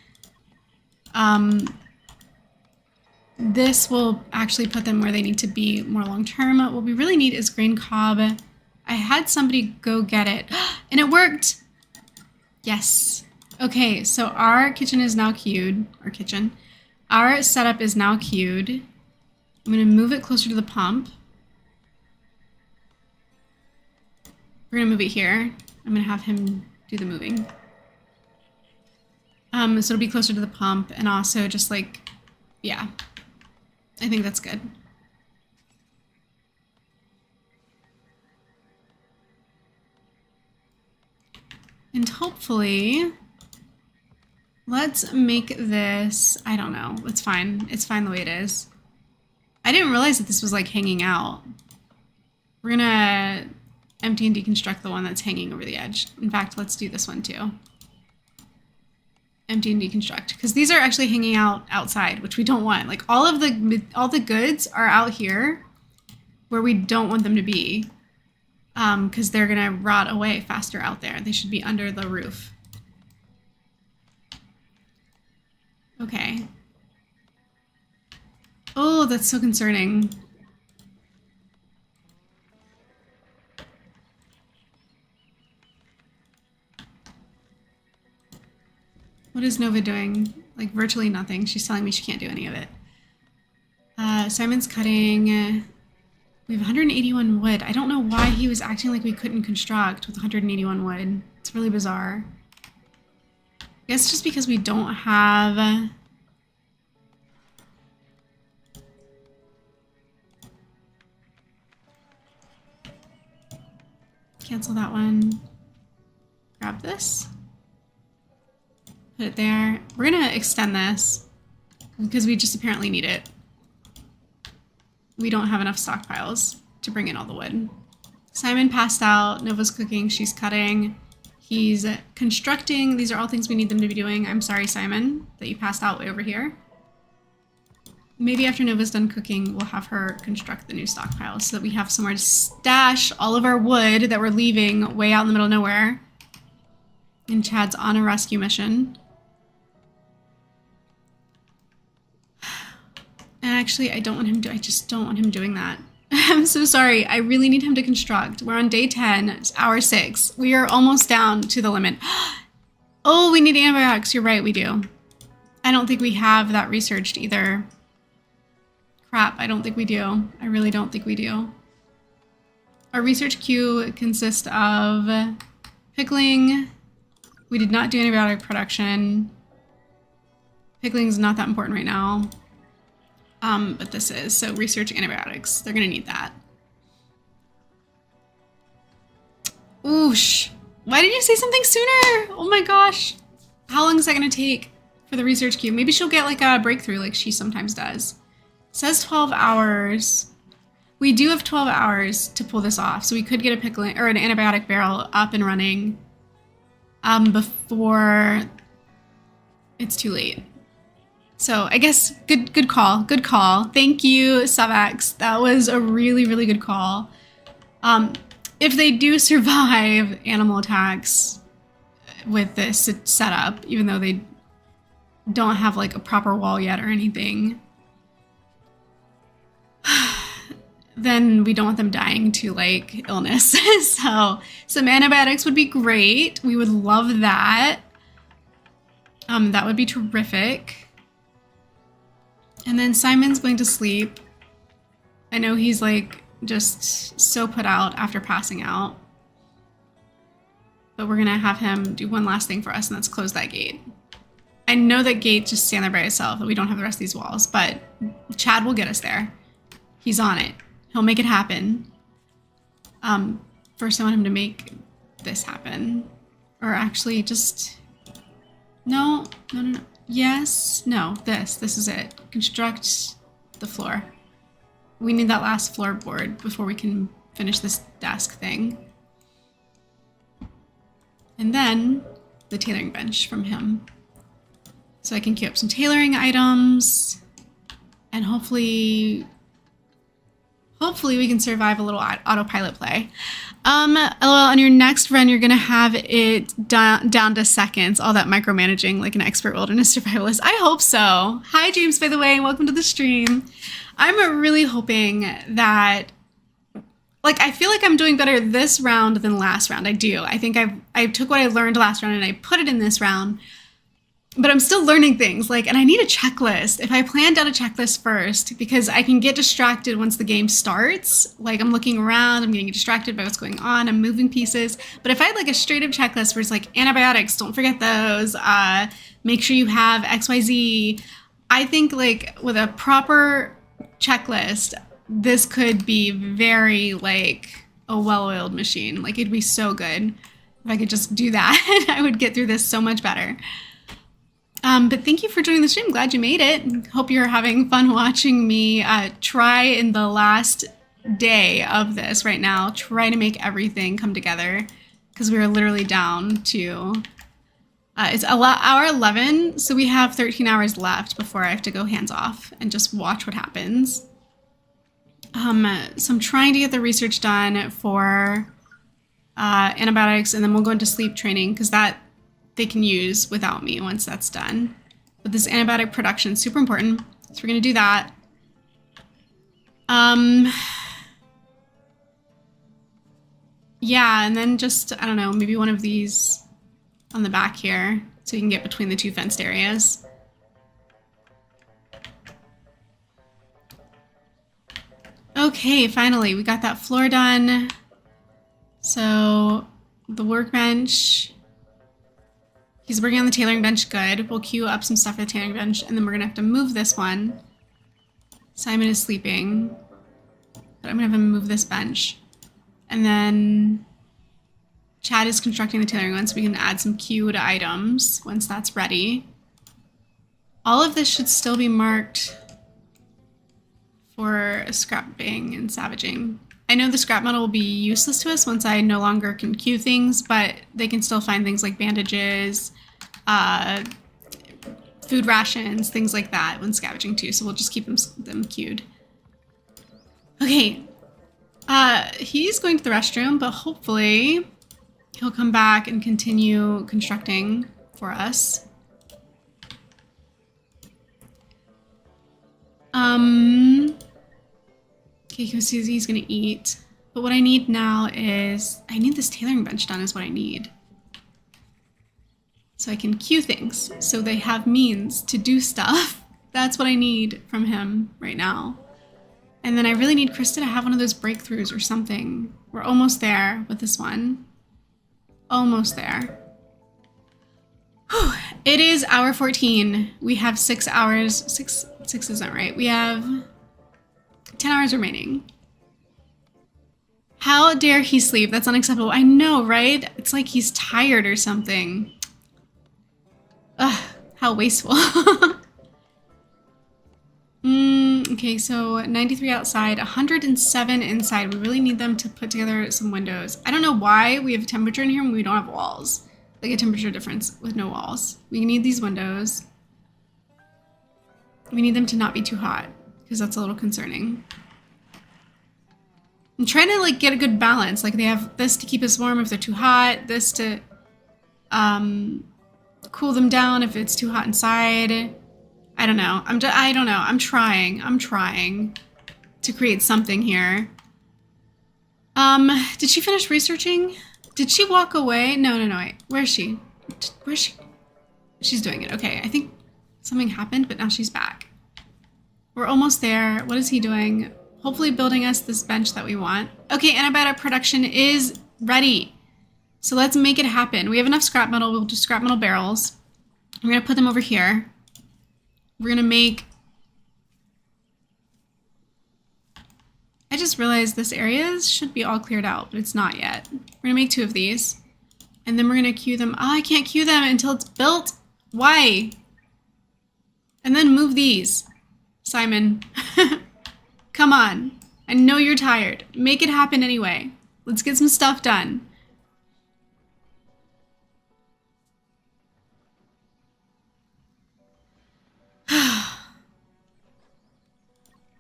this will actually put them where they need to be more long term. What we really need is green cob. I had somebody go get it, and it worked. Yes. Okay, so our kitchen is now queued. Our setup is now queued. I'm going to move it closer to the pump. We're going to move it here. I'm going to have him do the moving. So it'll be closer to the pump, and also just like, yeah, I think that's good. And hopefully, let's make this, I don't know, it's fine. It's fine the way it is. I didn't realize that this was like hanging out. We're gonna empty and deconstruct the one that's hanging over the edge. In fact, let's do this one too. Empty and deconstruct, because these are actually hanging out outside, which we don't want. Like all the goods are out here where we don't want them to be. Because they're gonna rot away faster out there. They should be under the roof. Okay. Oh, that's so concerning. What is Nova doing? Like virtually nothing. She's telling me she can't do any of it. Simon's cutting. We have 181 wood. I don't know why he was acting like we couldn't construct with 181 wood. It's really bizarre. I guess just because we don't have... Cancel that one. Grab this. Put it there. We're gonna extend this because we just apparently need it. We don't have enough stockpiles to bring in all the wood. Simon passed out. Nova's cooking. She's cutting. He's constructing. These are all things we need them to be doing. I'm sorry, Simon, that you passed out way over here. Maybe after Nova's done cooking, we'll have her construct the new stockpiles so that we have somewhere to stash all of our wood that we're leaving way out in the middle of nowhere. And Chad's on a rescue mission. And actually, I just don't want him doing that. I'm so sorry. I really need him to construct. We're on day 10, it's hour 6. We are almost down to the limit. Oh, we need antibiotics. You're right, we do. I don't think we have that researched either. Crap, I don't think we do. I really don't think we do. Our research queue consists of pickling. We did not do antibiotic production. Pickling is not that important right now. But this is. So research antibiotics. They're going to need that. Oosh. Why did you say something sooner? Oh my gosh. How long is that going to take for the research queue? Maybe she'll get like a breakthrough like she sometimes does. It says 12 hours. We do have 12 hours to pull this off. So we could get a pickling or an antibiotic barrel up and running before it's too late. So I guess good call. Good call. Thank you, Subex. That was a really, really good call. If they do survive animal attacks with this setup, even though they don't have like a proper wall yet or anything, then we don't want them dying to like illness. So some antibiotics would be great. We would love that. That would be terrific. And then Simon's going to sleep. I know he's like just so put out after passing out. But we're gonna have him do one last thing for us, and that's close that gate. I know that gate just stand there by itself, that we don't have the rest of these walls, but Chad will get us there. He's on it. He'll make it happen. First I want him to make this happen. Or actually just, no. Yes, no, this is it. Construct the floor. We need that last floorboard before we can finish this desk thing. And then the tailoring bench from him. So I can queue up some tailoring items and hopefully we can survive a little autopilot play. LOL, on your next run, you're gonna have it down to seconds, all that micromanaging like an expert wilderness survivalist. I hope so. Hi, James, by the way, welcome to the stream. I'm really hoping that, like, I feel like I'm doing better this round than last round. I do. I think I took what I learned last round and I put it in this round. But I'm still learning things, like, and I need a checklist. If I planned out a checklist first, because I can get distracted once the game starts. Like, I'm looking around, I'm getting distracted by what's going on, I'm moving pieces. But if I had like a straight up checklist where it's like antibiotics, don't forget those, make sure you have XYZ. I think like with a proper checklist, this could be very like a well-oiled machine. Like, it'd be so good if I could just do that. I would get through this so much better. But thank you for joining the stream. Glad you made it. Hope you're having fun watching me try in the last day of this right now, try to make everything come together, because we are literally down to, it's hour 11, so we have 13 hours left before I have to go hands off and just watch what happens. So I'm trying to get the research done for antibiotics, and then we'll go into sleep training, because that they can use without me once that's done. But this antibiotic production is super important, so we're gonna do that. Yeah, and then just, I don't know, maybe one of these on the back here, so you can get between the two fenced areas. Okay, finally, we got that floor done. So the workbench, he's working on the tailoring bench, good. We'll queue up some stuff for the tailoring bench, and then we're gonna have to move this one. Simon is sleeping, but I'm gonna have him move this bench. And then Chad is constructing the tailoring one, so we can add some queued items once that's ready. All of this should still be marked for scrapping and savaging. I know the scrap metal will be useless to us once I no longer can queue things, but they can still find things like bandages, food rations, things like that when scavenging too, so we'll just keep them queued. Okay, he's going to the restroom, but hopefully he'll come back and continue constructing for us. Okay, because he's gonna eat. But what I need now is, I need this tailoring bench done is what I need. so I can queue things, so they have means to do stuff. That's what I need from him right now. And then I really need Krista to have one of those breakthroughs or something. We're almost there with this one. Almost there. Whew. It is hour 14. We have 6 hours. Six isn't right. We have 10 hours remaining. How dare he sleep? That's unacceptable. I know, right? It's like he's tired or something. Ugh, how wasteful. Okay, so 93 outside, 107 inside. We really need them to put together some windows. I don't know why we have a temperature in here when we don't have walls. Like a temperature difference with no walls. We need these windows. We need them to not be too hot, because that's a little concerning. I'm trying to like get a good balance. Like they have this to keep us warm if they're too hot, this to cool them down if it's too hot inside. I don't know. I don't know. I'm trying to create something here. Did she finish researching? Did she walk away? No, wait. Where is she? Where's she? She's doing it. Okay, I think something happened, but now she's back. We're almost there. What is he doing? Hopefully building us this bench that we want. Okay, antibiotic production is ready. So let's make it happen. We have enough scrap metal. We'll do scrap metal barrels. We're going to put them over here. We're going to make... I just realized this area should be all cleared out, but it's not yet. We're going to make 2 of these. And then we're going to queue them. Oh, I can't queue them until it's built. Why? And then move these. Simon. Come on. I know you're tired. Make it happen anyway. Let's get some stuff done.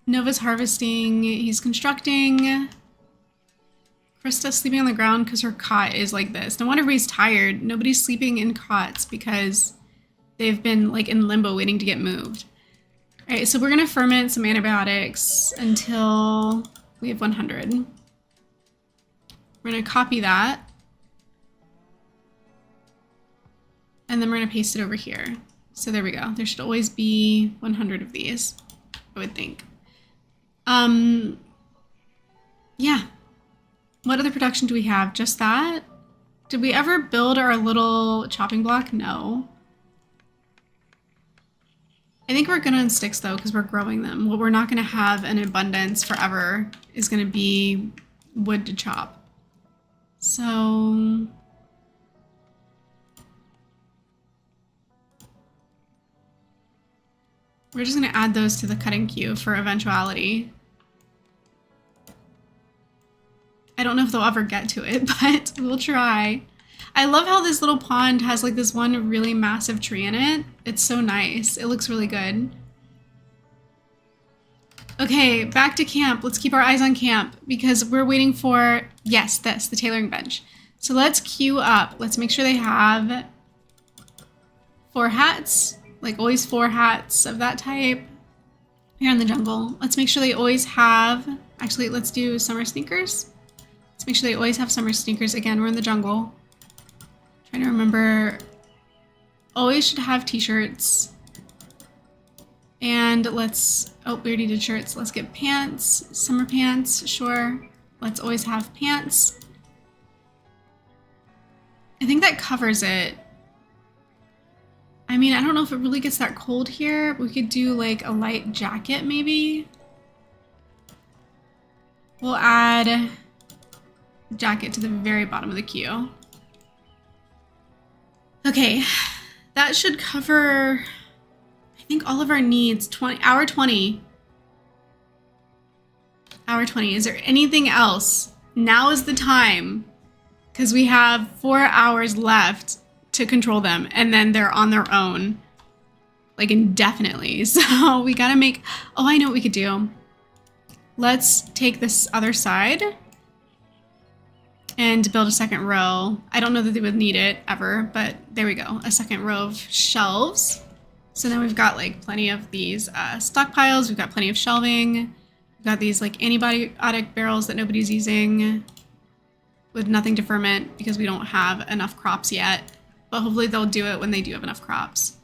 Nova's harvesting. He's constructing. Krista's sleeping on the ground because her cot is like this. No wonder everybody's tired. Nobody's sleeping in cots because they've been like in limbo waiting to get moved. All right, so we're gonna ferment some antibiotics until we have 100. We're gonna copy that. And then we're gonna paste it over here. So there we go. There should always be 100 of these, I would think. Yeah. What other production do we have? Just that? Did we ever build our little chopping block? No. I think we're good on sticks though, because we're growing them. What we're not going to have in abundance forever is going to be wood to chop. So... we're just going to add those to the cutting queue for eventuality. I don't know if they'll ever get to it, but we'll try. I love how this little pond has like this one really massive tree in it. It's so nice. It looks really good. Okay, back to camp. Let's keep our eyes on camp because we're waiting for, yes, this, the tailoring bench. So let's queue up. Let's make sure they have 4 hats. Like always 4 hats of that type here in the jungle. Let's make sure they always have, actually let's do summer sneakers. Let's make sure they always have summer sneakers. Again, we're in the jungle. Trying to remember, always should have t-shirts. And let's, oh, we already did shirts. Let's get pants, summer pants, sure. Let's always have pants. I think that covers it. I mean, I don't know if it really gets that cold here. We could do like a light jacket maybe. We'll add jacket to the very bottom of the queue. Okay, that should cover, I think, all of our needs. Hour 20. Hour 20. Is there anything else? Now is the time, because we have 4 hours left to control them, and then they're on their own, like indefinitely. So we gotta make, oh, I know what we could do. Let's take this other side and build a second row. I don't know that they would need it ever, but there we go, a second row of shelves. So then we've got like plenty of these stockpiles, we've got plenty of shelving, we've got these like antibiotic barrels that nobody's using with nothing to ferment because we don't have enough crops yet. but hopefully they'll do it when they do have enough crops.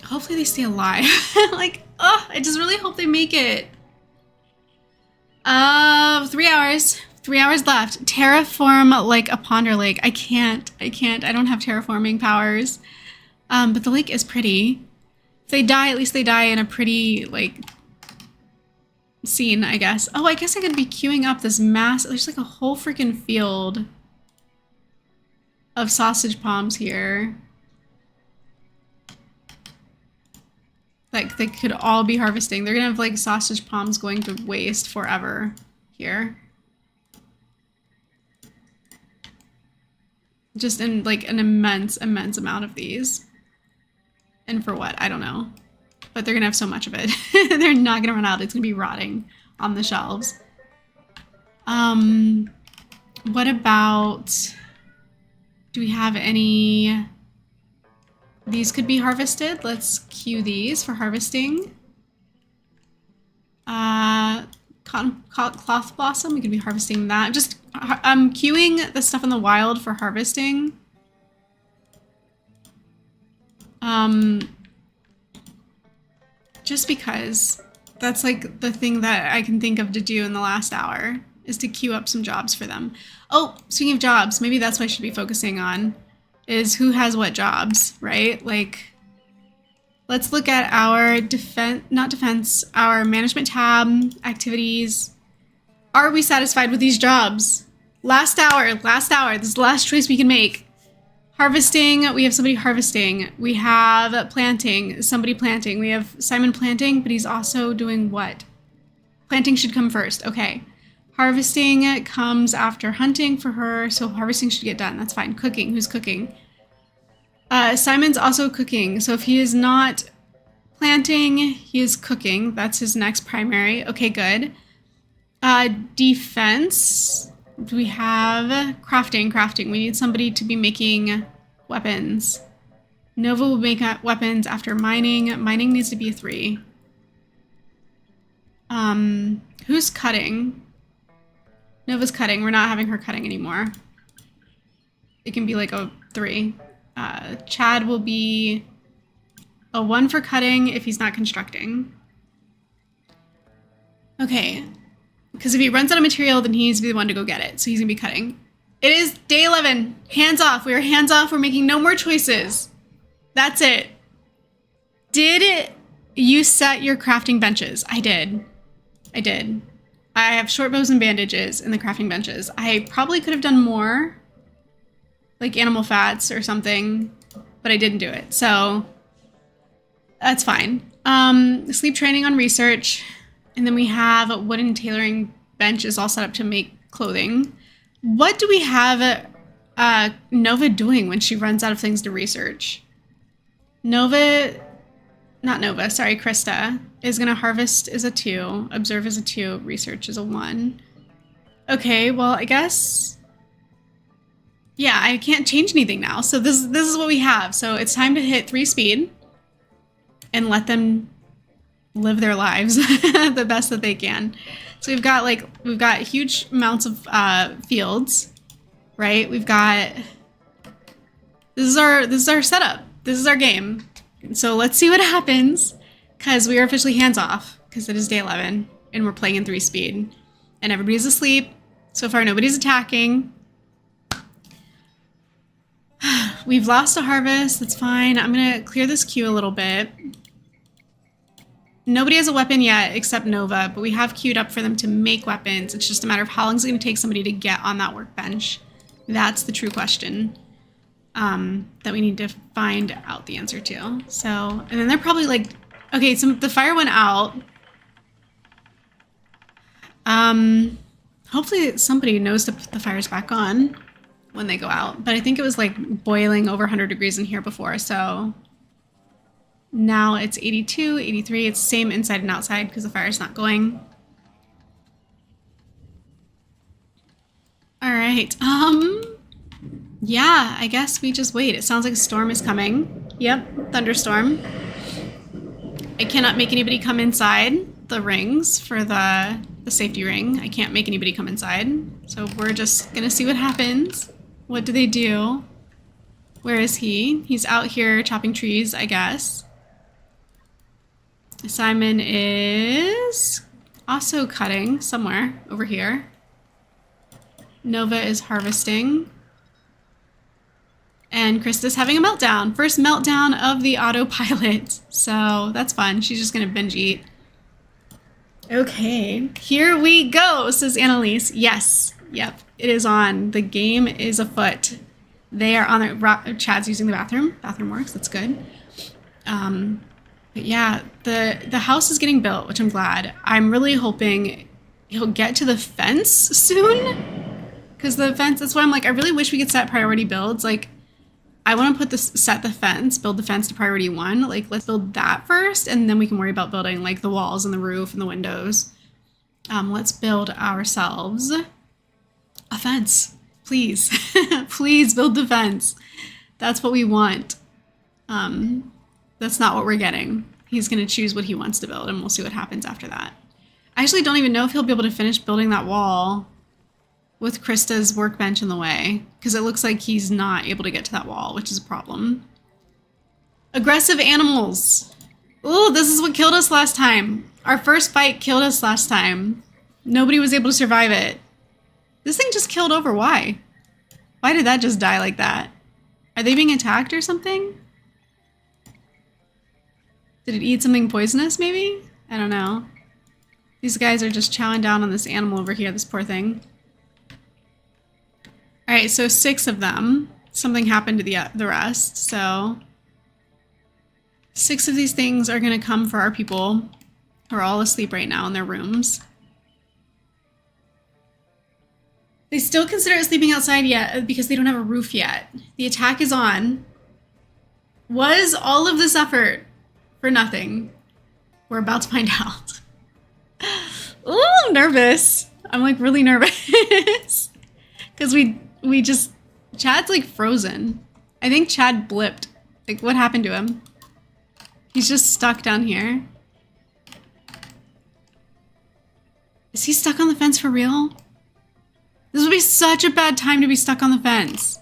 Hopefully they stay alive. Like, oh, I just really hope they make it. 3 hours. 3 hours left. Terraform like a ponder lake. I can't. I don't have terraforming powers. But the lake is pretty. If they die, at least they die in a pretty, like, scene, I guess. Oh, I guess I could be queuing up this there's like a whole freaking field of sausage palms here. Like, they could all be harvesting. They're gonna have, like, sausage palms going to waste forever here. Just in, like, an immense amount of these. And for what? I don't know. But they're gonna have so much of it. They're not gonna run out. It's gonna be rotting on the shelves. What about... Do we have any... These could be harvested. Let's queue these for harvesting. Cloth blossom, we could be harvesting that. Just, I'm queuing the stuff in the wild for harvesting. Just because that's like the thing that I can think of to do in the last hour is to queue up some jobs for them. Oh, speaking of jobs, maybe that's what I should be focusing on. Is who has what jobs, right? Like, let's look at our our management tab, activities. Are we satisfied with these jobs? Last hour, this is the last choice we can make. Harvesting, we have somebody harvesting. We have planting, somebody planting. We have Simon planting, but he's also doing what? Planting should come first, okay. Harvesting comes after hunting for her, so harvesting should get done. That's fine. Cooking. Who's cooking? Simon's also cooking. So if he is not planting, he is cooking. That's his next primary. Okay, good. Defense. Do we have crafting? Crafting. We need somebody to be making weapons. Nova will make weapons after mining. Mining needs to be a 3. Who's cutting? Nova's cutting. We're not having her cutting anymore. It can be like a 3. Chad will be a 1 for cutting if he's not constructing. Okay. Because if he runs out of material, then he needs to be the one to go get it. So he's going to be cutting. It is day 11. Hands off. We are hands off. We're making no more choices. That's it. Did you set your crafting benches? I did. I have short bows and bandages in the crafting benches. I probably could have done more, like animal fats or something, but I didn't do it. So that's fine. Sleep training on research. And then we have a wooden tailoring bench is all set up to make clothing. What do we have Nova doing when she runs out of things to research? Krista is going to harvest is a 2, observe is a 2, research is a 1. Okay, well, I guess, yeah, I can't change anything now. So this is what we have. So it's time to hit 3 speed and let them live their lives the best that they can. So we've got huge amounts of fields, right? We've got, this is our setup. This is our game. So let's see what happens, because we are officially hands off, because it is day 11 and we're playing in 3 speed and everybody's asleep. So far, nobody's attacking. We've lost a harvest. That's fine. I'm going to clear this queue a little bit. Nobody has a weapon yet except Nova, but we have queued up for them to make weapons. It's just a matter of how long it's going to take somebody to get on that workbench. That's the true question that we need to find out the answer to. So, and then they're probably like, okay, so the fire went out. Hopefully somebody knows to put the fires back on when they go out. But I think it was like boiling over 100 degrees in here before, so now it's 82, 83. It's same inside and outside because the fire's not going. All right. Yeah, I guess we just wait. It sounds like a storm is coming. Yep, thunderstorm. I cannot make anybody come inside the rings for the safety ring. I can't make anybody come inside. So we're just gonna see what happens. What do they do? Where is he? He's out here chopping trees, I guess. Simon is also cutting somewhere over here. Nova is harvesting. And Krista's having a meltdown. First meltdown of the autopilot. So that's fun. She's just going to binge eat. Okay, here we go, says Annalise. Yes, yep, it is on. The game is afoot. They are on their... Chad's using the bathroom. Bathroom works. That's good. But yeah, the house is getting built, which I'm glad. I'm really hoping he'll get to the fence soon. Because the fence... That's why I'm like, I really wish we could set priority builds. Like, I want to build the fence to priority 1. Like, let's build that first, and then we can worry about building, like, the walls and the roof and the windows. Let's build ourselves a fence. Please. Please build the fence. That's what we want. That's not what we're getting. He's going to choose what he wants to build, and we'll see what happens after that. I actually don't even know if he'll be able to finish building that wall with Krista's workbench in the way, because it looks like he's not able to get to that wall, which is a problem. Aggressive animals. Oh, this is what killed us last time. Our first fight killed us last time. Nobody was able to survive it. This thing just killed over. Why? Why did that just die like that? Are they being attacked or something? Did it eat something poisonous, maybe? I don't know. These guys are just chowing down on this animal over here, this poor thing. All right, so 6 of them. Something happened to the rest, so 6 of these things are going to come for our people who are all asleep right now in their rooms. They still consider it sleeping outside yet because they don't have a roof yet. The attack is on. Was all of this effort for nothing? We're about to find out. Oh, I'm nervous. I'm like really nervous because we just, Chad's like frozen. I think Chad blipped. Like, what happened to him? He's just stuck down here. Is he stuck on the fence for real? This would be such a bad time to be stuck on the fence.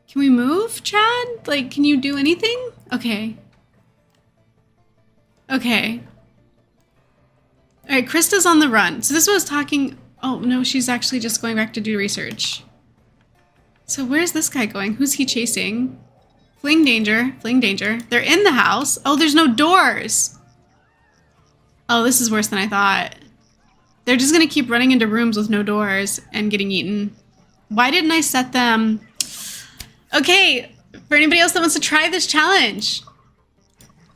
Can we move, Chad? Like, can you do anything? Okay. Okay. All right, Krista's on the run. So this was talking... Oh, no, she's actually just going back to do research. So where's this guy going? Who's he chasing? Fleeing danger. Fleeing danger. They're in the house. Oh, there's no doors. Oh, this is worse than I thought. They're just going to keep running into rooms with no doors and getting eaten. Why didn't I set them? Okay, for anybody else that wants to try this challenge,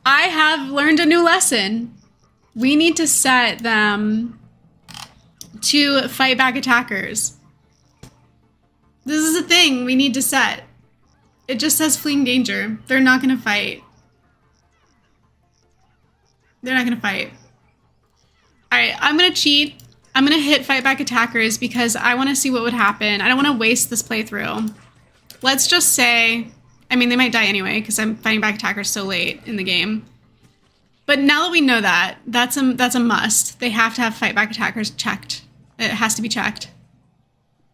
I have learned a new lesson. We need to set them to fight back attackers. This is a thing we need to set. It just says fleeing danger. They're not going to fight. They're not going to fight. All right, I'm going to cheat. I'm going to hit fight back attackers because I want to see what would happen. I don't want to waste this playthrough. Let's just say, I mean, they might die anyway because I'm fighting back attackers so late in the game. But now that we know that, that's a must. They have to have fight back attackers checked. It has to be checked.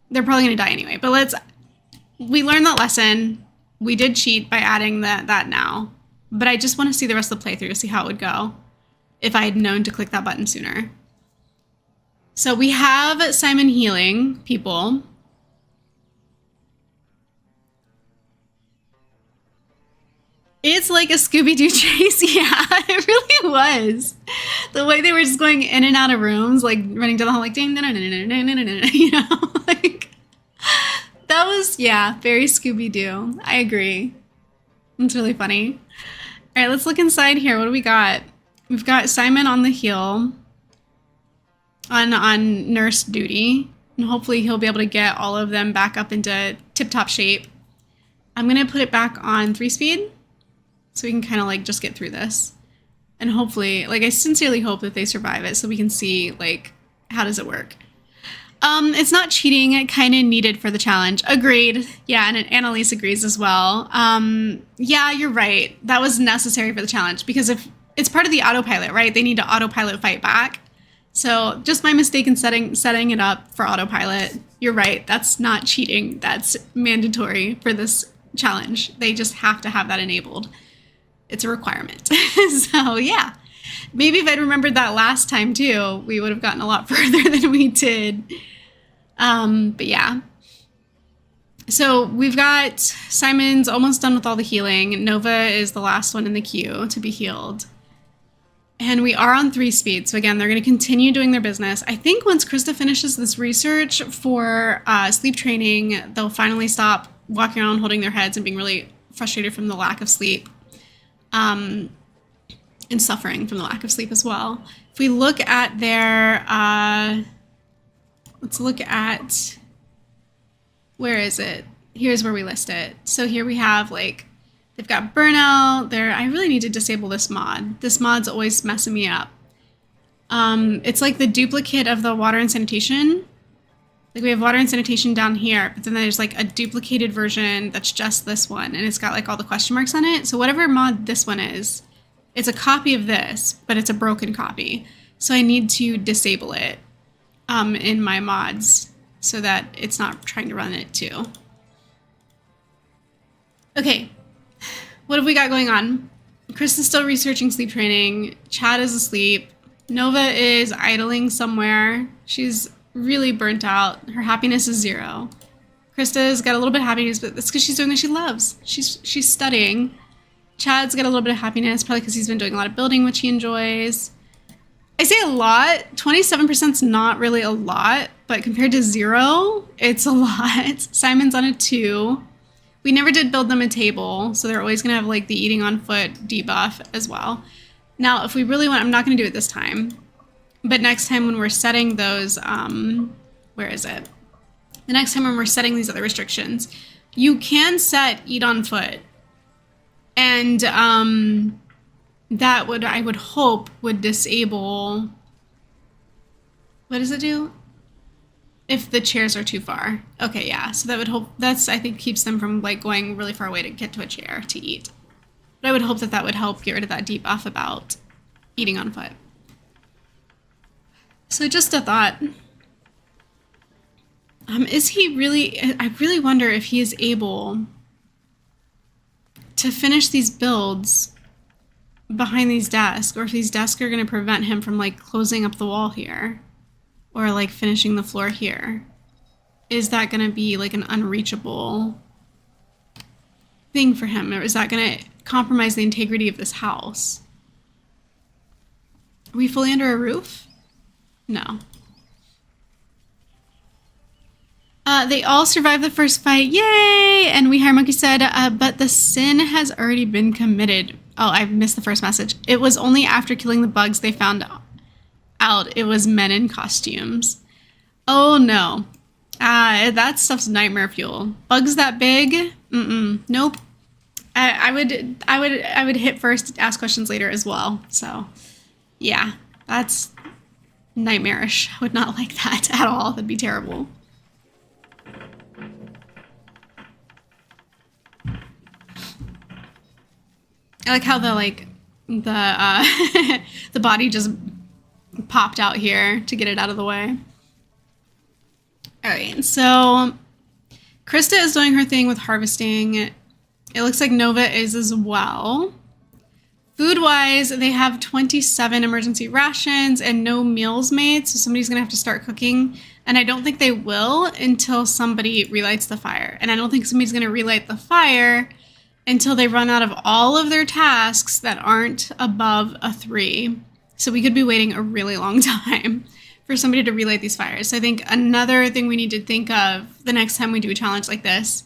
They're probably going to die anyway. But we learned that lesson. We did cheat by adding that now. But I just want to see the rest of the playthrough to see how it would go if I had known to click that button sooner. So we have Simon healing people. It's like a Scooby-Doo chase. Yeah, it really was. The way they were just going in and out of rooms, like running down the hall, like, ding, you know, like, that was, yeah, very Scooby-Doo. I agree. It's really funny. All right, let's look inside here. What do we got? We've got Simon on the heel, on nurse duty, and hopefully he'll be able to get all of them back up into tip-top shape. I'm going to put it back on 3-speed. So we can kind of like just get through this. And hopefully, like, I sincerely hope that they survive it so we can see, like, how does it work? It's not cheating. It kind of needed for the challenge. Agreed. Yeah, and Annalise agrees as well. Yeah, you're right. That was necessary for the challenge because if it's part of the autopilot, right? They need to autopilot fight back. So just my mistake in setting it up for autopilot. You're right. That's not cheating. That's mandatory for this challenge. They just have to have that enabled. It's a requirement. So yeah, maybe if I'd remembered that last time too, we would have gotten a lot further than we did. But yeah. So we've got Simon's almost done with all the healing. Nova is the last one in the queue to be healed. And we are on 3 speed. So again, they're going to continue doing their business. I think once Krista finishes this research for sleep training, they'll finally stop walking around holding their heads and being really frustrated from the lack of sleep. And suffering from the lack of sleep as well. If we look at their, let's look at, where is it? Here's where we list it. So here we have like, they've got burnout there. I really need to disable this mod. This mod's always messing me up. It's like the duplicate of the water and sanitation. Like we have water and sanitation down here, but then there's like a duplicated version that's just this one. And it's got like all the question marks on it. So whatever mod this one is, it's a copy of this, but it's a broken copy. So I need to disable it in my mods so that it's not trying to run it too. Okay. What have we got going on? Chris is still researching sleep training. Chad is asleep. Nova is idling somewhere. She's really burnt out. Her happiness is 0. Krista's got a little bit of happiness, but that's because she's doing what she loves. She's studying. Chad's got a little bit of happiness, probably because he's been doing a lot of building, which he enjoys. I say a lot. 27% is not really a lot, but compared to 0, it's a lot. Simon's on a 2. We never did build them a table, so they're always going to have like the eating on foot debuff as well. Now, if we really want, I'm not going to do it this time, but next time when we're setting those, where is it? The next time when we're setting these other restrictions, you can set eat on foot. And that would, I would hope, would disable, what does it do? If the chairs are too far. Okay, yeah. So that would hope, that's, I think, keeps them from like going really far away to get to a chair to eat. But I would hope that that would help get rid of that debuff about eating on foot. So just a thought. Is he really, I really wonder if he is able to finish these builds behind these desks, or if these desks are going to prevent him from like closing up the wall here, or like finishing the floor here. Is that going to be like an unreachable thing for him, or is that going to compromise the integrity of this house? Are we fully under a roof? No. They all survived the first fight. Yay! And We Hire Monkey said, but the sin has already been committed. Oh, I missed the first message. It was only after killing the bugs they found out it was men in costumes. Oh no. That stuff's nightmare fuel. Bugs that big? Nope. I would hit first, ask questions later as well. So yeah, that's nightmarish. I would not like that at all. That'd be terrible. I like how the body just popped out here to get it out of the way. All right, so Krista is doing her thing with harvesting. It looks like Nova is as well. Food-wise, they have 27 emergency rations and no meals made, so somebody's gonna have to start cooking. And I don't think they will until somebody relights the fire. And I don't think somebody's gonna relight the fire until they run out of all of their tasks that aren't above a 3. So we could be waiting a really long time for somebody to relight these fires. So I think another thing we need to think of the next time we do a challenge like this,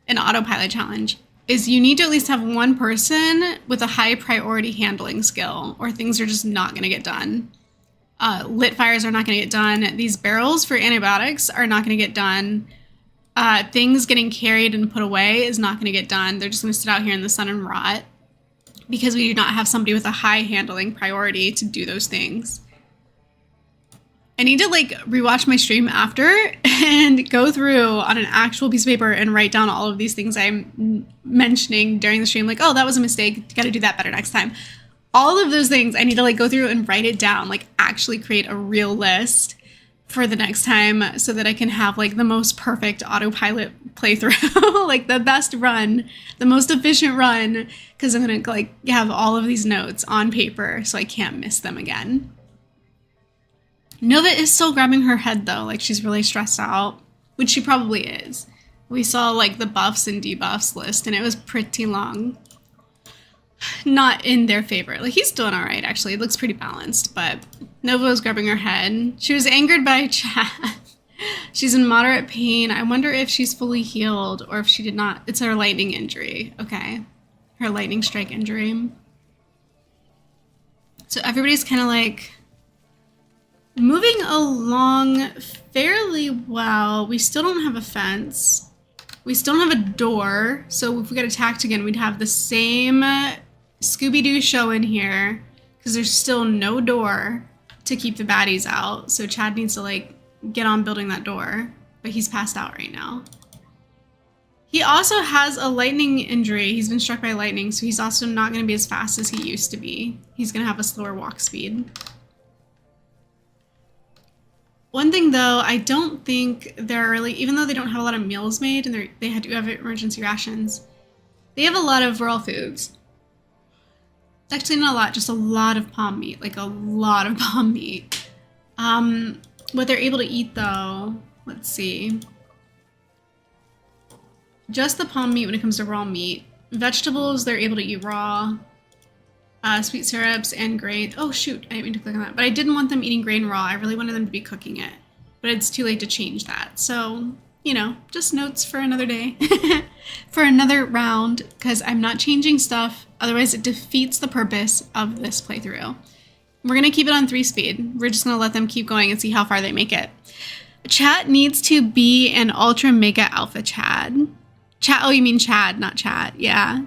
an autopilot challenge, is you need to at least have one person with a high priority handling skill, or things are just not going to get done. Lit fires are not going to get done. These barrels for antibiotics are not going to get done. Things getting carried and put away is not going to get done. They're just going to sit out here in the sun and rot because we do not have somebody with a high handling priority to do those things. I need to like rewatch my stream after and go through on an actual piece of paper and write down all of these things I'm mentioning during the stream. Like, oh, that was a mistake. Got to do that better next time. all of those things I need to like go through and write it down, like actually create a real list for the next time so that I can have like the most perfect autopilot playthrough, like the best run, the most efficient run, because I'm gonna like have all of these notes on paper so I can't miss them again. Nova is still grabbing her head though, like she's really stressed out, which she probably is. We saw like the buffs and debuffs list and it was pretty long. Not in their favor. Like he's doing all right actually. It looks pretty balanced, but Nova was grabbing her head. She was angered by Chad. She's in moderate pain. I wonder if she's fully healed or if she did not. It's her lightning injury. Okay. Her lightning strike injury. So everybody's kind of like moving along fairly well. We still don't have a fence. We still don't have a door. So if we got attacked again, we'd have the same Scooby-Doo show in here because there's still no door to keep the baddies out. So Chad needs to like get on building that door, but he's passed out right now. He also has a lightning injury. He's been struck by lightning, so he's also not going to be as fast as he used to be. He's going to have a slower walk speed. One thing though, I don't think they're really, even though they don't have a lot of meals made and they had to have emergency rations, they have a lot of raw foods. Actually not a lot, just a lot of palm meat, like a lot of palm meat. What they're able to eat though, let's see. Just the palm meat when it comes to raw meat. Vegetables, they're able to eat raw. Sweet syrups and grain. Oh shoot, I didn't mean to click on that. But I didn't want them eating grain raw. I really wanted them to be cooking it. But it's too late to change that. So, you know, just notes for another day. For another round, because I'm not changing stuff. Otherwise it defeats the purpose of this playthrough. We're going to keep it on 3-speed. We're just going to let them keep going and see how far they make it. Chat needs to be an ultra mega alpha Chad. Oh, you mean Chad, not chat. Yeah.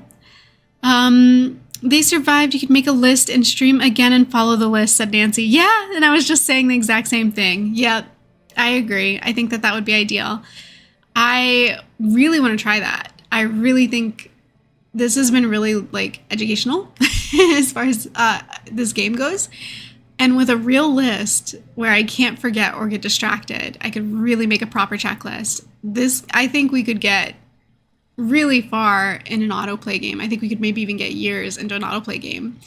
They survived. You could make a list and stream again and follow the list, said Nancy. Yeah, and I was just saying the exact same thing. Yep, I agree. I think that that would be ideal. I really want to try that. I really think this has been really like educational as far as this game goes. And with a real list where I can't forget or get distracted, I could really make a proper checklist. This, I think we could get really far in an autoplay game. I think we could maybe even get years into an autoplay game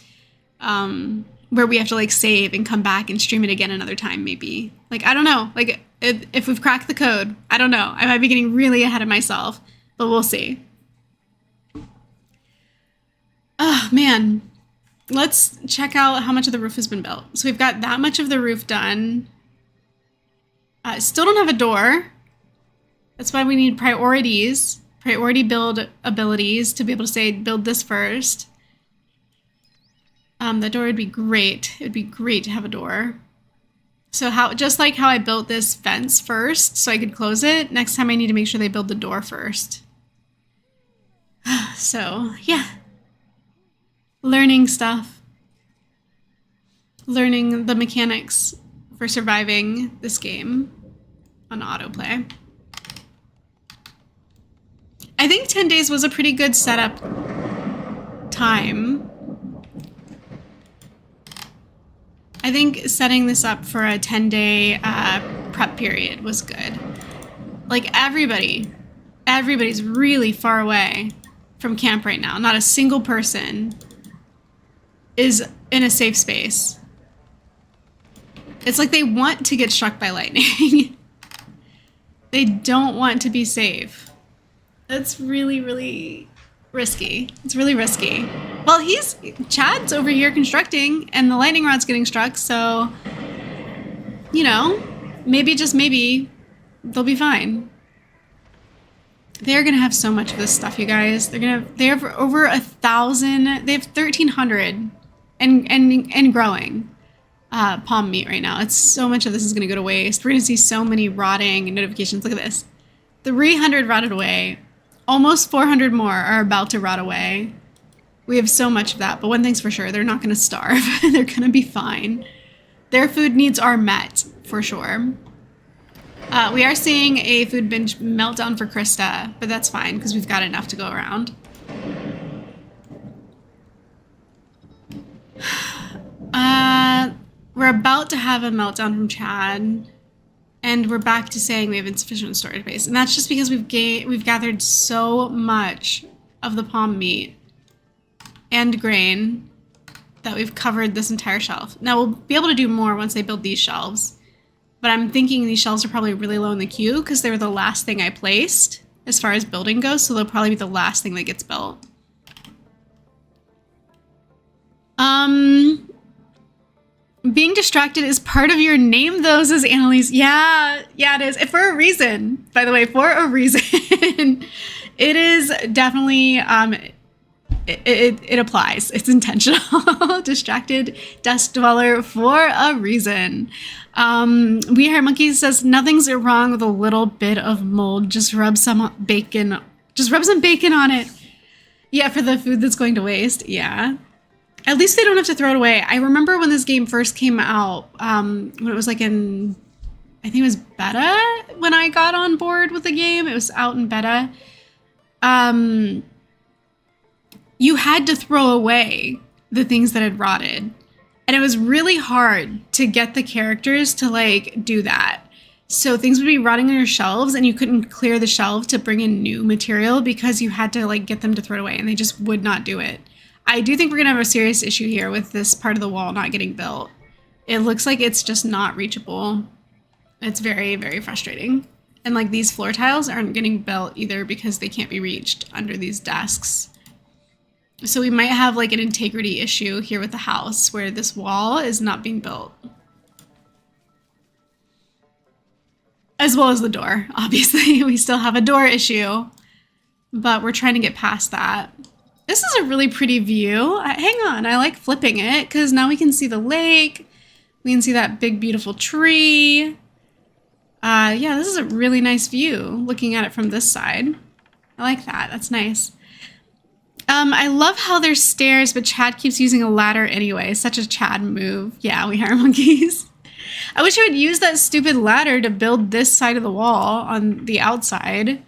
where we have to like save and come back and stream it again another time maybe. Like, I don't know. Like if we've cracked the code, I don't know. I might be getting really ahead of myself, but we'll see. Oh man, let's check out how much of the roof has been built. So we've got that much of the roof done. Still don't have a door. That's why we need priorities. Priority build abilities to be able to say, build this first. The door would be great. It would be great to have a door. So just like how I built this fence first so I could close it, next time I need to make sure they build the door first. So, yeah. Learning stuff. Learning the mechanics for surviving this game on autoplay. I think 10 days was a pretty good setup time. I think setting this up for a 10-day prep period was good. Like everybody's really far away from camp right now. Not a single person is in a safe space. It's like they want to get struck by lightning. They don't want to be safe. That's really, really risky. It's really risky. Well, Chad's over here constructing and the lightning rod's getting struck, so, you know, maybe, just maybe, they'll be fine. They're gonna have so much of this stuff, you guys. They have over 1,000, they have 1,300 and growing palm meat right now. It's so much of this is gonna go to waste. We're gonna see so many rotting notifications. Look at this. 300 rotted away. Almost 400 more are about to rot away. We have so much of that, but one thing's for sure, they're not going to starve. They're going to be fine. Their food needs are met, for sure. We are seeing a food binge meltdown for Krista, but that's fine, because we've got enough to go around. We're about to have a meltdown from Chad, and we're back to saying we have insufficient storage space. And that's just because we've gathered so much of the palm meat and grain that we've covered this entire shelf. Now we'll be able to do more once they build these shelves, but I'm thinking these shelves are probably really low in the queue because they were the last thing I placed as far as building goes, so they'll probably be the last thing that gets built. Being distracted is part of your name, though, says Annalise. Yeah, it is. For a reason, by the way, for a reason. It is definitely, it applies. It's intentional. Distracted desk dweller for a reason. We Hair Monkey says, nothing's wrong with a little bit of mold. Just rub some bacon. Just rub some bacon on it. Yeah, for the food that's going to waste. Yeah. At least they don't have to throw it away. I remember when this game first came out, when it was like in, I think it was beta when I got on board with the game. It was out in beta. You had to throw away the things that had rotted. And it was really hard to get the characters to like do that. So things would be rotting on your shelves and you couldn't clear the shelf to bring in new material because you had to like get them to throw it away, and they just would not do it. I do think we're going to have a serious issue here with this part of the wall not getting built. It looks like it's just not reachable. It's very, very frustrating. And like these floor tiles aren't getting built either because they can't be reached under these desks. So we might have like an integrity issue here with the house where this wall is not being built. As well as the door, obviously. We still have a door issue, but we're trying to get past that. This is a really pretty view. Hang on, I like flipping it because now we can see the lake. We can see that big, beautiful tree. Yeah, this is a really nice view looking at it from this side. I like that. That's nice. I love how there's stairs, but Chad keeps using a ladder anyway. Such a Chad move. Yeah, we hire monkeys. I wish I would use that stupid ladder to build this side of the wall on the outside.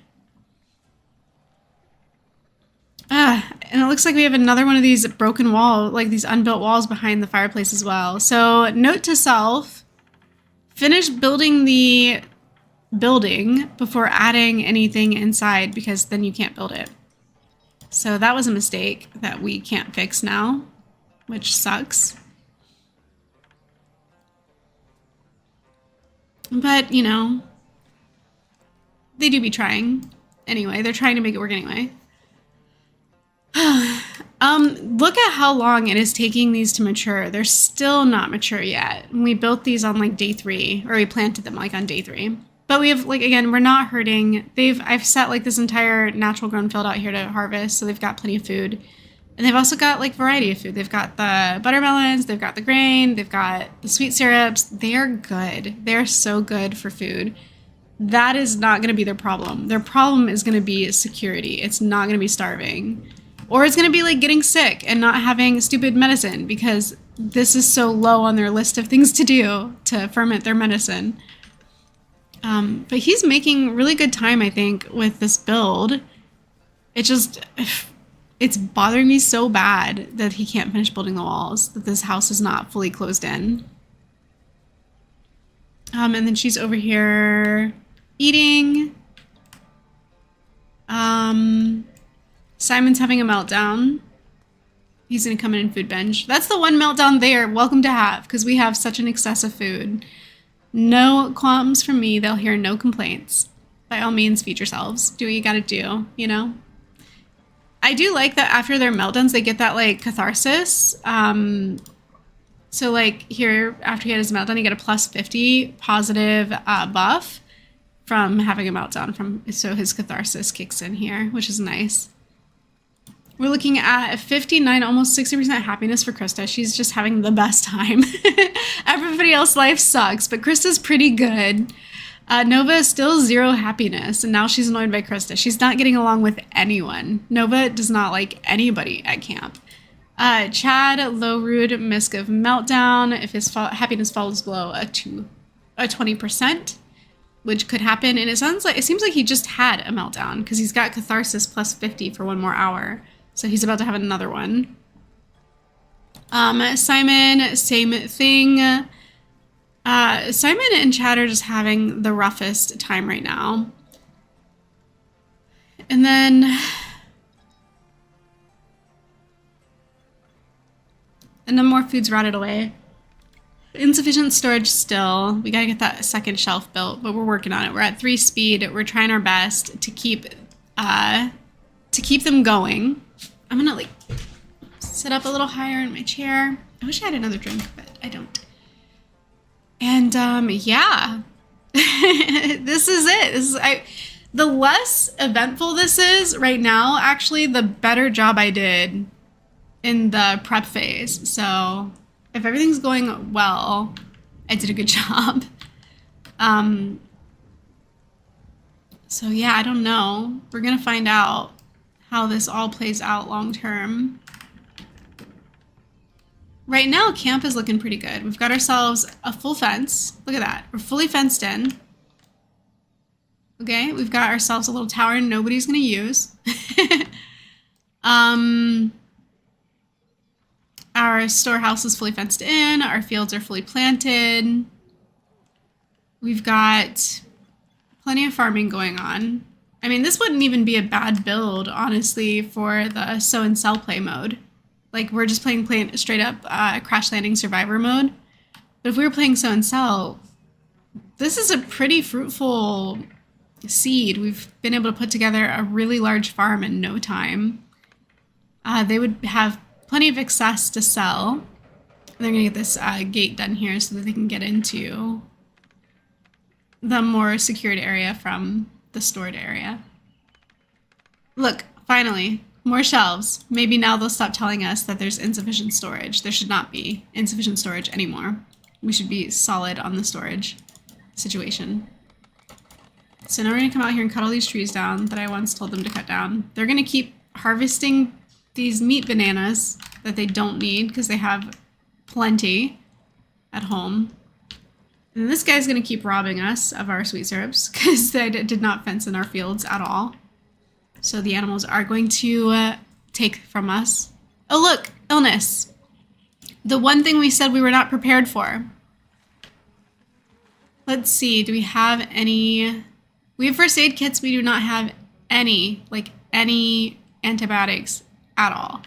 And it looks like we have another one of these broken wall, like these unbuilt walls behind the fireplace as well. So note to self, finish building the building before adding anything inside because then you can't build it. So that was a mistake that we can't fix now, which sucks. But, you know, they do be trying. Anyway, they're trying to make it work anyway. Look at how long it is taking these to mature. They're still not mature yet. We built these on like day 3, or we planted them like on day 3. But we have like, again, we're not hurting. I've set like this entire natural grown field out here to harvest. So they've got plenty of food. And they've also got like variety of food. They've got the buttermelons, they've got the grain, they've got the sweet syrups. They're good. They're so good for food. That is not going to be their problem. Their problem is going to be security. It's not going to be starving. Or it's going to be like getting sick and not having stupid medicine because this is so low on their list of things to do to ferment their medicine. But he's making really good time, I think, with this build. It's bothering me so bad that he can't finish building the walls, that this house is not fully closed in. And then she's over here eating. Simon's having a meltdown. He's going to come in and food binge. That's the one meltdown they're welcome to have because we have such an excess of food. No qualms from me. They'll hear no complaints. By all means, feed yourselves. Do what you got to do, you know? I do like that after their meltdowns, they get that like catharsis. So like here, after he had his meltdown, you get a plus 50 positive buff from having a meltdown. So his catharsis kicks in here, which is nice. We're looking at 59, almost 60% happiness for Krista. She's just having the best time. Everybody else's life sucks, but Krista's pretty good. Nova is still 0 happiness, and now she's annoyed by Krista. She's not getting along with anyone. Nova does not like anybody at camp. Chad, low rude, Misk of meltdown. If his happiness falls below a 20%, which could happen, and it seems like he just had a meltdown because he's got catharsis plus 50 for 1 more hour. So he's about to have another one. Simon, same thing. Simon and Chad are just having the roughest time right now. And then more food's rotted away. Insufficient storage still. We gotta get that second shelf built, but we're working on it. We're at 3 speed. We're trying our best to keep them going. I'm gonna like sit up a little higher in my chair. I wish I had another drink, but I don't. And yeah, this is it. The less eventful this is right now, actually, the better job I did in the prep phase. So if everything's going well, I did a good job. So yeah, I don't know. We're gonna find out how this all plays out long term. Right now, camp is looking pretty good. We've got ourselves a full fence. Look at that. We're fully fenced in. Okay, we've got ourselves a little tower nobody's gonna use. Our storehouse is fully fenced in. Our fields are fully planted. We've got plenty of farming going on. I mean, this wouldn't even be a bad build, honestly, for the sow and sell play mode. Like, we're just playing straight up crash landing survivor mode. But if we were playing sow and sell, this is a pretty fruitful seed. We've been able to put together a really large farm in no time. They would have plenty of excess to sell. They're going to get this gate done here so that they can get into the more secured area from the stored area. Look, finally, more shelves. Maybe now they'll stop telling us that there's insufficient storage. There should not be insufficient storage anymore. We should be solid on the storage situation. So now we're going to come out here and cut all these trees down that I once told them to cut down. They're going to keep harvesting these meat bananas that they don't need because they have plenty at home. And this guy's going to keep robbing us of our sweet syrups because they did not fence in our fields at all. So the animals are going to take from us. Oh, look, illness. The one thing we said we were not prepared for. Let's see, do we have any? We have first aid kits. We do not have any antibiotics at all.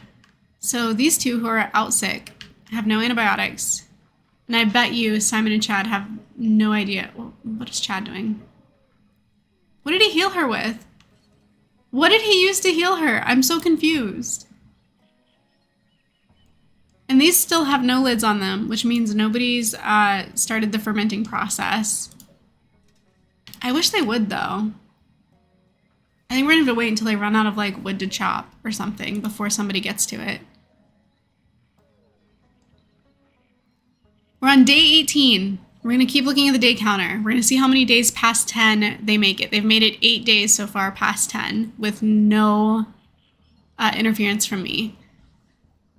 So these two who are out sick have no antibiotics. And I bet you Simon and Chad have no idea. Well, what is Chad doing? What did he heal her with? What did he use to heal her? I'm so confused. And these still have no lids on them, which means nobody's started the fermenting process. I wish they would, though. I think we're gonna have to wait until they run out of like wood to chop or something before somebody gets to it. We're on day 18. We're gonna keep looking at the day counter. We're gonna see how many days past 10 they make it. They've made it 8 days so far past 10 with no interference from me.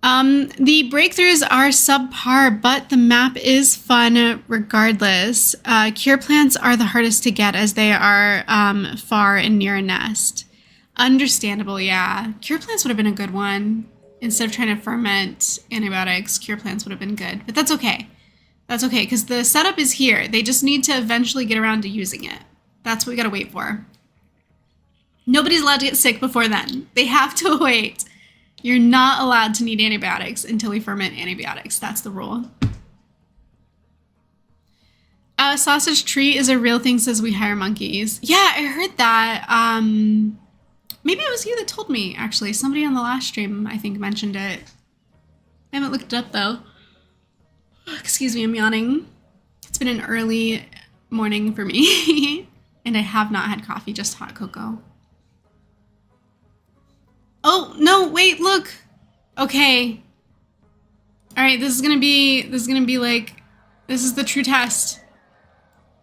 The breakthroughs are subpar, but the map is fun regardless. Cure plants are the hardest to get as they are far and near a nest. Understandable, yeah. Cure plants would have been a good one. Instead of trying to ferment antibiotics, cure plants would have been good. But that's okay. That's okay, because the setup is here. They just need to eventually get around to using it. That's what we gotta wait for. Nobody's allowed to get sick before then. They have to wait. You're not allowed to need antibiotics until we ferment antibiotics. That's the rule. Sausage tree is a real thing, says we hire monkeys. Yeah, I heard that. Maybe it was you that told me, actually. Somebody on the last stream, I think, mentioned it. I haven't looked it up, though. Excuse me, I'm yawning. It's been an early morning for me. And I have not had coffee, just hot cocoa. Oh, no, wait, look. Okay. All right, this is going to be like, this is the true test.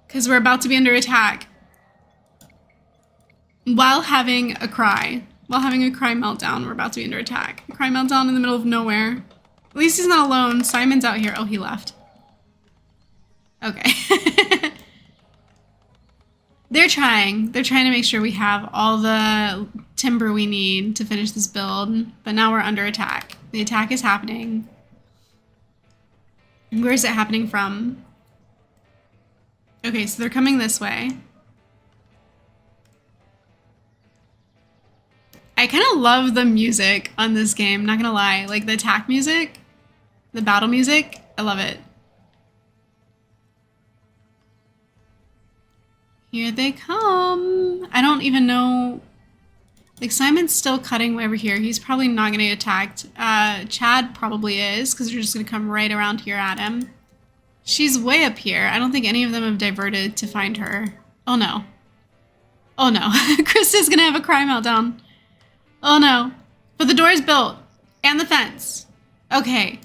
Because we're about to be under attack. While having a cry meltdown, we're about to be under attack. A cry meltdown in the middle of nowhere. At least he's not alone. Simon's out here. Oh, he left. Okay. They're trying to make sure we have all the timber we need to finish this build, but now we're under attack. The attack is happening. Where is it happening from? Okay, so they're coming this way. I kind of love the music on this game, not gonna lie. Like the attack music, the battle music, I love it. Here they come. I don't even know. Like Simon's still cutting over here. He's probably not gonna get attacked. Chad probably is, because they're just gonna come right around here at him. She's way up here. I don't think any of them have diverted to find her. Oh no. Oh no. Krista's gonna have a cry meltdown. Oh no. But the door is built. And the fence. Okay.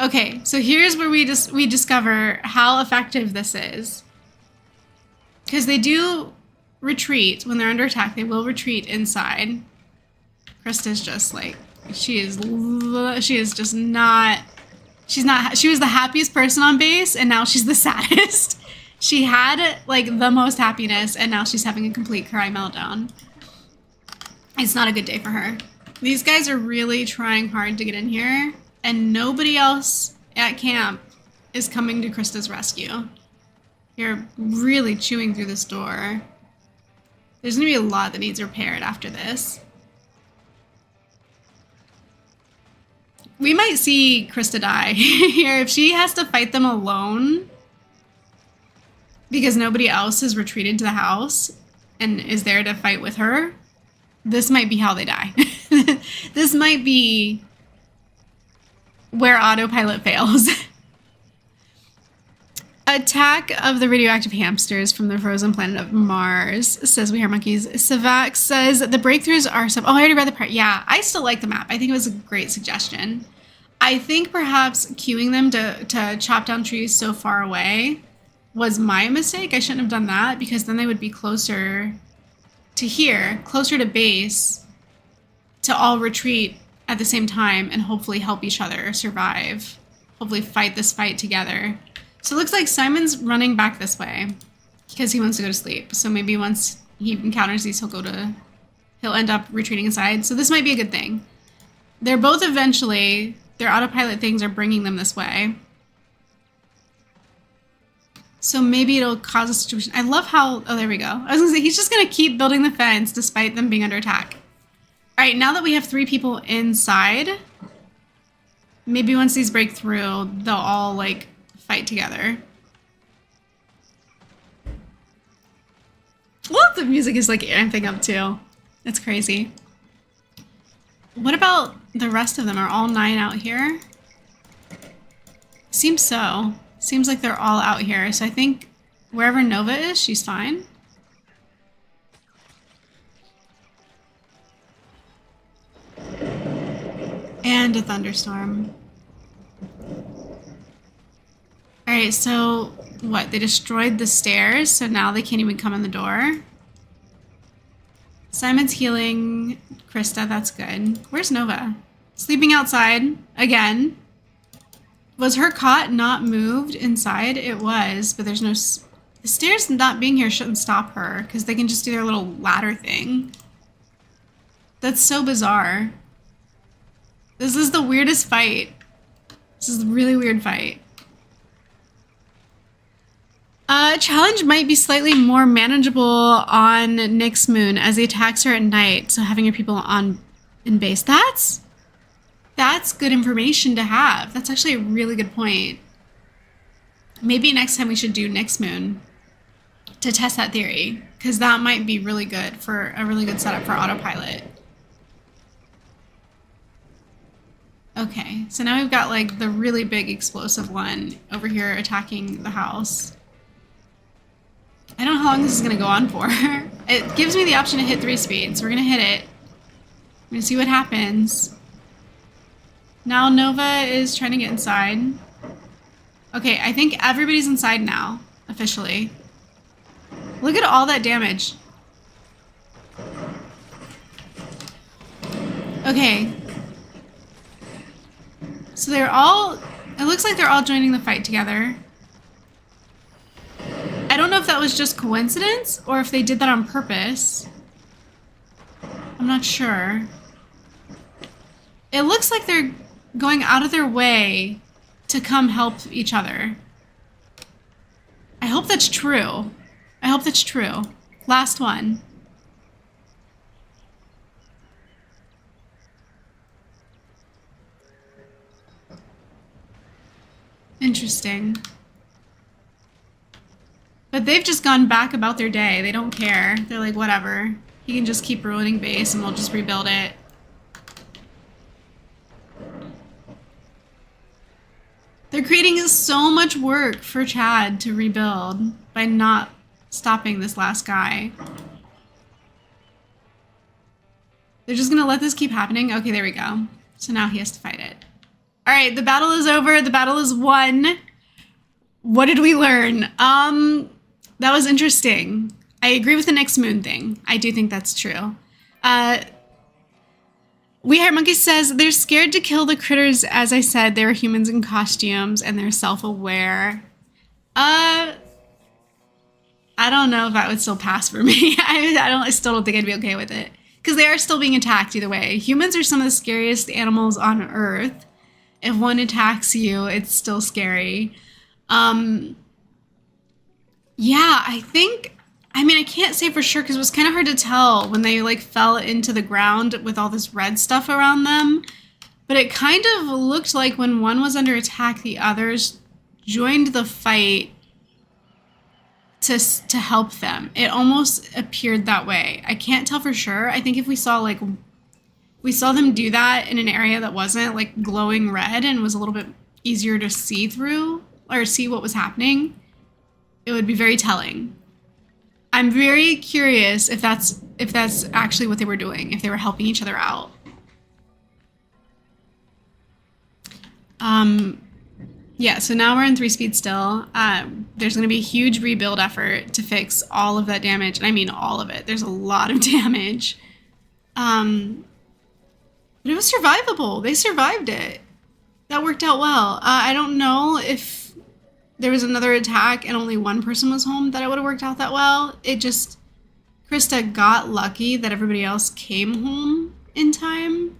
Okay, so here's where we discover how effective this is. Because they do retreat when they're under attack. They will retreat inside. Krista's just like, she is just not, she was the happiest person on base and now she's the saddest. She had like the most happiness and now she's having a complete cry meltdown. It's not a good day for her. These guys are really trying hard to get in here and nobody else at camp is coming to Krista's rescue. You're really chewing through this door. There's gonna be a lot that needs repaired after this. We might see Krista die here if she has to fight them alone because nobody else has retreated to the house and is there to fight with her. This might be how they die. This might be where autopilot fails. Attack of the radioactive hamsters from the frozen planet of Mars, says We Are Monkeys. Savak says the breakthroughs are some. Oh, I already read the part. Yeah, I still like the map. I think it was a great suggestion. I think perhaps queuing them to chop down trees so far away was my mistake. I shouldn't have done that because then they would be closer to here, closer to base, to all retreat at the same time and hopefully help each other survive. Hopefully fight this fight together. So it looks like Simon's running back this way because he wants to go to sleep. So maybe once he encounters these, he'll end up retreating inside. So this might be a good thing. They're both eventually, their autopilot things are bringing them this way. So maybe it'll cause a situation. I love how, oh, there we go. I was gonna say, he's just gonna keep building the fence despite them being under attack. All right, now that we have 3 people inside, maybe once these break through, they'll all like fight together. Well, the music is like amping up too. It's crazy. What about the rest of them? Are all 9 out here? Seems so. Seems like they're all out here. So I think wherever Nova is, she's fine. And a thunderstorm. Alright, so what? They destroyed the stairs, so now they can't even come in the door. Simon's healing Krista, that's good. Where's Nova? Sleeping outside again. Was her cot not moved inside? It was, but there's no... The stairs not being here shouldn't stop her, because they can just do their little ladder thing. That's so bizarre. This is the weirdest fight. This is a really weird fight. Challenge might be slightly more manageable on Nyx Moon as the attacks are at night, so having your people in base. That's good information to have. That's actually a really good point. Maybe next time we should do Nyx Moon to test that theory, because that might be really good for a really good setup for autopilot. Okay, so now we've got like the really big explosive one over here attacking the house. I don't know how long this is gonna go on for. It gives me the option to hit 3 speeds. We're gonna hit it. We're gonna see what happens. Now Nova is trying to get inside. Okay, I think everybody's inside now, officially. Look at all that damage. Okay. So they're all, it looks like they're all joining the fight together. I don't know if that was just coincidence or if they did that on purpose. I'm not sure. It looks like they're going out of their way to come help each other. I hope that's true. I hope that's true. Last one. Interesting. But they've just gone back about their day. They don't care. They're like, whatever. He can just keep ruining base and we'll just rebuild it. They're creating so much work for Chad to rebuild by not stopping this last guy. They're just gonna let this keep happening? Okay, there we go. So now he has to fight it. All right, the battle is over. The battle is won. What did we learn? That was interesting. I agree with the next moon thing. I do think that's true. We Hair Monkey says they're scared to kill the critters. As I said, they're humans in costumes and they're self-aware. I don't know if that would still pass for me. I still don't think I'd be okay with it because they are still being attacked either way. Humans are some of the scariest animals on Earth. If one attacks you, it's still scary. Yeah, I think, I mean, I can't say for sure because it was kind of hard to tell when they like fell into the ground with all this red stuff around them. But it kind of looked like when one was under attack, the others joined the fight to help them. It almost appeared that way. I can't tell for sure. I think if we saw them do that in an area that wasn't like glowing red and was a little bit easier to see through or see what was happening, it would be very telling. I'm very curious if that's actually what they were doing, if they were helping each other out. Yeah, so now we're in 3-speed still. There's going to be a huge rebuild effort to fix all of that damage, and I mean all of it. There's a lot of damage. But it was survivable. They survived it. That worked out well. I don't know if there was another attack and only one person was home that it would have worked out that well. It just, Krista got lucky that everybody else came home in time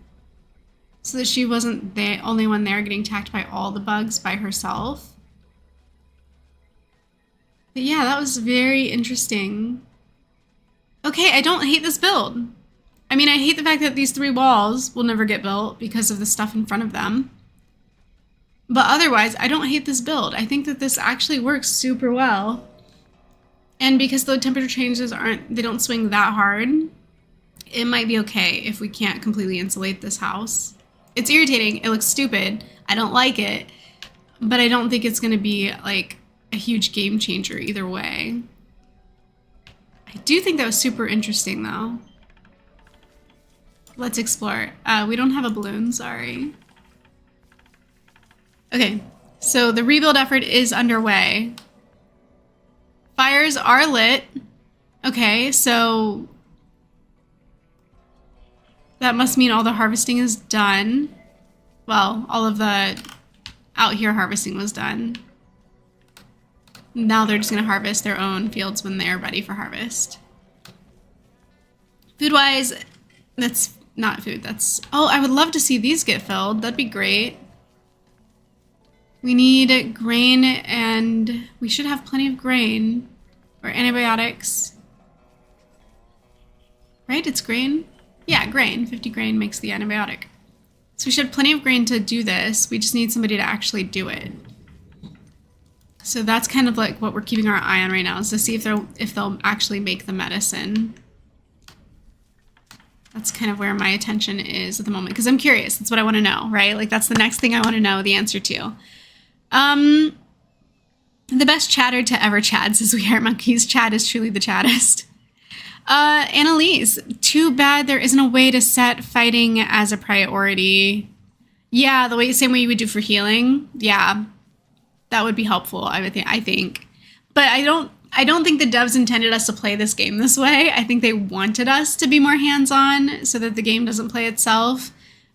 so that she wasn't the only one there getting attacked by all the bugs by herself. But yeah, that was very interesting. Okay, I don't hate this build. I mean, I hate the fact that these 3 walls will never get built because of the stuff in front of them. But otherwise, I don't hate this build. I think that this actually works super well. And because the temperature changes they don't swing that hard, it might be okay if we can't completely insulate this house. It's irritating. It looks stupid. I don't like it. But I don't think it's going to be like a huge game changer either way. I do think that was super interesting though. Let's explore. We don't have a balloon, sorry. Okay, so the rebuild effort is underway. Fires are lit. Okay, so that must mean all the harvesting is done. Well, all of the out here harvesting was done. Now they're just gonna harvest their own fields when they're ready for harvest. Food-wise, that's not food, that's... Oh, I would love to see these get filled. That'd be great. We need grain, and we should have plenty of grain. Or antibiotics. Right? It's grain? Yeah, grain. 50 grain makes the antibiotic. So we should have plenty of grain to do this. We just need somebody to actually do it. So that's kind of like what we're keeping our eye on right now, is to see if they'll actually make the medicine. That's kind of where my attention is at the moment, because I'm curious. That's what I want to know, right? Like, that's the next thing I want to know the answer to. The best chatter to ever chat, says We Are Monkeys. Chad is truly the chattest. Annalise, too bad there isn't a way to set fighting as a priority. Yeah, same way you would do for healing. Yeah, that would be helpful, I think. But I don't think the devs intended us to play this game this way. I think they wanted us to be more hands-on so that the game doesn't play itself.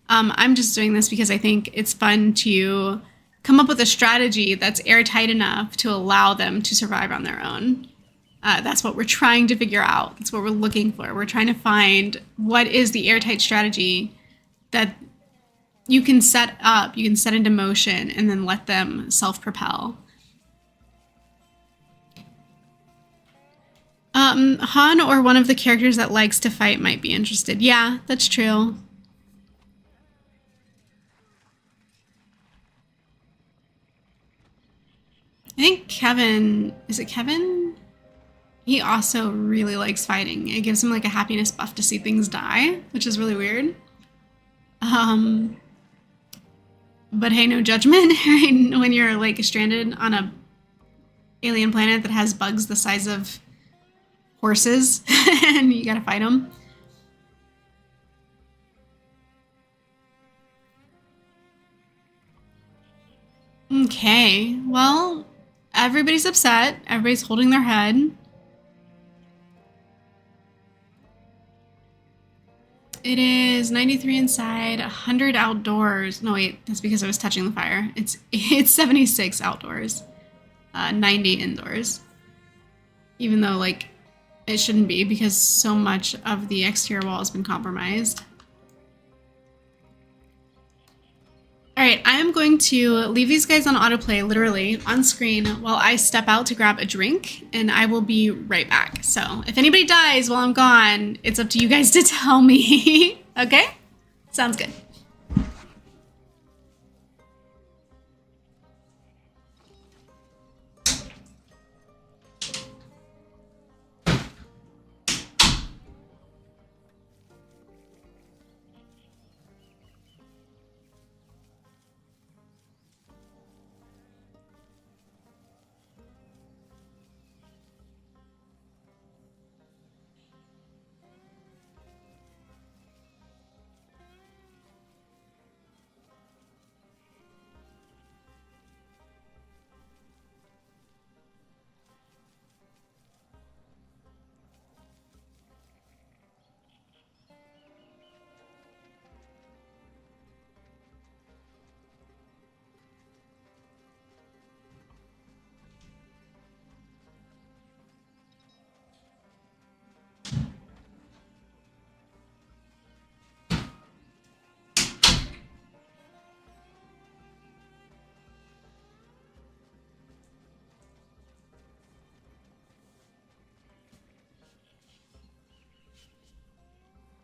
I'm just doing this because I think it's fun to come up with a strategy that's airtight enough to allow them to survive on their own. That's what we're trying to figure out. That's what we're looking for. We're trying to find what is the airtight strategy that you can set up, you can set into motion, and then let them self-propel. Han or one of the characters that likes to fight might be interested. Yeah, that's true. I think Kevin, is it Kevin? He also really likes fighting. It gives him like a happiness buff to see things die, which is really weird. But hey, no judgment. When you're like stranded on a alien planet that has bugs the size of horses and you gotta fight them. Okay, well, everybody's upset. Everybody's holding their head. It is 93 inside, 100 outdoors. No, wait, that's because I was touching the fire. It's 76 outdoors, 90 indoors. Even though, like, it shouldn't be because so much of the exterior wall has been compromised. All right, I'm going to leave these guys on autoplay, literally, on screen, while I step out to grab a drink, and I will be right back. So if anybody dies while I'm gone, it's up to you guys to tell me. Okay? Sounds good.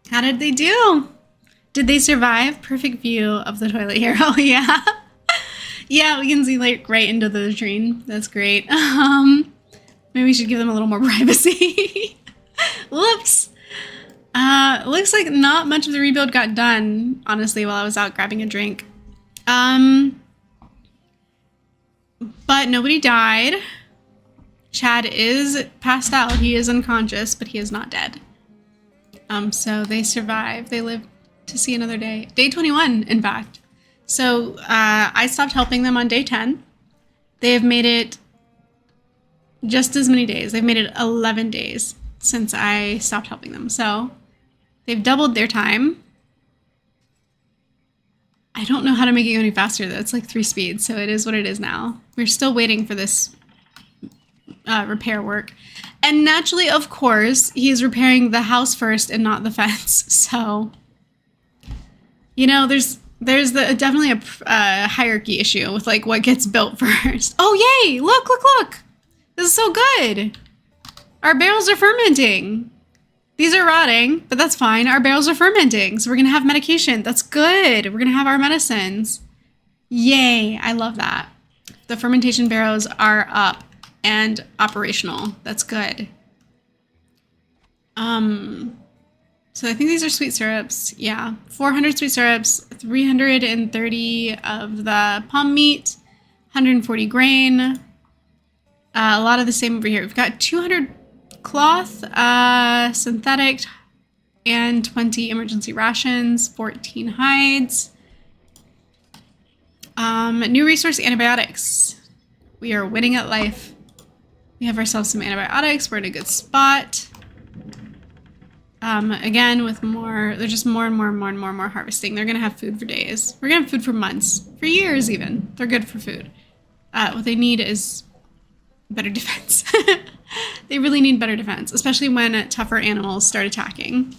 How did they do? Did they survive? Perfect view of the toilet here. Oh, yeah. Yeah, we can see like right into the latrine. That's great. Maybe we should give them a little more privacy. Whoops. Looks like not much of the rebuild got done, honestly, while I was out grabbing a drink. But nobody died. Chad is passed out. He is unconscious, but he is not dead. So they survived. They lived to see another day. Day 21, in fact. So I stopped helping them on day 10. They have made it just as many days. They've made it 11 days since I stopped helping them. So they've doubled their time. I don't know how to make it go any faster, though. It's like 3 speeds, so it is what it is now. We're still waiting for this repair work. And naturally, of course, he's repairing the house first and not the fence. So, you know, there's definitely a hierarchy issue with like what gets built first. Oh, yay! Look! This is so good. Our barrels are fermenting. These are rotting, but that's fine. Our barrels are fermenting, so we're gonna have medication. That's good. We're gonna have our medicines. Yay! I love that. The fermentation barrels are up and operational. That's good. So I think these are sweet syrups. Yeah, 400 sweet syrups, 330 of the palm meat, 140 grain. A lot of the same over here. We've got 200 cloth, synthetic, and 20 emergency rations, 14 hides. New resource antibiotics. We are winning at life. We have ourselves some antibiotics. We're in a good spot. Again, with more, there's just more and more harvesting. They're going to have food for days. We're going to have food for months, for years even. They're good for food. What they need is better defense. They really need better defense, especially when tougher animals start attacking.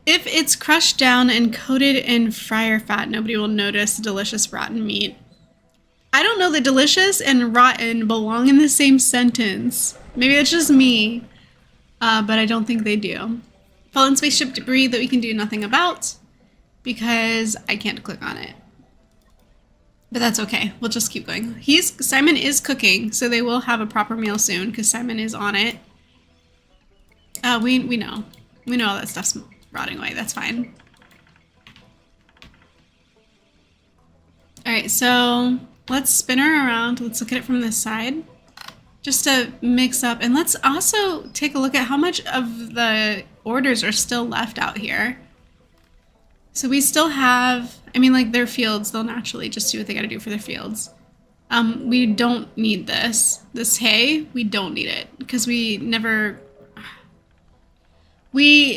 If it's crushed down and coated in fryer fat, nobody will notice the delicious rotten meat. I don't know that delicious and rotten belong in the same sentence. Maybe that's just me, but I don't think they do. Fallen spaceship debris that we can do nothing about because I can't click on it. But that's okay. We'll just keep going. Simon is cooking, so they will have a proper meal soon because Simon is on it. We know. We know all that stuff's rotting away. That's fine. All right, so let's spin her around. Let's look at it from this side just to mix up. And let's also take a look at how much of the orders are still left out here. So we still have, I mean, like their fields, they'll naturally just do what they got to do for their fields. We don't need this. This hay, we don't need it because we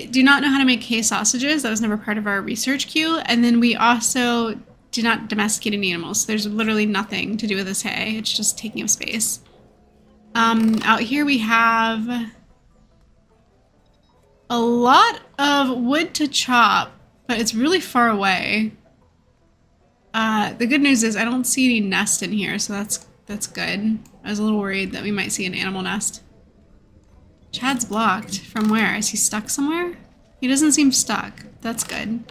do not know how to make hay sausages. That was never part of our research queue. And then we also do not domesticate any animals. So there's literally nothing to do with this hay. It's just taking up space. Out here we have a lot of wood to chop, but it's really far away. The good news is I don't see any nest in here, so that's good. I was a little worried that we might see an animal nest. Chad's blocked. From where? Is he stuck somewhere? He doesn't seem stuck. That's good.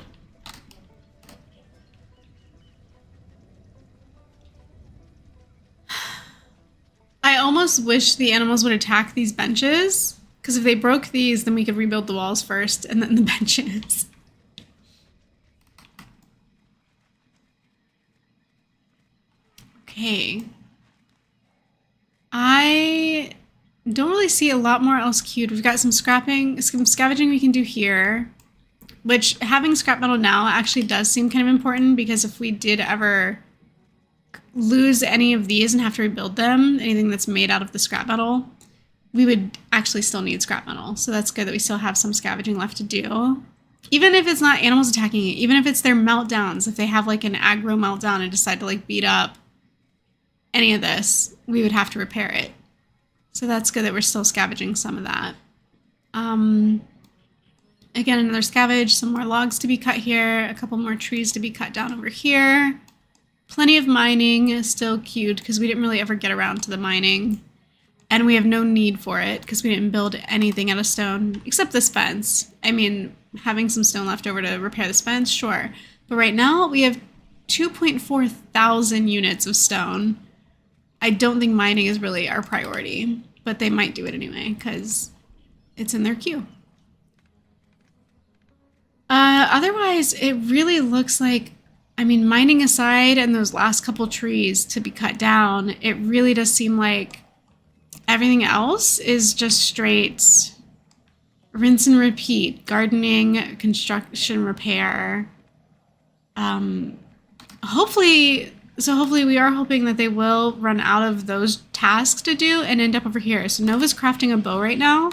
I almost wish the animals would attack these benches, because if they broke these, then we could rebuild the walls first, and then the benches. Okay. I don't really see a lot more else queued. We've got some scavenging we can do here, which having scrap metal now actually does seem kind of important because if we did ever lose any of these and have to rebuild them, anything that's made out of the scrap metal, we would actually still need scrap metal. So that's good that we still have some scavenging left to do. Even if it's not animals attacking it, even if it's their meltdowns, if they have like an aggro meltdown and decide to like beat up any of this, we would have to repair it. So that's good that we're still scavenging some of that. Again, another scavenge, some more logs to be cut here, a couple more trees to be cut down over here. Plenty of mining still queued because we didn't really ever get around to the mining. And we have no need for it because we didn't build anything out of stone except this fence. I mean, having some stone left over to repair this fence, sure. But right now we have 2.4 thousand units of stone. I don't think mining is really our priority, but they might do it anyway because it's in their queue. Otherwise, it really looks like, I mean, mining aside and those last couple trees to be cut down, it really does seem like everything else is just straight rinse and repeat. Gardening, construction, repair. Hopefully we are hoping that they will run out of those tasks to do and end up over here. So Nova's crafting a bow right now.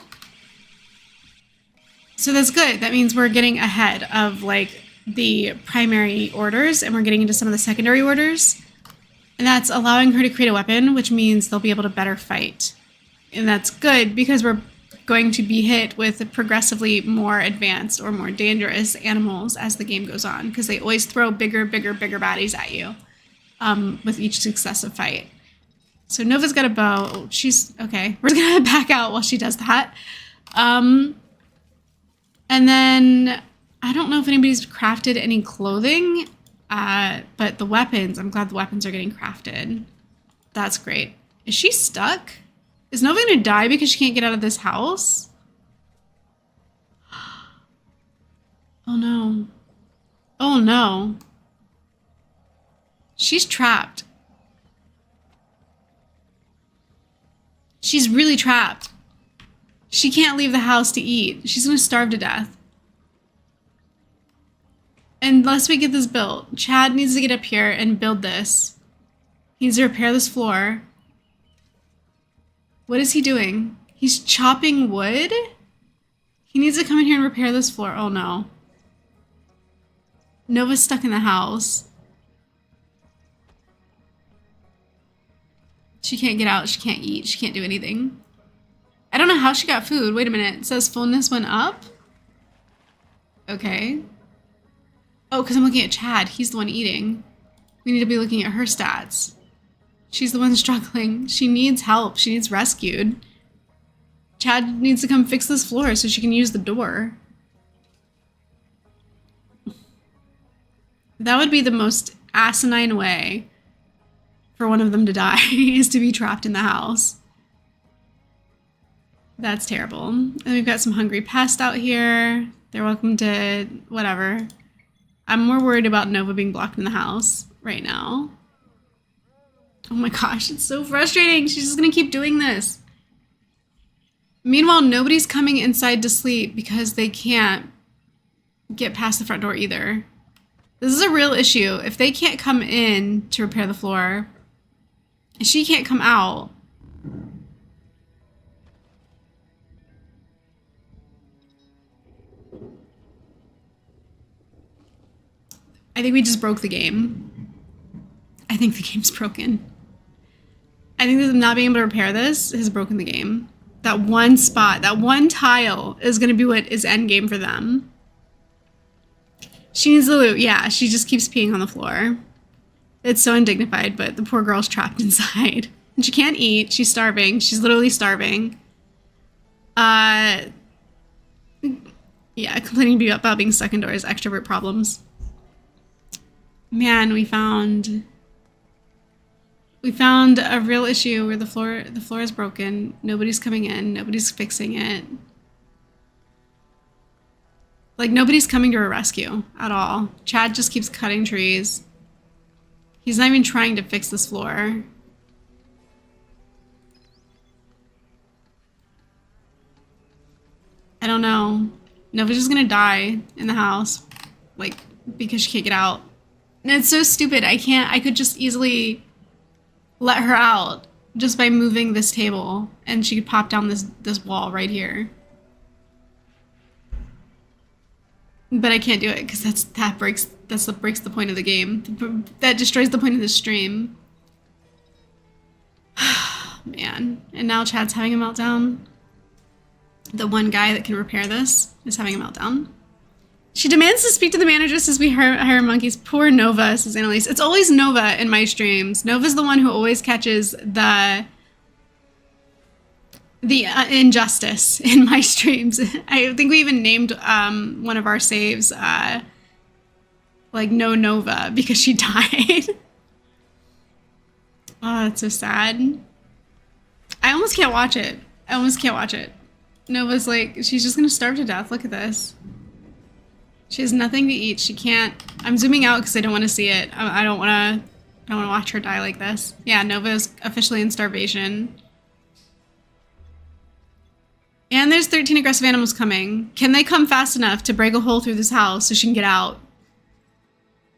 So that's good. That means we're getting ahead of like the primary orders and we're getting into some of the secondary orders. And that's allowing her to create a weapon, which means they'll be able to better fight. And that's good because we're going to be hit with progressively more advanced or more dangerous animals as the game goes on because they always throw bigger baddies at you. With each successive fight. So Nova's got a bow. She's okay. We're gonna back out while she does that. And then I don't know if anybody's crafted any clothing, but the weapons, I'm glad the weapons are getting crafted. That's great. Is she stuck? Is Nova gonna die because she can't get out of this house? Oh no. Oh no. She's trapped. She's really trapped. She can't leave the house to eat. She's gonna starve to death. Unless we get this built. Chad needs to get up here and build this. He needs to repair this floor. What is he doing? He's chopping wood? He needs to come in here and repair this floor. Oh no. Nova's stuck in the house. She can't get out, she can't eat, she can't do anything. I don't know how she got food. Wait a minute, it says fullness went up? Okay. Oh, because I'm looking at Chad. He's the one eating. We need to be looking at her stats. She's the one struggling. She needs help. She needs rescued. Chad needs to come fix this floor so she can use the door. That would be the most asinine way for one of them to die, is to be trapped in the house. That's terrible. And we've got some hungry pests out here. They're welcome to whatever. I'm more worried about Nova being blocked in the house right now. Oh my gosh, it's so frustrating. She's just gonna keep doing this. Meanwhile, nobody's coming inside to sleep because they can't get past the front door either. This is a real issue. If they can't come in to repair the floor, and she can't come out, I think we just broke the game. I think the game's broken. I think that not being able to repair this has broken the game. That one spot, that one tile is going to be what is endgame for them. She needs the loot. Yeah, she just keeps peeing on the floor. It's so undignified, but the poor girl's trapped inside. And she can't eat. She's starving. She's literally starving. Yeah, complaining about being stuck indoors, extrovert problems. Man, we found a real issue where the floor is broken. Nobody's coming in. Nobody's fixing it. Like, nobody's coming to her rescue at all. Chad just keeps cutting trees. He's not even trying to fix this floor. I don't know. Nova's just gonna die in the house, like, because she can't get out. And it's so stupid. I could just easily let her out just by moving this table, and she could pop down this wall right here. But I can't do it because that breaks the point of the game. That destroys the point of the stream. Man. And now Chad's having a meltdown. The one guy that can repair this is having a meltdown. She demands to speak to the manager as we hire monkeys. Poor Nova, says Annalise. It's always Nova in my streams. Nova's the one who always catches the injustice in my streams. I think we even named one of our saves like No Nova because she died. Oh, that's so sad. I almost can't watch it. Nova's like, she's just gonna starve to death. Look at this. She has nothing to eat. She can't. I'm zooming out because I don't want to see it. I don't want to watch her die like this. Yeah, Nova is officially in starvation. And there's 13 aggressive animals coming. Can they come fast enough to break a hole through this house so she can get out?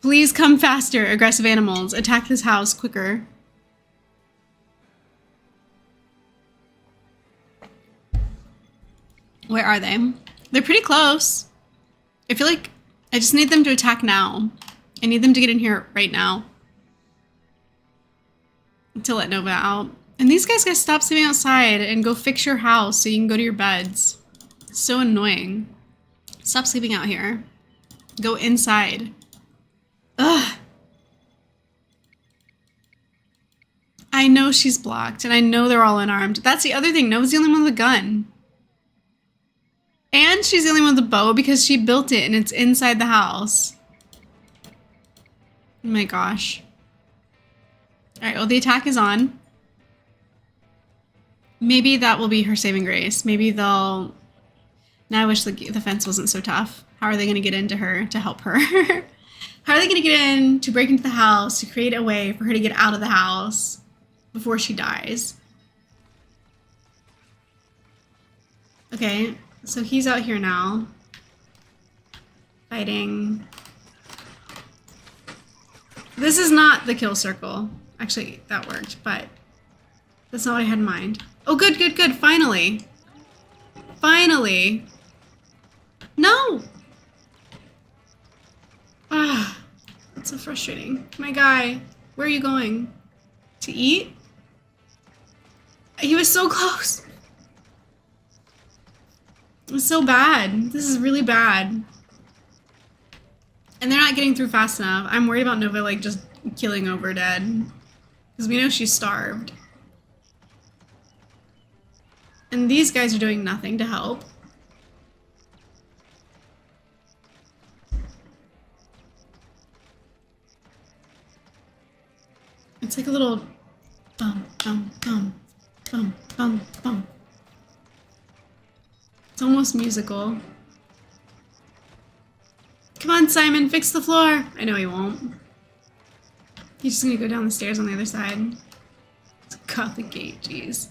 Please come faster, aggressive animals. Attack this house quicker. Where are they? They're pretty close. I feel like I just need them to attack now. I need them to get in here right now. To let Nova out. And these guys gotta stop sleeping outside and go fix your house so you can go to your beds. It's so annoying. Stop sleeping out here. Go inside. Ugh. I know she's blocked, and I know they're all unarmed. That's the other thing. Nova's the only one with a gun. And she's the only one with a bow because she built it and it's inside the house. Oh my gosh. Alright, well, the attack is on. Maybe that will be her saving grace. Maybe they'll... Now I wish the fence wasn't so tough. How are they going to get into her to help her? How are they going to get in to break into the house, to create a way for her to get out of the house before she dies? Okay. So he's out here now, fighting. This is not the kill circle. Actually, that worked, but that's not what I had in mind. Oh, good, good, good. Finally. Finally. No! Ah, that's so frustrating. My guy, where are you going? To eat? He was so close. It's so bad. This is really bad. And they're not getting through fast enough. I'm worried about Nova, like, just killing over dead. Because we know she's starved. And these guys are doing nothing to help. It's like a little bum, bum, bum, bum, bum, bum. It's almost musical. Come on, Simon, fix the floor. I know he won't. He's just gonna go down the stairs on the other side. Cut the gate, jeez.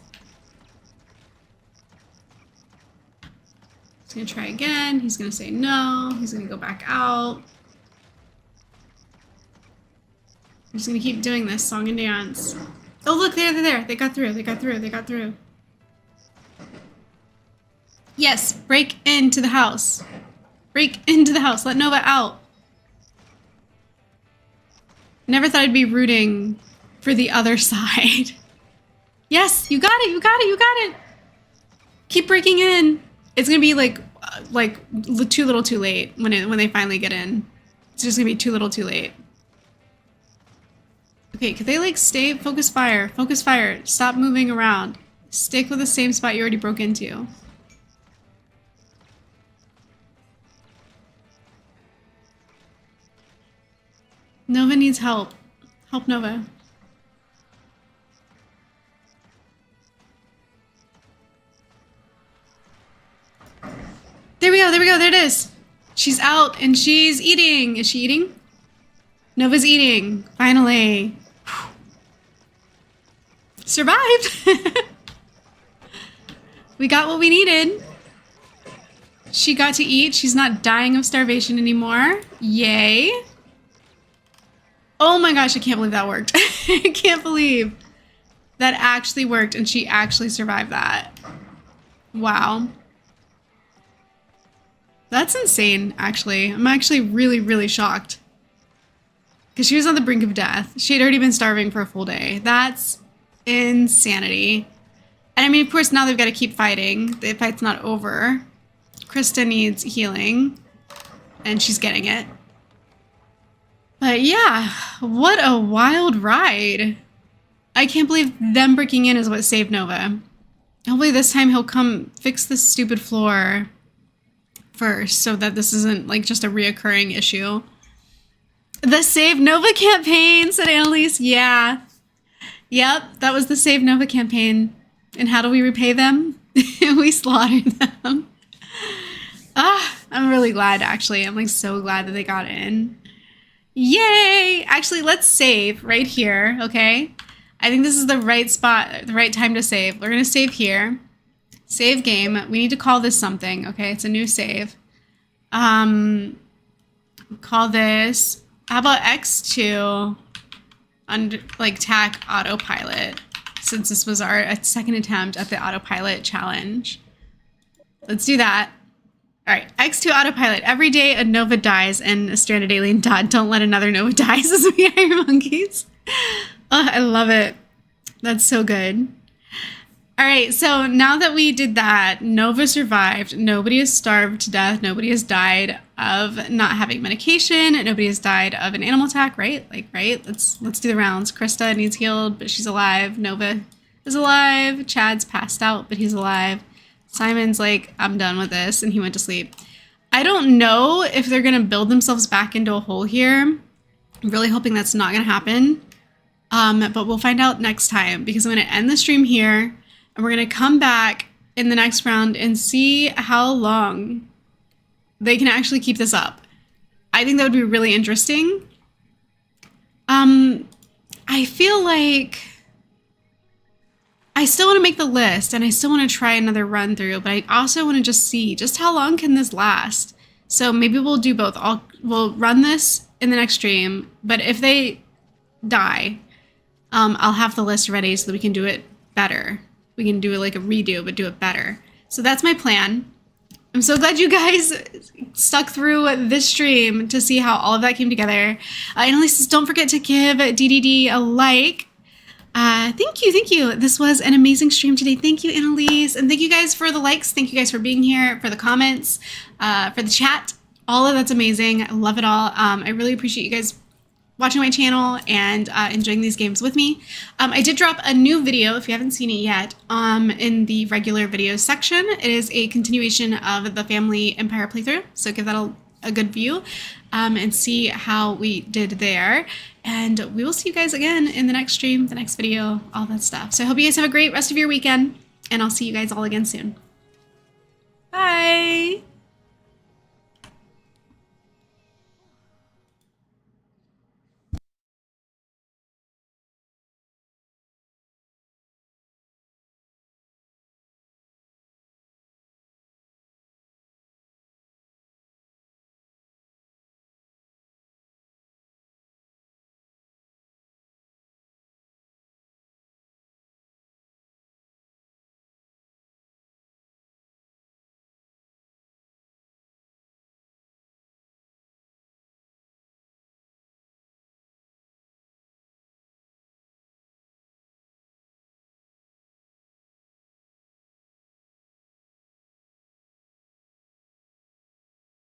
He's gonna try again. He's gonna say no. He's gonna go back out. I'm just gonna keep doing this song and dance. Oh, look, they're there. They got through. They got through. They got through. Yes, break into the house. Break into the house. Let Nova out. Never thought I'd be rooting for the other side. Yes, you got it. You got it. You got it. Keep breaking in. It's gonna be like too little, too late when they finally get in. It's just gonna be too little, too late. Okay, could they like stay? Focus fire. Focus fire. Stop moving around. Stick with the same spot you already broke into. Nova needs help. Help Nova. There we go, there we go, there it is. She's out and she's eating. Is she eating? Nova's eating. Finally. Survived. We got what we needed. She got to eat. She's not dying of starvation anymore. Yay. Oh my gosh, I can't believe that worked. I can't believe that actually worked and she actually survived that. Wow. That's insane, actually. I'm actually really, really shocked. Because she was on the brink of death. She had already been starving for a full day. That's insanity. And I mean, of course, now they've got to keep fighting. The fight's not over. Krista needs healing. And she's getting it. But yeah, what a wild ride. I can't believe them breaking in is what saved Nova. Hopefully this time he'll come fix this stupid floor first so that this isn't like just a reoccurring issue. The Save Nova campaign, said Annalise. Yeah. Yep, that was the Save Nova campaign. And how do we repay them? We slaughtered them. I'm really glad, actually. I'm like so glad that they got in. Yay! Actually, let's save right here, okay? I think this is the right spot, the right time to save. We're going to save here. Save game. We need to call this something, okay? It's a new save. Call this, how about X2 under, like, tack Autopilot, since this was our second attempt at the Autopilot challenge. Let's do that. All right, X2 Autopilot. Every day a Nova dies and a stranded alien dot. Don't let another Nova die, says We Iron Monkeys. Oh, I love it. That's so good. All right, so now that we did that, Nova survived. Nobody has starved to death. Nobody has died of not having medication. Nobody has died of an animal attack, right? Like, right? Let's do the rounds. Krista needs healed, but she's alive. Nova is alive. Chad's passed out, but he's alive. Simon's like, I'm done with this, and he went to sleep. I don't know if they're going to build themselves back into a hole here. I'm really hoping that's not going to happen. But we'll find out next time, because I'm going to end the stream here, and we're going to come back in the next round and see how long they can actually keep this up. I think that would be really interesting. I feel like I still want to make the list and I still want to try another run through, but I also want to just see just how long can this last. So maybe we'll do both. We'll run this in the next stream, but if they die, I'll have the list ready so that we can do it better. We can do it like a redo, but do it better. So that's my plan. I'm so glad you guys stuck through this stream to see how all of that came together. Annalise, don't forget to give DDD a like. Thank you. This was an amazing stream today. Thank you, Annalise. And thank you guys for the likes. Thank you guys for being here, for the comments, for the chat. All of that's amazing. I love it all. I really appreciate you guys watching my channel and enjoying these games with me. I did drop a new video, if you haven't seen it yet, in the regular videos section. It is a continuation of the Family Empire playthrough, so give that a good view and see how we did there. And we will see you guys again in the next stream, the next video, all that stuff. So I hope you guys have a great rest of your weekend, and I'll see you guys all again soon. Bye!